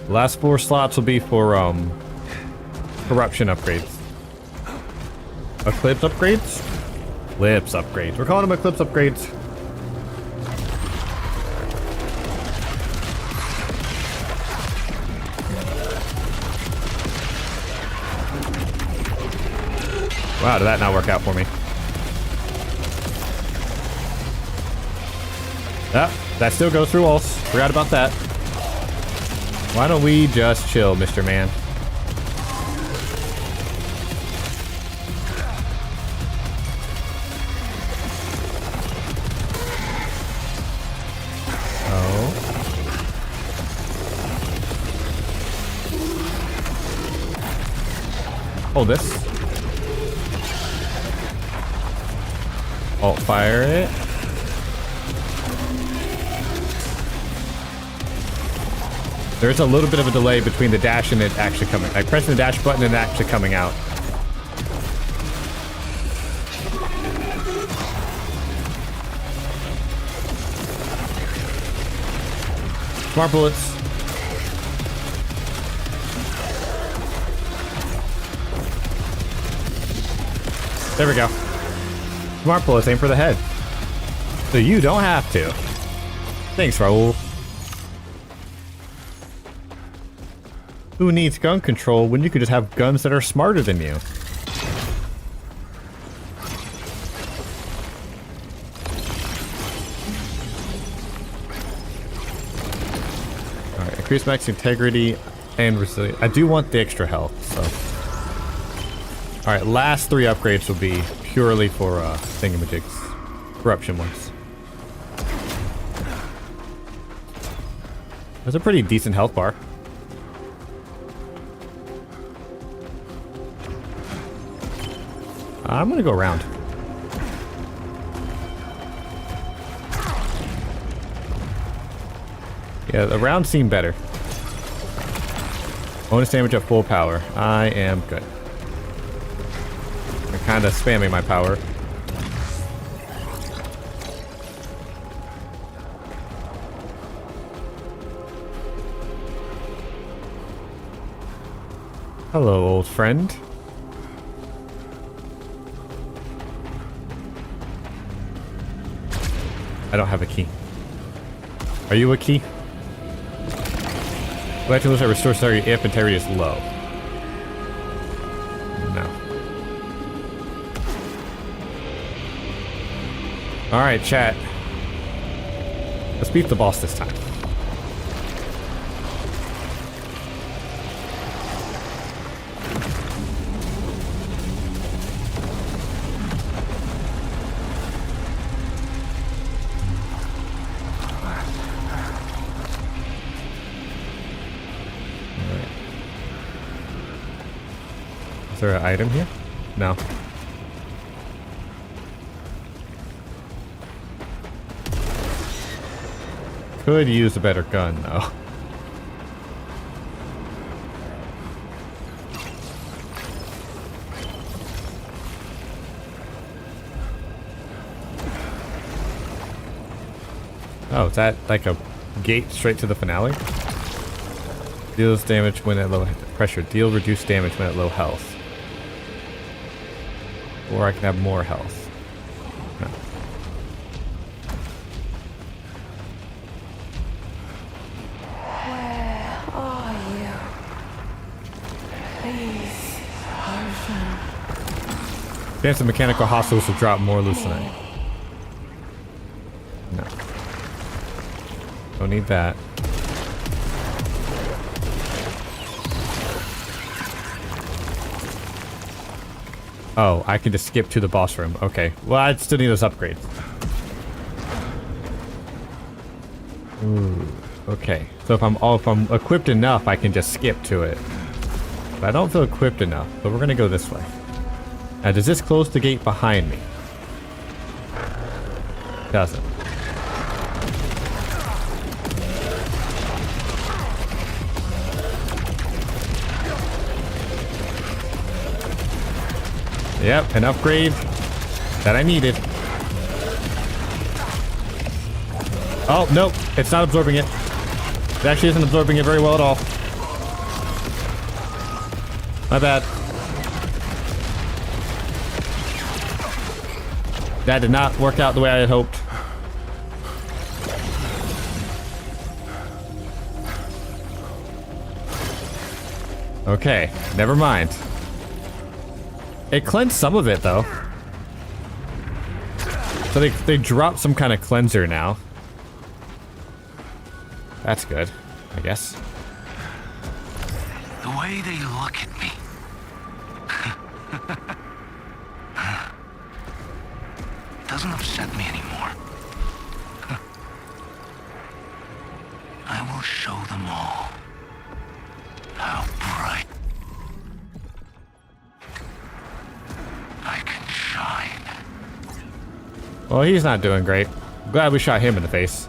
The last 4 slots will be for corruption upgrades. Eclipse upgrades? Eclipse upgrades. We're calling them Eclipse upgrades. Wow, did that not work out for me? Yep, that still goes through walls. Forgot about that. Why don't we just chill, Mr. Man? Hold this. Alt fire it. There's a little bit of a delay between the dash and it actually coming. Like pressing the dash button and actually coming out. Smart bullets. There we go. Smart bullets aim for the head. So you don't have to. Thanks, Raul. Who needs gun control when you could just have guns that are smarter than you? Alright, increase max integrity and resilience. I do want the extra health, so. Alright, last 3 upgrades will be purely for thingamajigs. Corruption ones. That's a pretty decent health bar. I'm gonna go around. Yeah, the rounds seem better. Bonus damage at full power. I am good. I'm kind of spamming my power. Hello, old friend. I don't have a key. Are you a key? Collecting looks like restore target if integrity is low. No. Alright, chat. Let's beat the boss this time. Is there an item here? No. Could use a better gun, though. Oh, is that like a gate straight to the finale? Deals damage when at low pressure. Deal reduced damage when at low health. Or I can have more health. No. Where are you? Please, open. Chance of mechanical hostiles to drop more loosenite. No. Don't need that. Oh, I can just skip to the boss room. Okay. Well, I still need those upgrades. Ooh. Okay. So if I'm equipped enough, I can just skip to it. But I don't feel equipped enough. But we're gonna go this way. Now, does this close the gate behind me? Doesn't. Yep, an upgrade that I needed. Oh, nope, it's not absorbing it. It actually isn't absorbing it very well at all. My bad. That did not work out the way I had hoped. Okay, never mind. It cleansed some of it, though. So they dropped some kind of cleanser now. That's good, I guess. The way they look at me. Doesn't upset me anymore. I will show them all how bright I can shine. Well, he's not doing great. Glad we shot him in the face.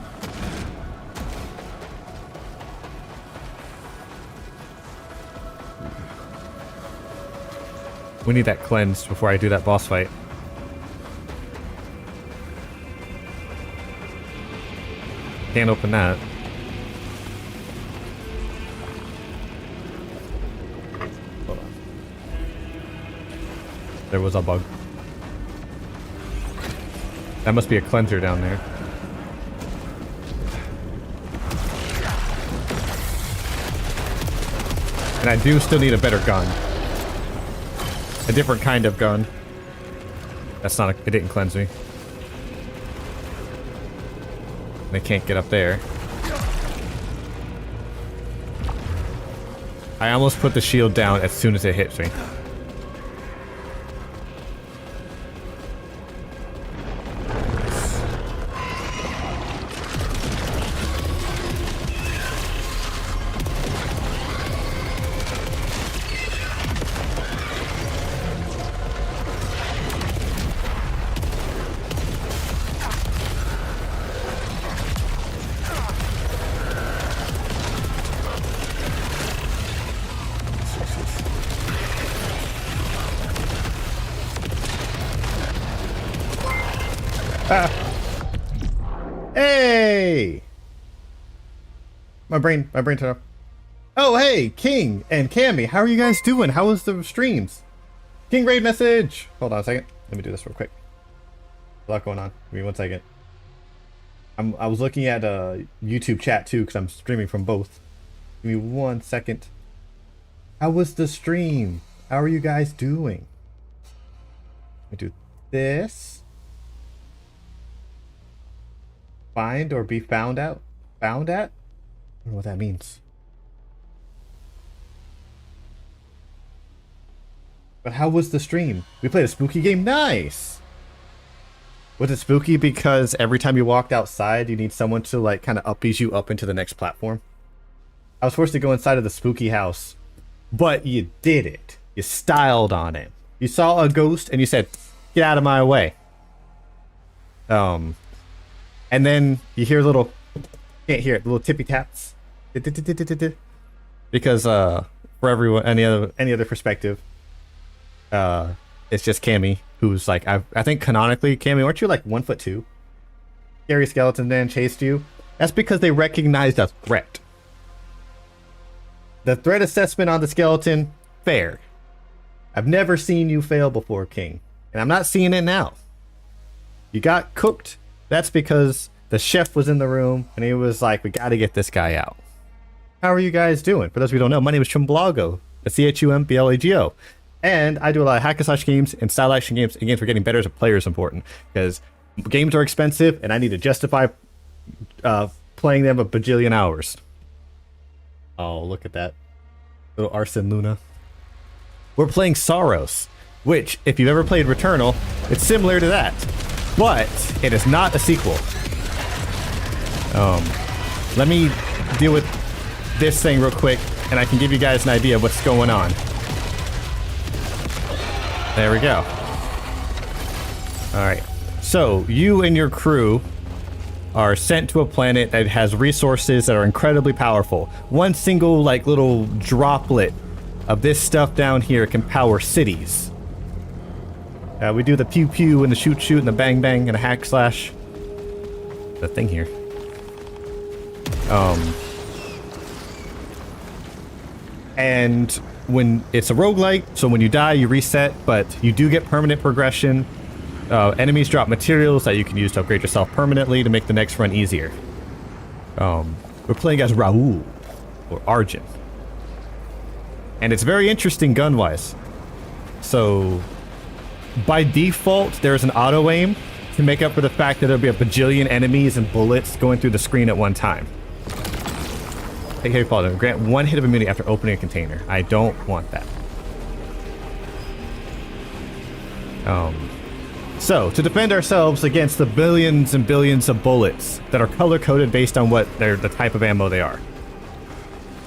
We need that cleansed before I do that boss fight. Can't open that. Hold on. There was a bug. That must be a cleanser down there. And I do still need a better gun. A different kind of gun. That's not it didn't cleanse me. They can't get up there. I almost put the shield down as soon as it hits me. Hey! My brain turned off. Oh, hey, King and Cammy, how are you guys doing? How was the streams? King raid message! Hold on a second. Let me do this real quick. A lot going on. Give me 1 second. I was looking at YouTube chat too, because I'm streaming from both. Give me 1 second. How was the stream? How are you guys doing? Let me do this. Find or be found out? Found at? I don't know what that means. But how was the stream? We played a spooky game. Nice! Was it spooky because every time you walked outside, you need someone to like kind of uppies you up into the next platform? I was forced to go inside of the spooky house, but you did it. You styled on it. You saw a ghost and you said, "Get out of my way." And then you hear little, can't hear it, little tippy taps, because for everyone, any other perspective, it's just Cammy, who's like, I think canonically, Cammy, aren't you like 1'2"? Scary skeleton man chased you. That's because they recognized a threat. The threat assessment on the skeleton, fair. I've never seen you fail before, King, and I'm not seeing it now. You got cooked. That's because the chef was in the room and he was like, "We got to get this guy out." How are you guys doing? For those of you who don't know, my name is Chumblago, the CHUMBLAGO. And I do a lot of hack and slash games and style action games, and games for getting better as a player is important, because games are expensive and I need to justify playing them a bajillion hours. Oh, look at that. Little Arson Luna. We're playing SAROS, which, if you've ever played Returnal, it's similar to that, but it is not a sequel. Let me deal with this thing real quick, and I can give you guys an idea of what's going on. There we go. Alright. So, you and your crew are sent to a planet that has resources that are incredibly powerful. One single, like, little droplet of this stuff down here can power cities. We do the pew pew and the shoot shoot and the bang bang and a hack slash. The thing here. And when it's a roguelike, so when you die, you reset, but you do get permanent progression. Enemies drop materials that you can use to upgrade yourself permanently to make the next run easier. We're playing as Raoul, or Arjun. And it's very interesting gun-wise. So, by default, there's an auto-aim to make up for the fact that there'll be a bajillion enemies and bullets going through the screen at one time. Hey, Father, grant 1 hit of immunity after opening a container. I don't want that. So, to defend ourselves against the billions and billions of bullets that are color-coded based on what the type of ammo they are,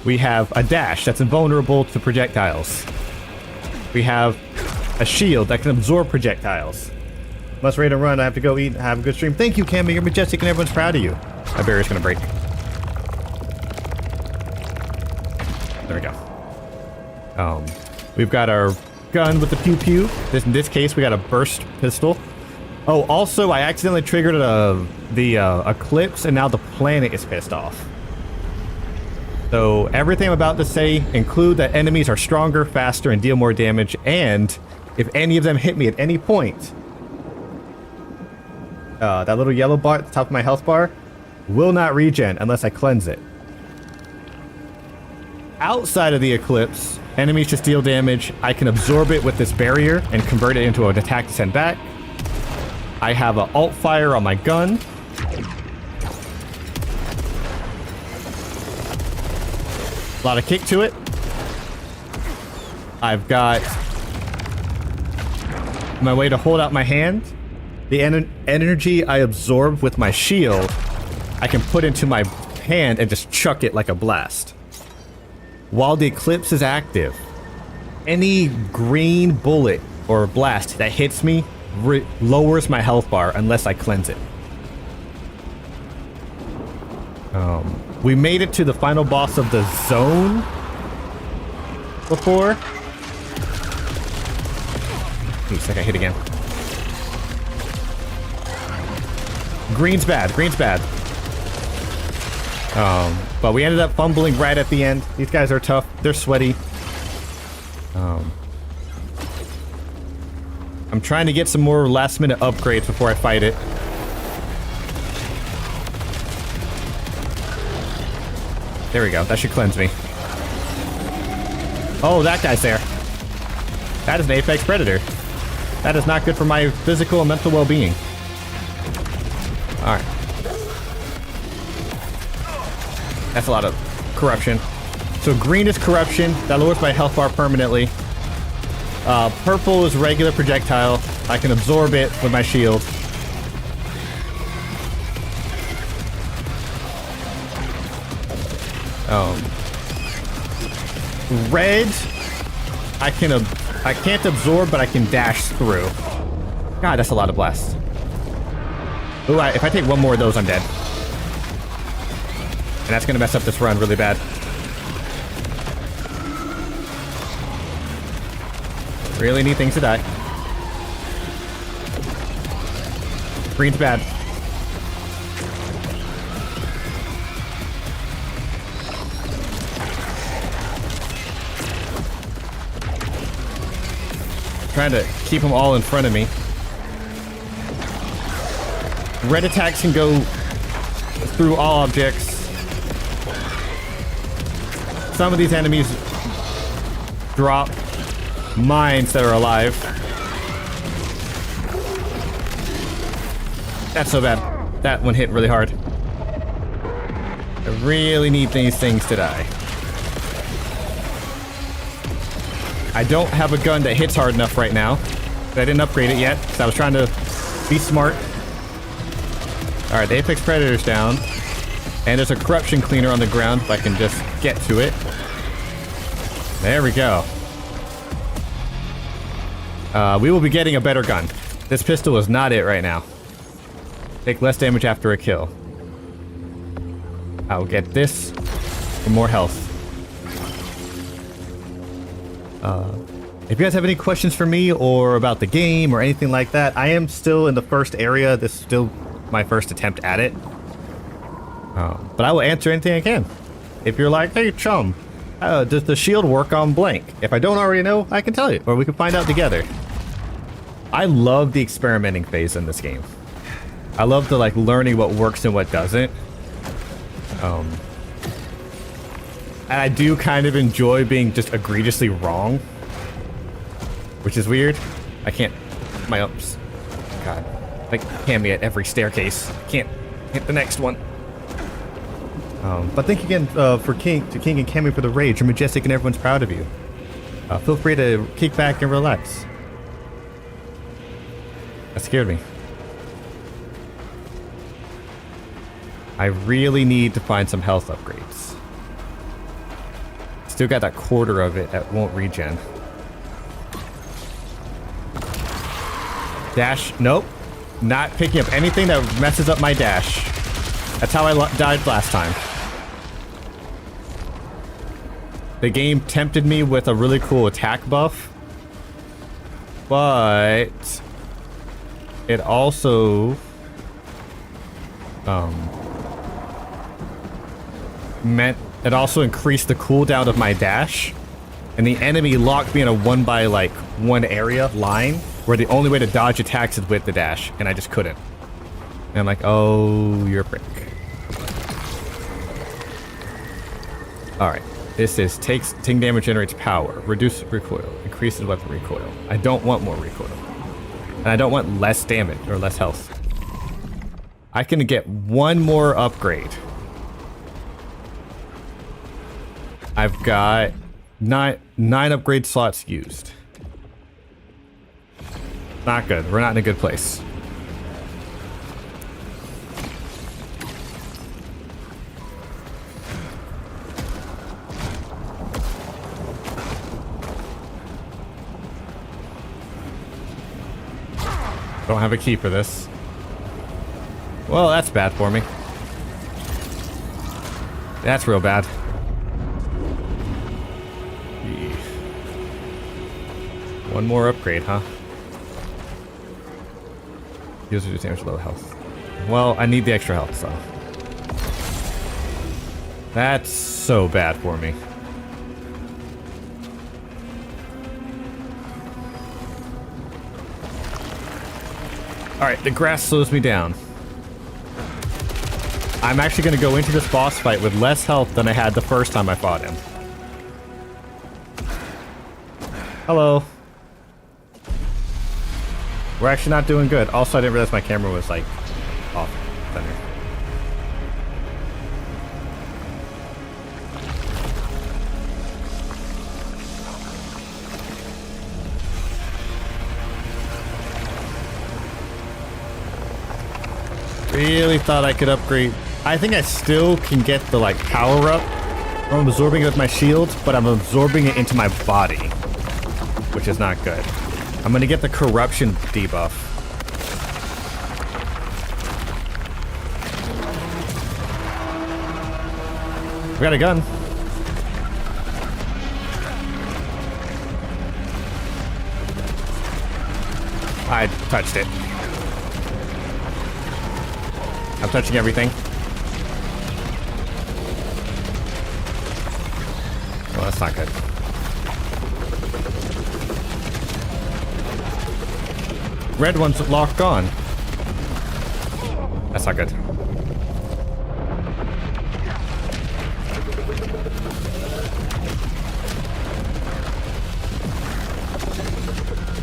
we have a dash that's invulnerable to projectiles. We have a shield that can absorb projectiles. Must raid and run. I have to go eat and have a good stream. Thank you, Cammy. You're majestic and everyone's proud of you. My barrier's gonna break. There we go. We've got our gun with the pew pew. In this case, we got a burst pistol. Oh, also, I accidentally triggered the eclipse, and now the planet is pissed off. So everything I'm about to say include that enemies are stronger, faster, and deal more damage, and if any of them hit me at any point, that little yellow bar at the top of my health bar will not regen unless I cleanse it. Outside of the eclipse, enemies just deal damage. I can absorb it with this barrier and convert it into an attack to send back. I have an alt fire on my gun. A lot of kick to it. I've got my way to hold out my hand. The energy I absorb with my shield, I can put into my hand and just chuck it like a blast. While the eclipse is active, any green bullet or blast that hits me lowers my health bar unless I cleanse it. We made it to the final boss of the zone before. Oops, I got hit again. green's bad. Green's bad. But we ended up fumbling right at the end. These guys are tough. They're sweaty. I'm trying to get some more last minute upgrades before I fight it. There we go. That should cleanse me. Oh, that guy's there. That is an apex predator. That is not good for my physical and mental well-being. Alright. That's a lot of corruption. So green is corruption. That lowers my health bar permanently. Purple is regular projectile. I can absorb it with my shield. Red, I can't absorb, but I can dash through. God, that's a lot of blasts. Ooh, if I take one more of those, I'm dead. And that's gonna mess up this run really bad. Really need things to die. Green's bad. Trying to keep them all in front of me. Red attacks can go through all objects. Some of these enemies drop mines that are alive. That's so bad. That one hit really hard. I really need these things to die. I don't have a gun that hits hard enough right now. I didn't upgrade it yet, because I was trying to be smart. Alright, the Apex Predator's down. And there's a corruption cleaner on the ground, if I can just get to it. There we go. We will be getting a better gun. This pistol is not it right now. Take less damage after a kill. I'll get this for more health. If you guys have any questions for me or about the game or anything like that, I am still in the first area. This is still my first attempt at it. But I will answer anything I can. If you're like, hey chum, does the shield work on blank? If I don't already know, I can tell you, or we can find out together. I love the experimenting phase in this game. I love the learning what works and what doesn't. And I do kind of enjoy being just egregiously wrong, which is weird. I can't, my ups. God, can me at every staircase. Can't hit the next one. But thank you again to King and Cammy for the raid. You're majestic and everyone's proud of you. Feel free to kick back and relax. That scared me. I really need to find some health upgrades. Still got that quarter of it that won't regen. Dash, nope. Not picking up anything that messes up my dash. That's how I died last time. The game tempted me with a really cool attack buff, but it also meant it also increased the cooldown of my dash, and the enemy locked me in a one area line where the only way to dodge attacks is with the dash, and I just couldn't. And I'm like, oh, you're a prick. Alright. This is taking damage, generates power, reduce recoil, increases weapon recoil. I don't want more recoil. And I don't want less damage or less health. I can get one more upgrade. I've got nine upgrade slots used. Not good. We're not in a good place. Don't have a key for this. Well, that's bad for me. That's real bad. One more upgrade, huh? User damage, low health. Well, I need the extra health, so. That's so bad for me. Alright, the grass slows me down. I'm actually going to go into this boss fight with less health than I had the first time I fought him. Hello. We're actually not doing good. Also, I didn't realize my camera was, like, off center. Really thought I could upgrade. I think I still can get the, like, power up. I'm absorbing it with my shield, but I'm absorbing it into my body, which is not good. I'm gonna get the corruption debuff. We got a gun. I touched it. I'm touching everything. Well, that's not good. Red one's locked on. That's not good.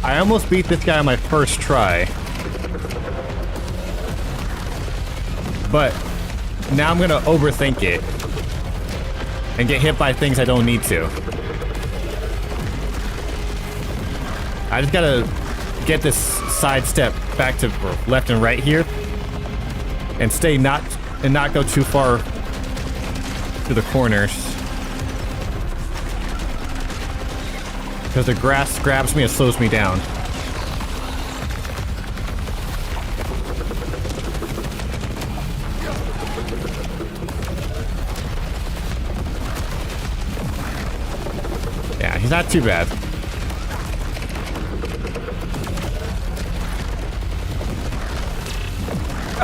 I almost beat this guy on my first try. But now I'm gonna overthink it and get hit by things I don't need to. I just gotta get this sidestep back to left and right here and stay not go too far to the corners, because the grass grabs me and slows me down. Yeah, he's not too bad.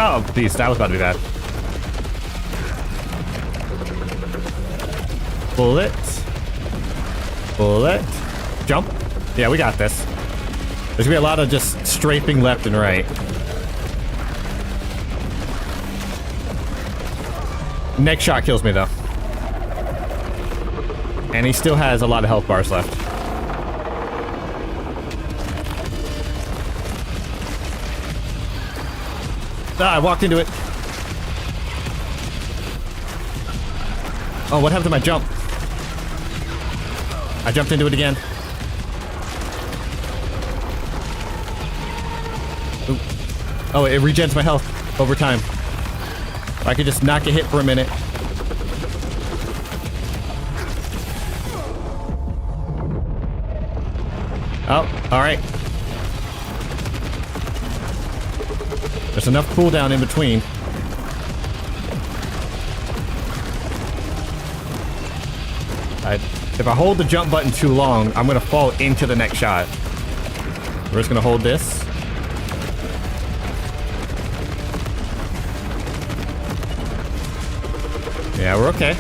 Oh, geez, that was about to be bad. Bullet. Bullet. Jump. Yeah, we got this. There's gonna be a lot of just strafing left and right. Next shot kills me, though. And he still has a lot of health bars left. Ah, I walked into it. Oh, what happened to my jump? I jumped into it again. Ooh. Oh, it regens my health over time. I could just not get hit for a minute. Oh, alright. There's enough cooldown in between. If I hold the jump button too long, I'm gonna fall into the next shot. We're just gonna hold this. Yeah, we're okay.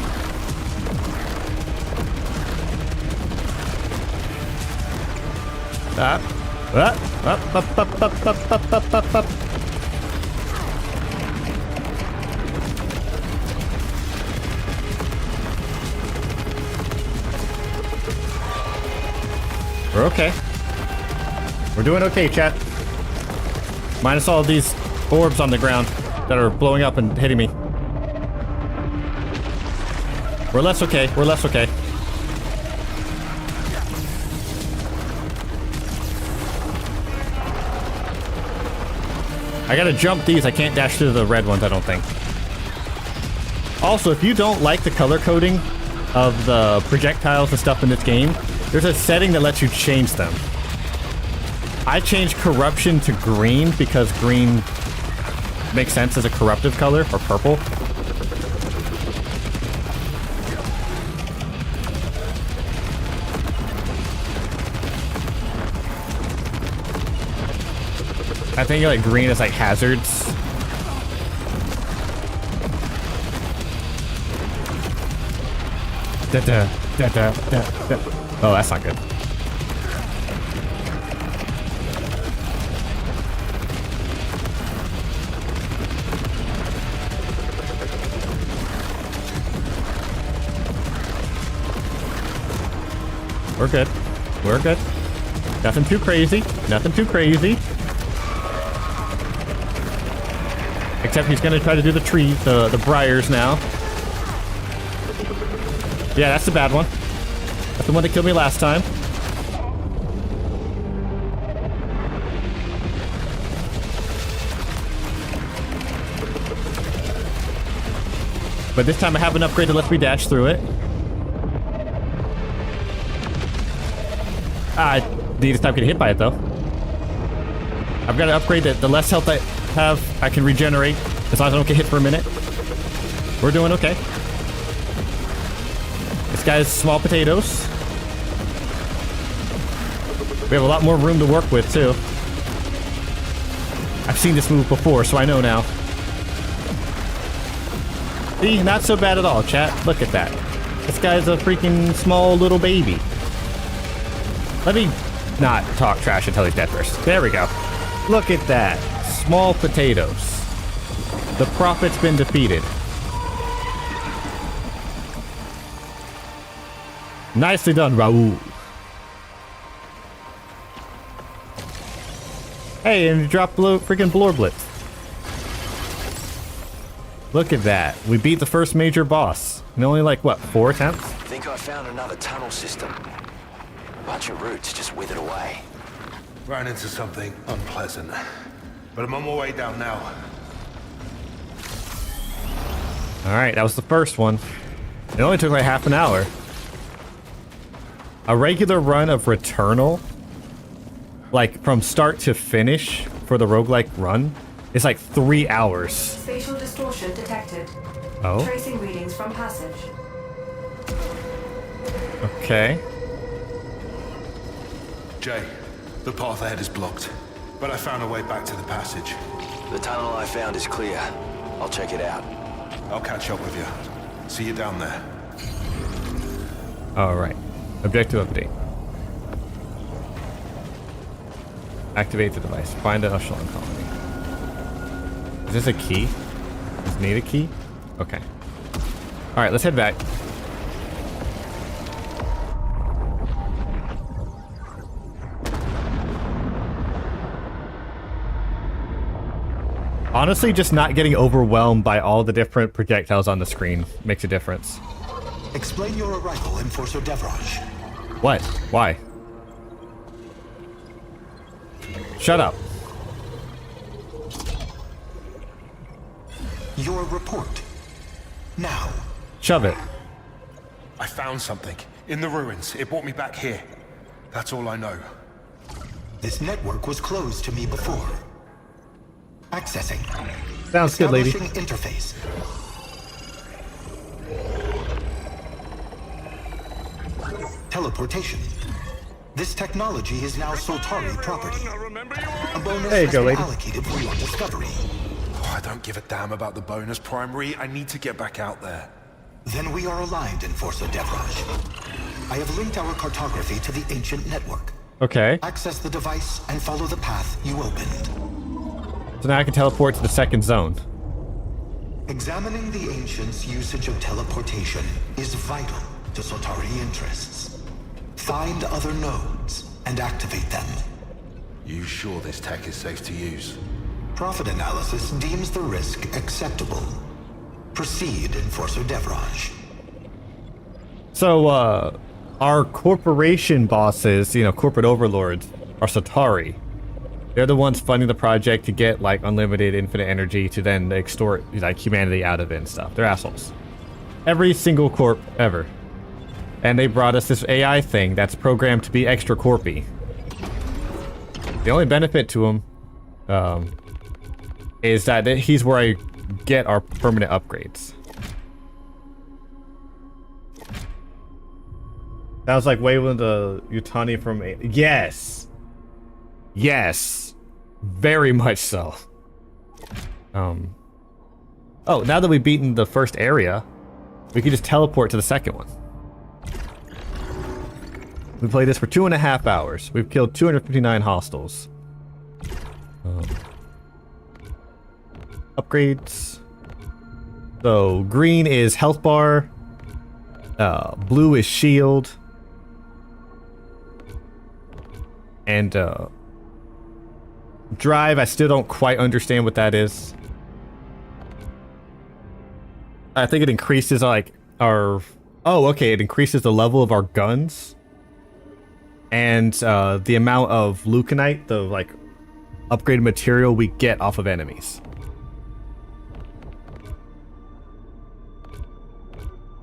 Up, up, up, up, up, up, up, up, up, up. We're okay. We're doing okay, chat. Minus all of these orbs on the ground that are blowing up and hitting me. We're less okay. We're less okay. I gotta jump these. I can't dash through the red ones, I don't think. Also, if you don't like the color coding of the projectiles and stuff in this game, there's a setting that lets you change them. I changed corruption to green because green makes sense as a corruptive color, or purple. I think like green is like hazards. Oh, that's not good. We're good. We're good. Nothing too crazy. Nothing too crazy. Except he's gonna try to do the trees, the briars now. Yeah, that's the bad one. That's the one that killed me last time. But this time I have an upgrade that lets me dash through it. This time I get hit by it though. I've got an upgrade that the less health I have, I can regenerate as long as I don't get hit for a minute. We're doing okay. This guy's small potatoes. We have a lot more room to work with too. I've seen this move before, so I know now. See, not so bad at all, chat. Look at that. This guy's a freaking small little baby. Let me not talk trash until he's dead first. There we go. Look at that. Small potatoes. The prophet's been defeated. Nicely done, Raoul. Hey, and you dropped freaking Blorblitz. Look at that. We beat the first major boss. In only like, what, 4 attempts? Think I found another tunnel system. Bunch of roots just withered away. Ran into something unpleasant. But I'm on my way down now. Alright, that was the first one. It only took like half an hour. A regular run of Returnal, like from start to finish for the roguelike run, is like 3 hours. Spatial distortion detected. Oh? Tracing readings from passage. Okay. Jay, the path ahead is blocked, but I found a way back to the passage. The tunnel I found is clear. I'll check it out. I'll catch up with you. See you down there. Alright. Objective update. Activate the device. Find an echelon colony. Is this a key? Does it need a key? Okay. Alright, let's head back. Honestly, just not getting overwhelmed by all the different projectiles on the screen makes a difference. Explain your arrival in Forso Devraj. What? Why? Shut up. Your report. Now. Shove it. I found something. In the ruins. It brought me back here. That's all I know. This network was closed to me before. Accessing. Sounds good, lady. Establishing interface. Teleportation. This technology is now Soltari property. A bonus there you has go, been lady. allocated for your discovery. Oh, I don't give a damn about the bonus, Primary. I need to get back out there. Then we are aligned in Forso Devraj. I have linked our cartography to the ancient network. Okay. Access the device and follow the path you opened. So now I can teleport to the second zone. Examining the ancients' usage of teleportation is vital to Soltari interests. Find other nodes and activate them. You sure this tech is safe to use? Profit analysis deems the risk acceptable. Proceed in Forso Devraj. So, our corporation bosses, you know, corporate overlords, are Soltari. They're the ones funding the project to get, like, unlimited infinite energy to then extort, like, humanity out of it and stuff. They're assholes. Every single corp ever. And they brought us this AI thing that's programmed to be extra corpy. The only benefit to him is that he's where I get our permanent upgrades. That was like Waylon the Yutani from... Yes! Yes! Very much so. Oh, now that we've beaten the first area, we can just teleport to the second one. We played this for 2.5 hours. We've killed 259 hostiles. Upgrades. So green is health bar. Blue is shield. And drive, I still don't quite understand what that is. I think it increases like our... Oh, okay, it increases the level of our guns. And the amount of leuconite, the like upgraded material we get off of enemies.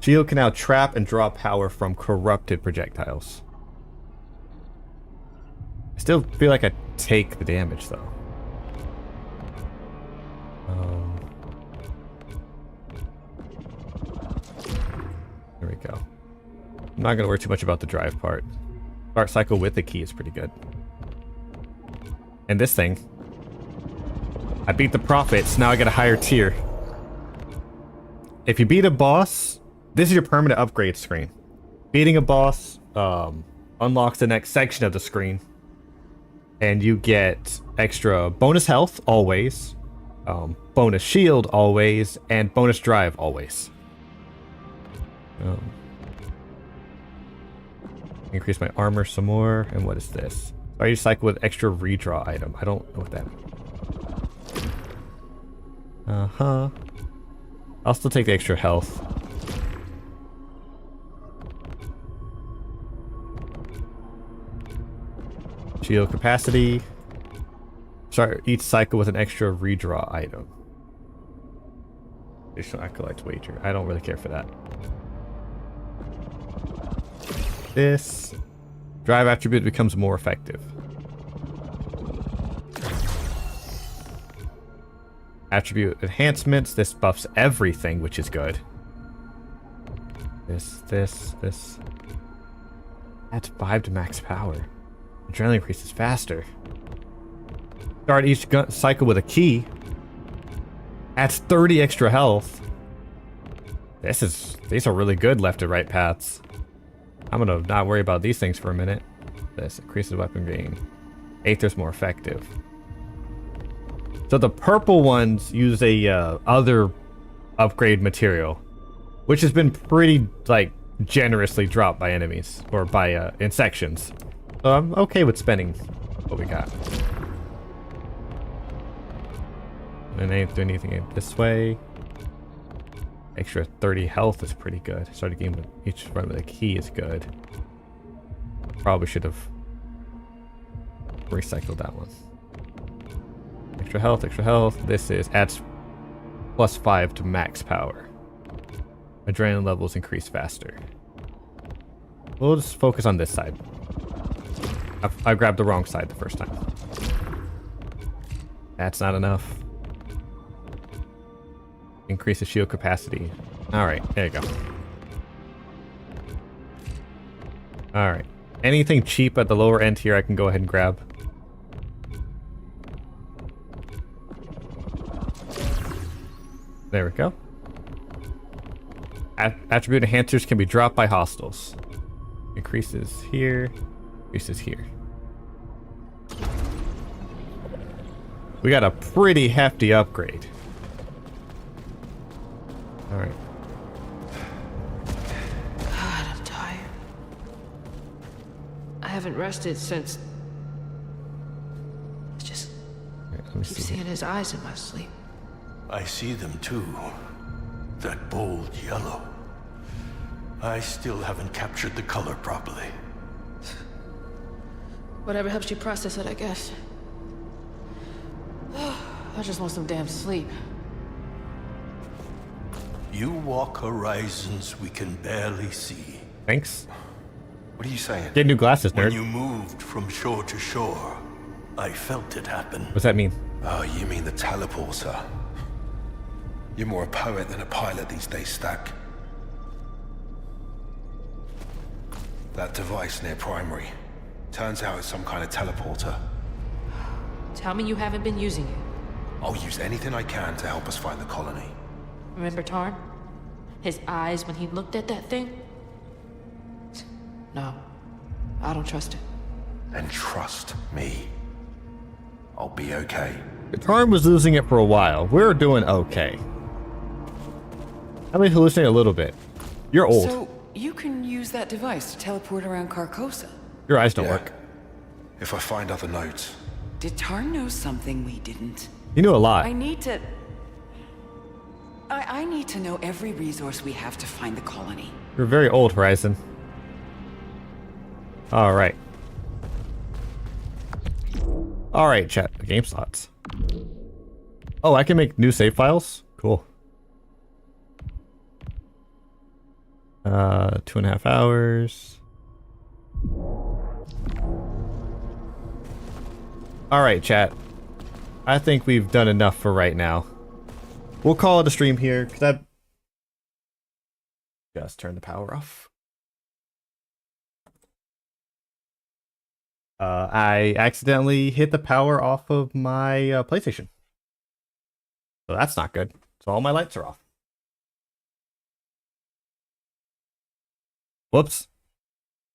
Shield can now trap and draw power from corrupted projectiles. I still feel like I take the damage though. There we go. I'm not gonna worry too much about the drive part. Start cycle with the key is pretty good. And this thing. I beat the prophets, now I get a higher tier. If you beat a boss, this is your permanent upgrade screen. Beating a boss unlocks the next section of the screen. And you get extra bonus health always, bonus shield always, and bonus drive always. Increase my armor some more. And what is this? So I use cycle with extra redraw item. I don't know what that means. I'll still take the extra health. Shield capacity. Start each cycle with an extra redraw item. Additional acolyte's wager. I don't really care for that. This drive attribute becomes more effective. Attribute enhancements. This buffs everything, which is good. This. Adds 5 to max power. Adrenaline increases faster. Start each cycle with a key. Adds 30 extra health. These are really good left and right paths. I'm gonna not worry about these things for a minute. This increases weapon gain. Aether's more effective. So the purple ones use a other upgrade material, which has been pretty like generously dropped by enemies or by in sections. So I'm okay with spending what we got. And I ain't doing anything this way. Extra 30 health is pretty good. Start a game with each run with a key is good. Probably should have recycled that one. Extra health, extra health. This is adds +5 to max power. Adrenaline levels increase faster. We'll just focus on this side. I grabbed the wrong side the first time. That's not enough. Increase the shield capacity. Alright, there you go. Alright. Anything cheap at the lower end here I can go ahead and grab. There we go. Attribute enhancers can be dropped by hostiles. Increases here. Increases here. We got a pretty hefty upgrade. Alright. God, I'm tired. I haven't rested since... I just keep seeing his eyes in my sleep. I see them too. That bold yellow. I still haven't captured the color properly. Whatever helps you process it, I guess. I just want some damn sleep. You walk horizons we can barely see. Thanks. What are you saying? Get new glasses, nerd. When you moved from shore to shore, I felt it happen. What's that mean? Oh, you mean the teleporter? You're more a poet than a pilot these days, Stack. That device near Primary. Turns out it's some kind of teleporter. Tell me you haven't been using it. I'll use anything I can to help us find the colony. Remember Tarn? His eyes when he looked at that thing? No. I don't trust it. Then trust me. I'll be okay. Tarn was losing it for a while. We're doing okay. I mean, hallucinate a little bit. You're old. So, you can use that device to teleport around Carcosa. Your eyes don't Yeah. work. If I find other notes. Did Tarn know something we didn't? You knew a lot. I need to... I need to know every resource we have to find the colony. You're very old, Horizon. Alright. Alright, chat. The game slots. Oh, I can make new save files? Cool. 2.5 hours. Alright, chat. I think we've done enough for right now. We'll call it a stream here, because I just turned the power off. I accidentally hit the power off of my PlayStation. So that's not good. So all my lights are off. Whoops.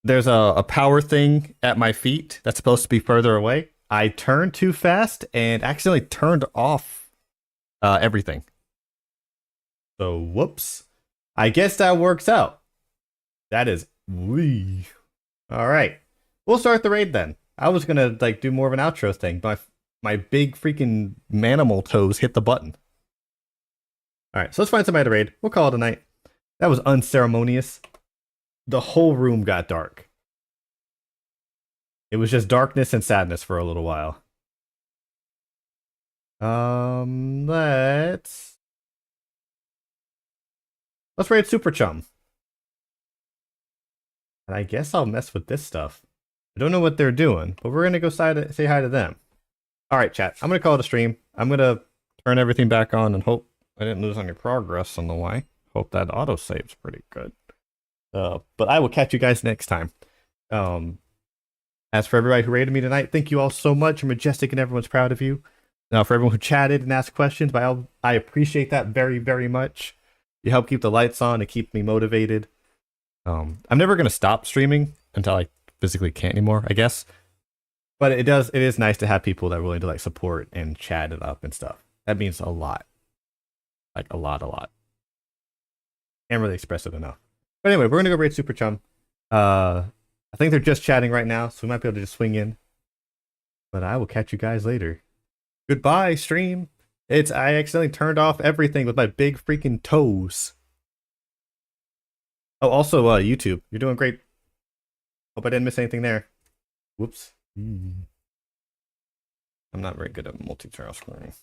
There's a power thing at my feet that's supposed to be further away. I turned too fast and accidentally turned off everything. So whoops. I guess that works out. That is wee. All right. We'll start the raid then. I was gonna like do more of an outro thing, but my big freaking manimal toes hit the button. All right, so let's find somebody to raid. We'll call it a night. That was unceremonious. The whole room got dark. It was just darkness and sadness for a little while. Let's raid Super Chum. And I guess I'll mess with this stuff. I don't know what they're doing, but we're gonna go say hi to them. All right, chat. I'm gonna call it a stream. I'm gonna turn everything back on and hope I didn't lose any progress on the way. Hope that auto saves pretty good. But I will catch you guys next time. As for everybody who rated me tonight, thank you all so much. You're majestic and everyone's proud of you. Now, for everyone who chatted and asked questions, I appreciate that very, very much. You help keep the lights on and keep me motivated. I'm never gonna stop streaming until I physically can't anymore, I guess. But it is nice to have people that are willing to like support and chat it up and stuff. That means a lot. Like a lot. Can't really express it enough. But anyway, we're gonna go raid Super Chum. I think they're just chatting right now, so we might be able to just swing in. But I will catch you guys later. Goodbye, stream. I accidentally turned off everything with my big freaking toes. Oh, also, YouTube, you're doing great. Hope I didn't miss anything there. Whoops. I'm not very good at multi-channel scrolling.